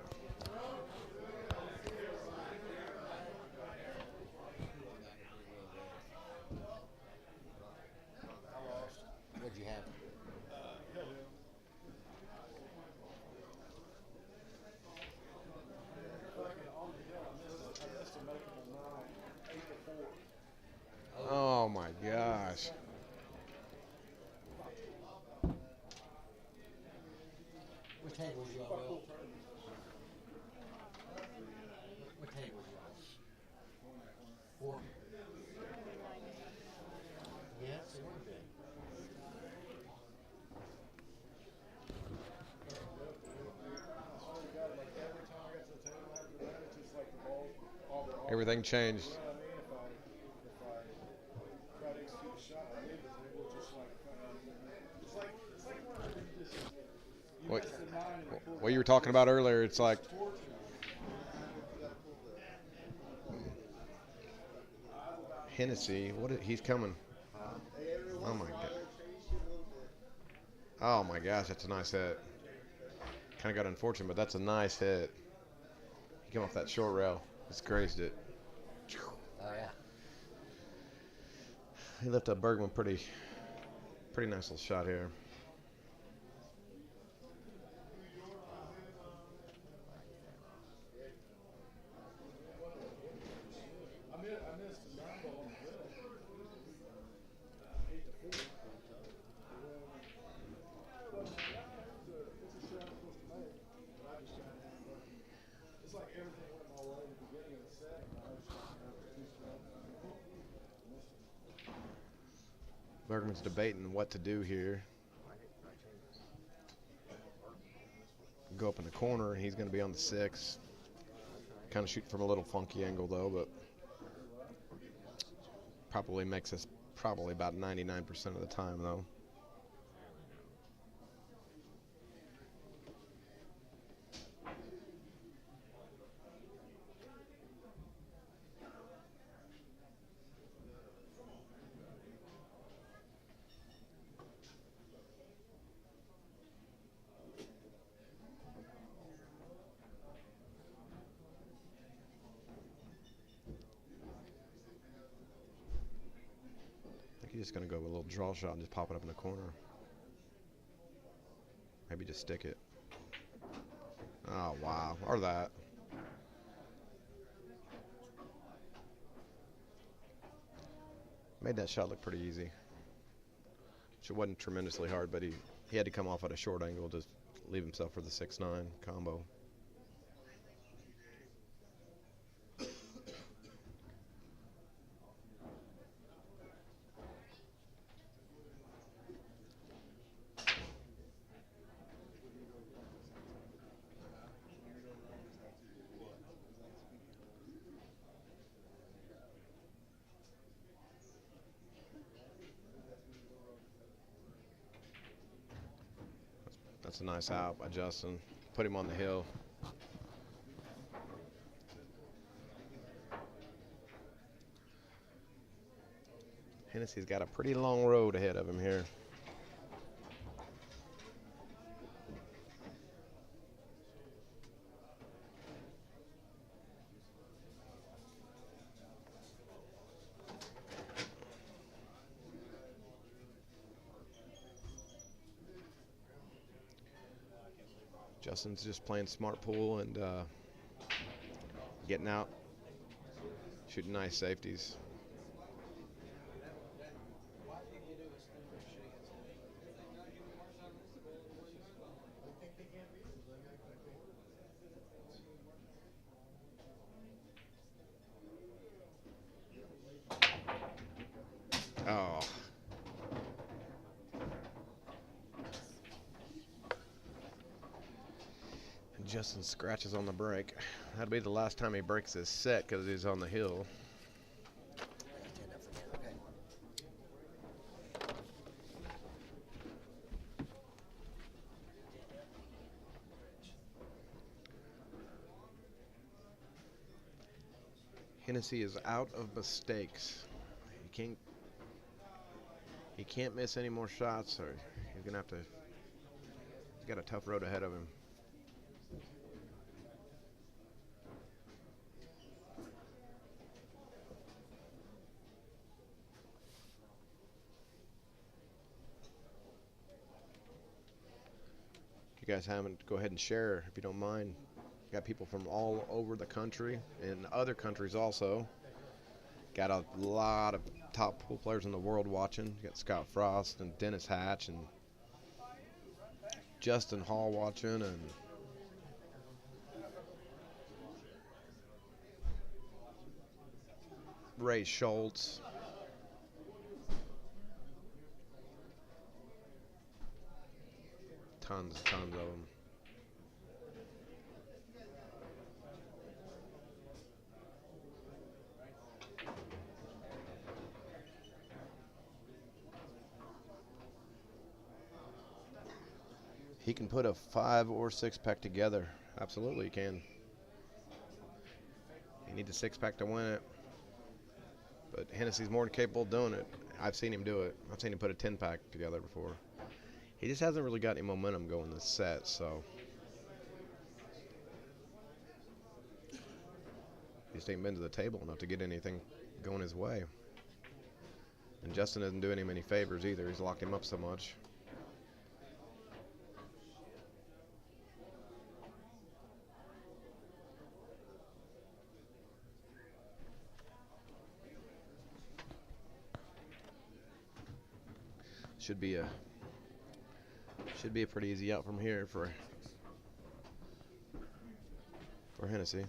S3: What'd you have?
S4: Oh my gosh.
S3: What table was you on, Will? What table was you on? 4. Yes, it would have been.
S4: Everything changed. What you were talking about earlier, it's like Hennessy. He's coming. Oh my god. Oh my gosh, that's a nice hit. Kind of got unfortunate, but that's a nice hit. He came off that short rail. Just grazed it.
S3: Oh, yeah.
S4: He left up Bergman pretty nice little shot here. Bergman's debating what to do here. go up in the corner, and he's going to be on the 6. Kind of shooting from a little funky angle, though, but probably makes us probably about 99% of the time, though. He's just going to go with a little draw shot and just pop it up in the corner. Maybe just stick it. Oh, wow. Or that. Made that shot look pretty easy. Which it wasn't tremendously hard, but he had to come off at a short angle to leave himself for the 6-9 combo. That's a nice out by Justin. Put him on the hill. Hennessy's got a pretty long road ahead of him here. Justin's just playing smart pool and getting out, shooting nice safeties. Oh. Justin scratches on the break. That'll be the last time he breaks his set because he's on the hill. Hennessy is out of mistakes. He can't miss any more shots, or he's gonna have to. He's got a tough road ahead of him. If you guys haven't, go ahead and share if you don't mind. Got people from all over the country and other countries also. Got a lot of top pool players in the world watching. You got Scott Frost and Dennis Hatch and Justin Hall watching, and Ray Schultz. Tons of them. He can put a 5 or 6 pack together. Absolutely, he can. He needs a 6 pack to win it. But Hennessy's more than capable of doing it. I've seen him do it. I've seen him put a 10 pack together before. He just hasn't really got any momentum going this set, so. He just ain't been to the table enough to get anything going his way. And Justin isn't doing him any favors either. He's locked him up so much. Should be a pretty easy out from here for Hennessy.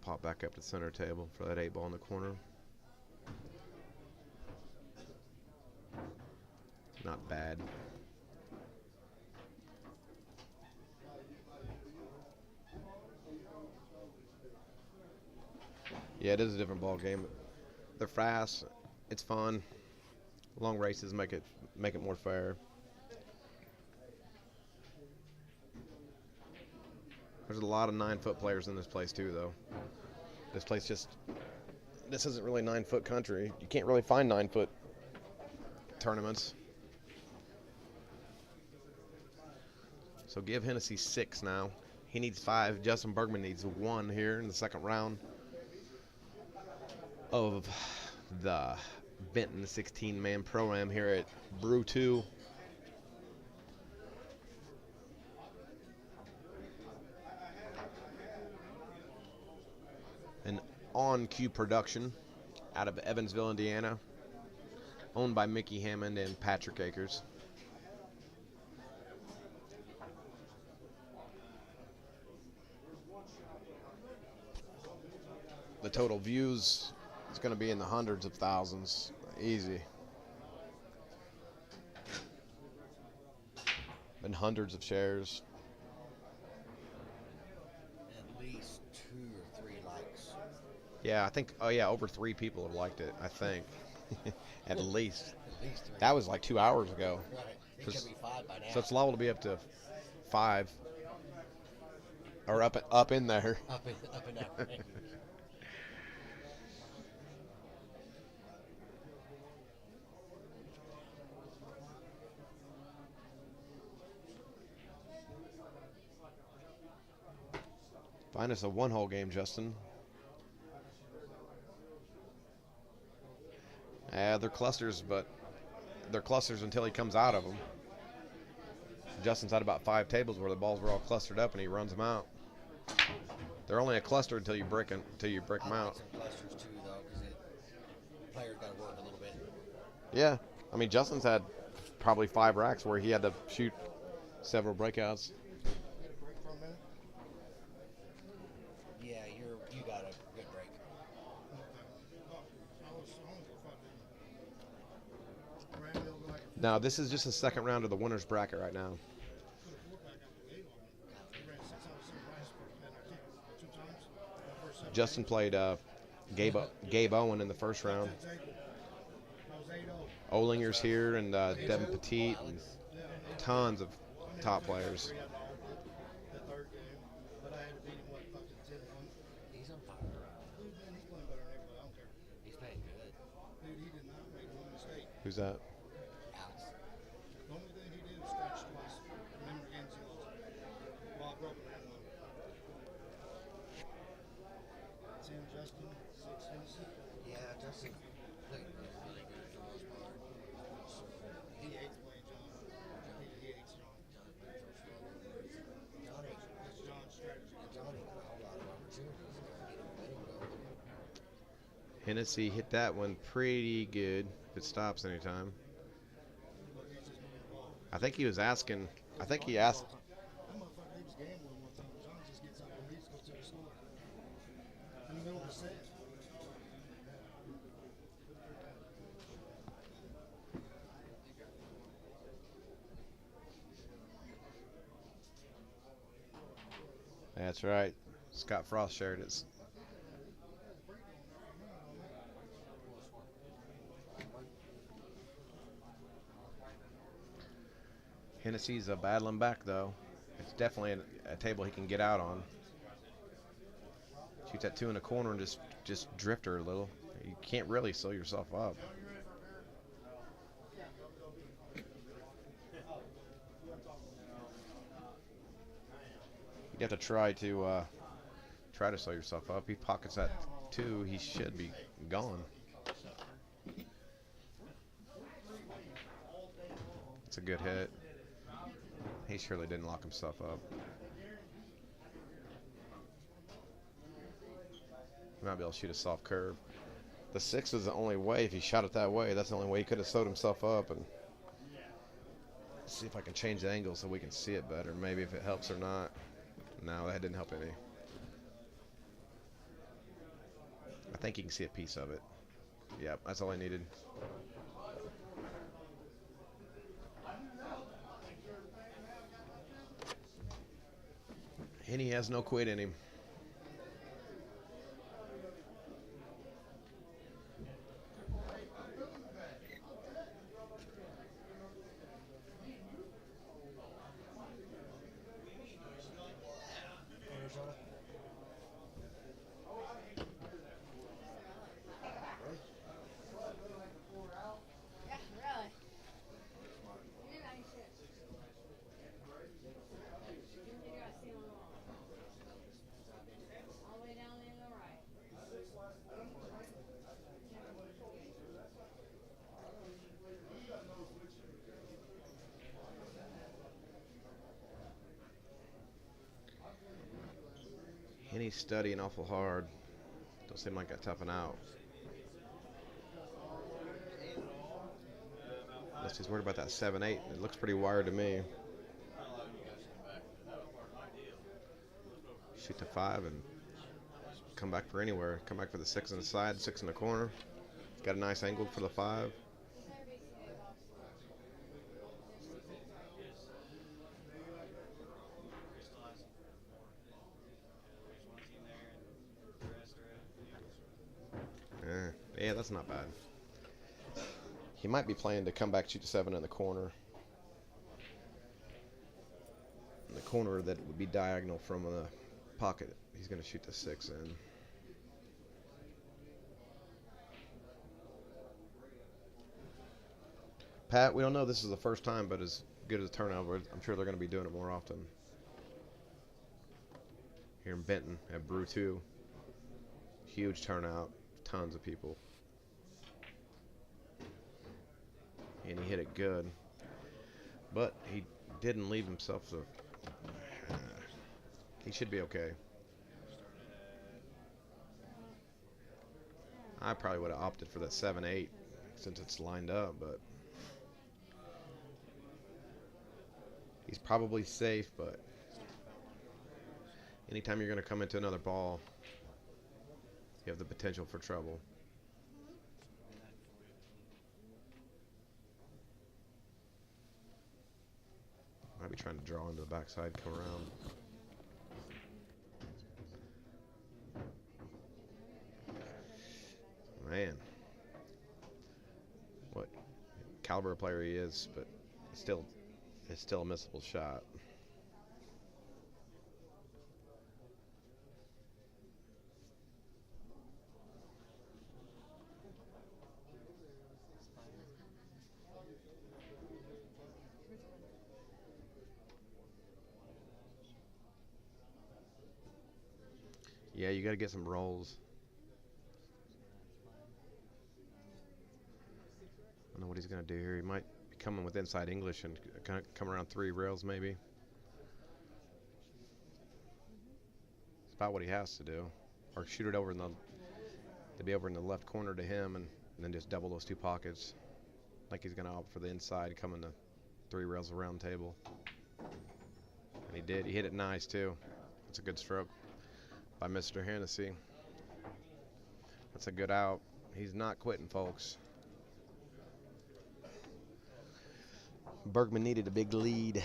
S4: Pop back up to the center table for that 8 ball in the corner. not bad. Yeah, it is a different ball game. They're fast. It's fun. Long races make it more fair. There's a lot of 9-foot players in this place too, though. This isn't really 9-foot country. You can't really find 9-foot tournaments. So give Hennessy 6 now. He needs 5. Justin Bergman needs 1 here in the second round of the Benton 16-man Pro Am here at Brew 2. An on-cue production out of Evansville, Indiana, owned by Mickey Hammond and Patrick Akers. The total views is going to be in the hundreds of thousands. Easy. And hundreds of shares.
S3: At least 2 or 3 likes.
S4: Yeah, I think, oh yeah, over 3 people have liked it, I think. At least.
S3: At least 3.
S4: That was like 2 hours ago.
S3: Right. It could be 5 by now.
S4: So it's liable to be up to 5. Or up in there.
S3: Up in that range.
S4: Find us a 1-hole game, Justin. They're clusters, but they're clusters until he comes out of them. Justin's had about 5 tables where the balls were all clustered up, and he runs them out. They're only a cluster until you break them out.
S3: Some clusters too, though, because the player's got to work a little bit.
S4: Yeah, I mean Justin's had probably 5 racks where he had to shoot several breakouts.
S3: Yeah, you got a good break.
S4: Now this is just the second round of the winner's bracket right now. Justin played Gabe Owen in the first round. Olinger's here and Devin Petit and tons of top players.
S3: He's on fire. He's playing good.
S4: Who's that?
S3: Alex.
S2: The only thing he did was scratch twice. Remember against him. Well, I broke him in one. 10 Justin, 6 Hennessy.
S3: Yeah, Justin played really good for the most part.
S2: He hates playing John. He hates John.
S3: Johnny.
S2: That's John's strategy.
S3: Johnny got a whole lot of opportunities to get him going.
S4: Hennessy hit that one pretty good. If it stops anytime. I think he was asking. I think he asked.
S2: That motherfucker, he was gambling one time. John just gets up and leaves, goes to the store. In the middle of the set.
S4: That's right. Scott Frost shared it. Hennessy's battling back, though. It's definitely a table he can get out on. Shoots that 2 in the corner and just drift her a little. You can't really sew yourself up. You have to try to sew yourself up. He pockets that 2, he should be gone. It's a good hit. He surely didn't lock himself up. He might be able to shoot a soft curve. The 6 is the only way. If he shot it that way, that's the only way he could have sewed himself up. And see if I can change the angle so we can see it better. Maybe if it helps or not. No, that didn't help any. I think you can see a piece of it. Yep, that's all I needed. And he has no quit in him.
S5: Yeah, really. You know, you should. You gotta see them all. All the way down there to the right.
S4: And he's studying awful hard. Don't seem like that toughing out. Unless he's worried about that 7-8. It looks pretty wired to me. Shoot to 5 and come back for anywhere. Come back for the 6 on the side, 6 in the corner. Got a nice angle for the 5. Yeah, that's not bad. He might be playing to come back, shoot to 7 in the corner. In the corner that would be diagonal from the pocket. He's going to shoot the 6 in. Pat, we don't know this is the first time, but as good as a turnout, I'm sure they're going to be doing it more often. Here in Benton at Brew 2. Huge turnout. Tons of people. And he hit it good. But he didn't leave himself so he should be okay. I probably would have opted for that 7-8 since it's lined up, but he's probably safe, but anytime you're going to come into another ball, you have the potential for trouble. Might be trying to draw into the backside, come around. Man. What caliber of player he is, but it's still a missable shot. Yeah, you got to get some rolls. I don't know what he's going to do here. He might be coming with inside English and kind of come around 3 rails maybe. It's about what he has to do. Or shoot it over to be over in the left corner to him and then just double those 2 pockets. Like he's going to opt for the inside, coming to 3 rails around the table. And he did. He hit it nice too. That's a good stroke by Mr. Hennessy. That's a good out. He's not quitting, folks. Bergman needed a big lead.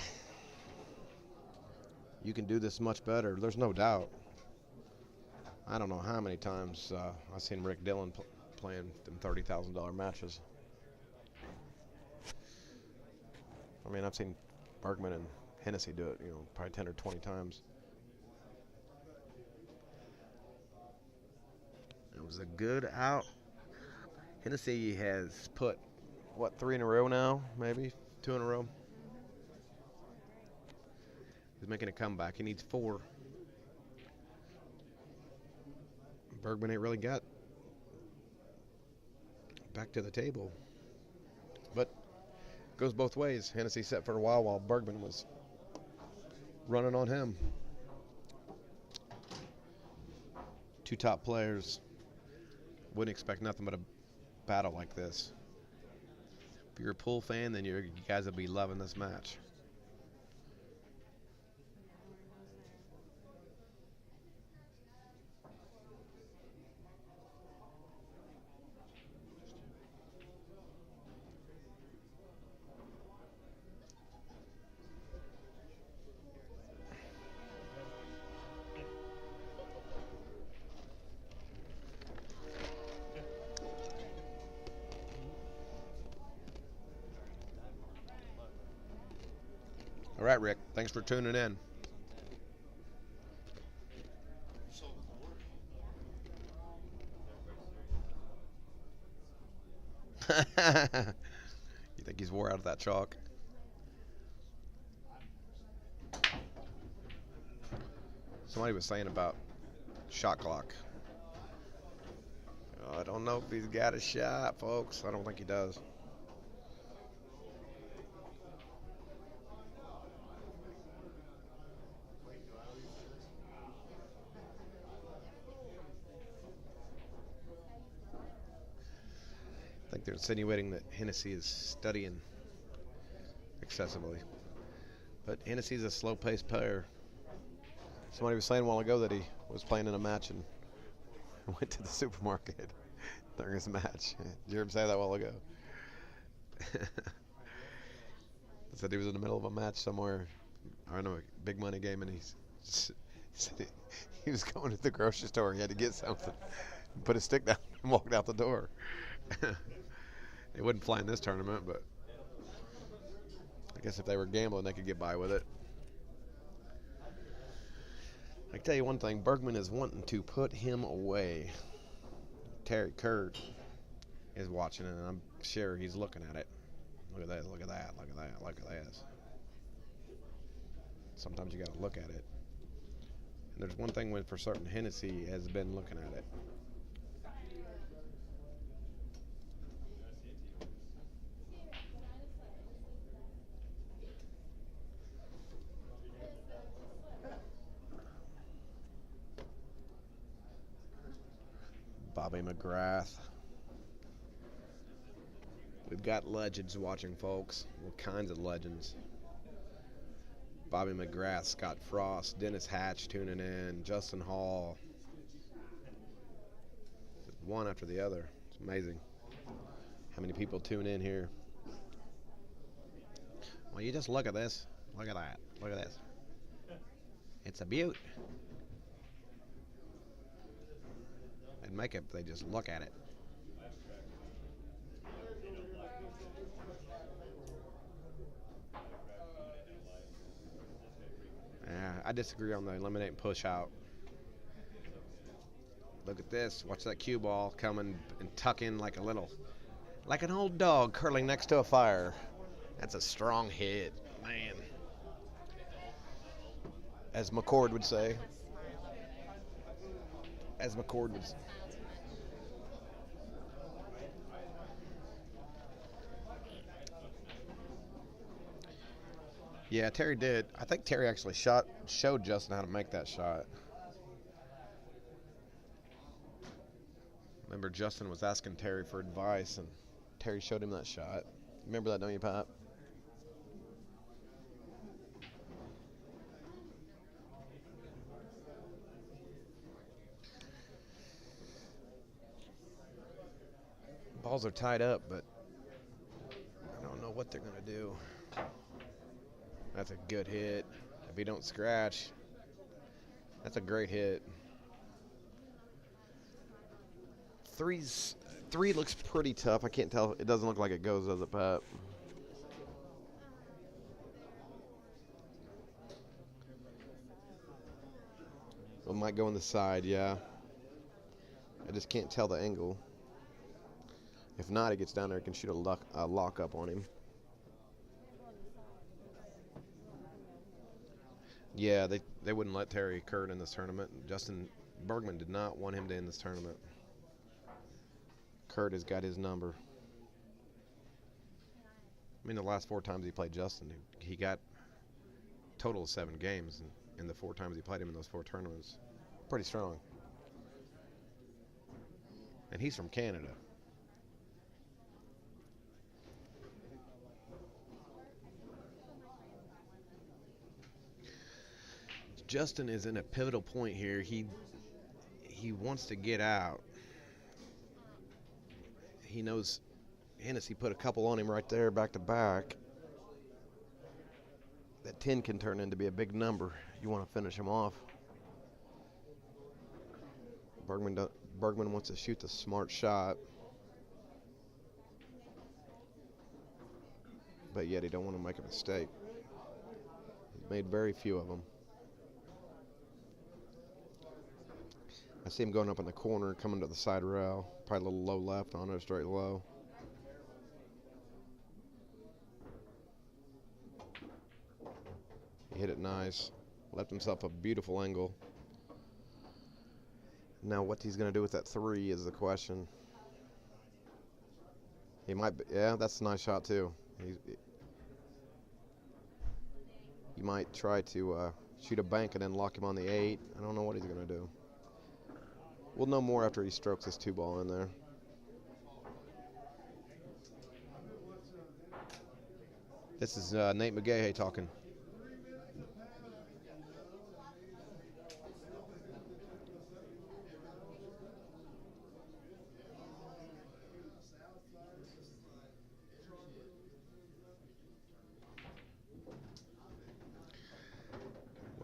S4: You can do this much better. There's no doubt. I don't know how many times I've seen Rick Dillon playing them $30,000 matches. I mean, I've seen Bergman and Hennessy do it, probably 10 or 20 times. It was a good out. Hennessy has put, 3 in a row now? Maybe 2 in a row. He's making a comeback. He needs 4. Bergman ain't really got back to the table. But it goes both ways. Hennessy set for a while Bergman was running on him. 2 top players. Wouldn't expect nothing but a battle like this. If you're a pool fan, then you guys will be loving this match. All right, Rick. Thanks for tuning in. You think he's wore out of that chalk? Somebody was saying about shot clock. I don't know if he's got a shot, folks. I don't think he does. I think they're insinuating that Hennessy is studying excessively. But Hennessy's a slow-paced player. Somebody was saying a while ago that he was playing in a match and went to the supermarket during his match. Did you hear him say that a while ago? Said he was in the middle of a match somewhere. I don't know, a big money game, and he said he was going to the grocery store. He had to get something. Put his stick down and walked out the door. It wouldn't fly in this tournament, but I guess if they were gambling, they could get by with it. I can tell you one thing, Bergman is wanting to put him away. Terry Kurt is watching it, and I'm sure he's looking at it. Look at that, look at that, look at that, look at this. Sometimes you got to look at it. And there's one thing when for certain Hennessy has been looking at it. Bobby McGrath. We've got legends watching, folks. All kinds of legends. Bobby McGrath, Scott Frost, Dennis Hatch tuning in, Justin Hall. One after the other. It's amazing how many people tune in here. Well, you just look at this. Look at that. Look at this. It's a beaut. And make it, they just look at it. I disagree on the eliminate and push out. Look at this. Watch that cue ball coming and tuck in like an old dog curling next to a fire. That's a strong hit, man. As McCord would say. As McCord would say. Yeah, Terry did. I think Terry actually showed Justin how to make that shot. Remember, Justin was asking Terry for advice, and Terry showed him that shot. Remember that, don't you, Pat? Balls are tied up, but I don't know what they're going to do. That's a good hit. If he don't scratch, that's a great hit. Three looks pretty tough. I can't tell. It doesn't look like it goes, does it, Pat? It might go on the side, yeah. I just can't tell the angle. If not, it gets down there. It can shoot a lock up on him. Yeah, they wouldn't let Terry Kurt in this tournament. Justin Bergman did not want him to end this tournament. Kurt has got his number. I mean, the last 4 times he played Justin, he got a total of 7 games in the 4 times he played him in those 4 tournaments. Pretty strong. And he's from Canada. Justin is in a pivotal point here. He wants to get out. He knows Hennessy put a couple on him right there, back to back. That 10 can turn into be a big number. You want to finish him off. Bergman wants to shoot the smart shot, but yet he don't want to make a mistake. made very few of them. I see him going up in the corner, coming to the side rail. Probably a little low left on it, straight low. He hit it nice. Left himself a beautiful angle. Now what he's going to do with that 3 is the question. He might be, yeah, that's a nice shot too. He might try to shoot a bank and then lock him on the 8. I don't know what he's going to do. We'll know more after he strokes his 2-ball in there. This is Nate McGahey talking.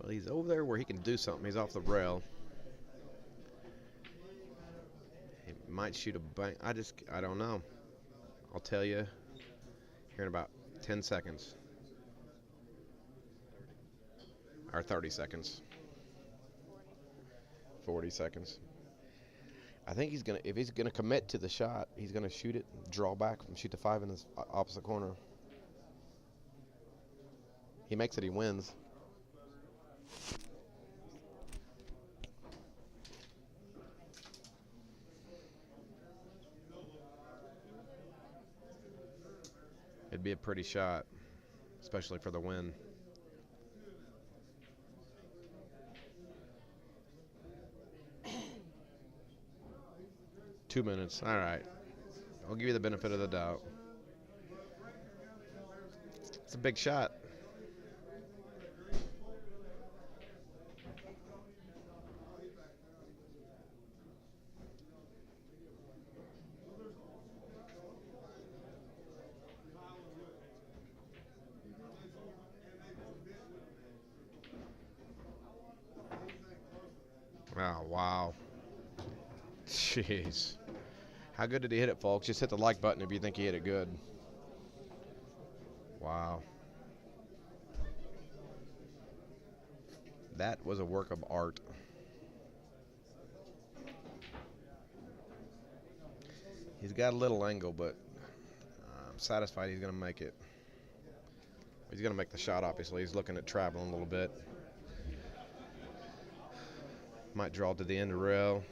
S4: Well, he's over there where he can do something. He's off the rail. He might shoot a bank. I don't know. I'll tell you here in about 10 seconds. Or 30 seconds. 40 seconds. I think if he's gonna commit to the shot, he's gonna shoot it, draw back, and shoot the 5 in his opposite corner. He makes it, he wins. It'd be a pretty shot, especially for the win. Two minutes. All right. I'll give you the benefit of the doubt. It's a big shot. Oh, wow. Jeez. How good did he hit it, folks? Just hit the like button if you think he hit it good. Wow. That was a work of art. He's got a little angle, but I'm satisfied he's going to make it. He's going to make the shot, obviously. He's looking at traveling a little bit. Might draw to the end of the rail.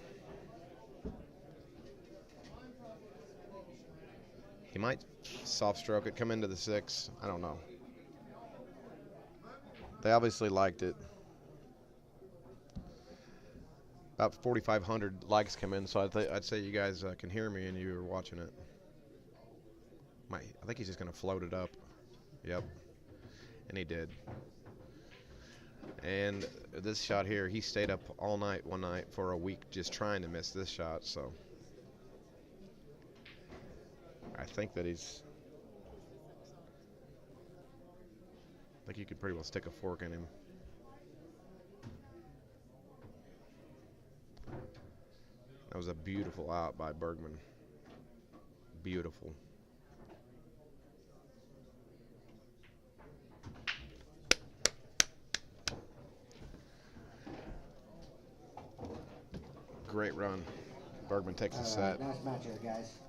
S4: He might soft stroke it, come into the 6. I don't know. They obviously liked it. About 4,500 likes come in, so I'd say you guys can hear me and you were watching it. I think he's just going to float it up. Yep. And he did. And this shot here, he stayed up all night one night for a week just trying to miss this shot, so I think that I think you could pretty well stick a fork in him. That was a beautiful out by Bergman. Beautiful. Great run. Bergman takes the set.
S1: Nice match here, guys.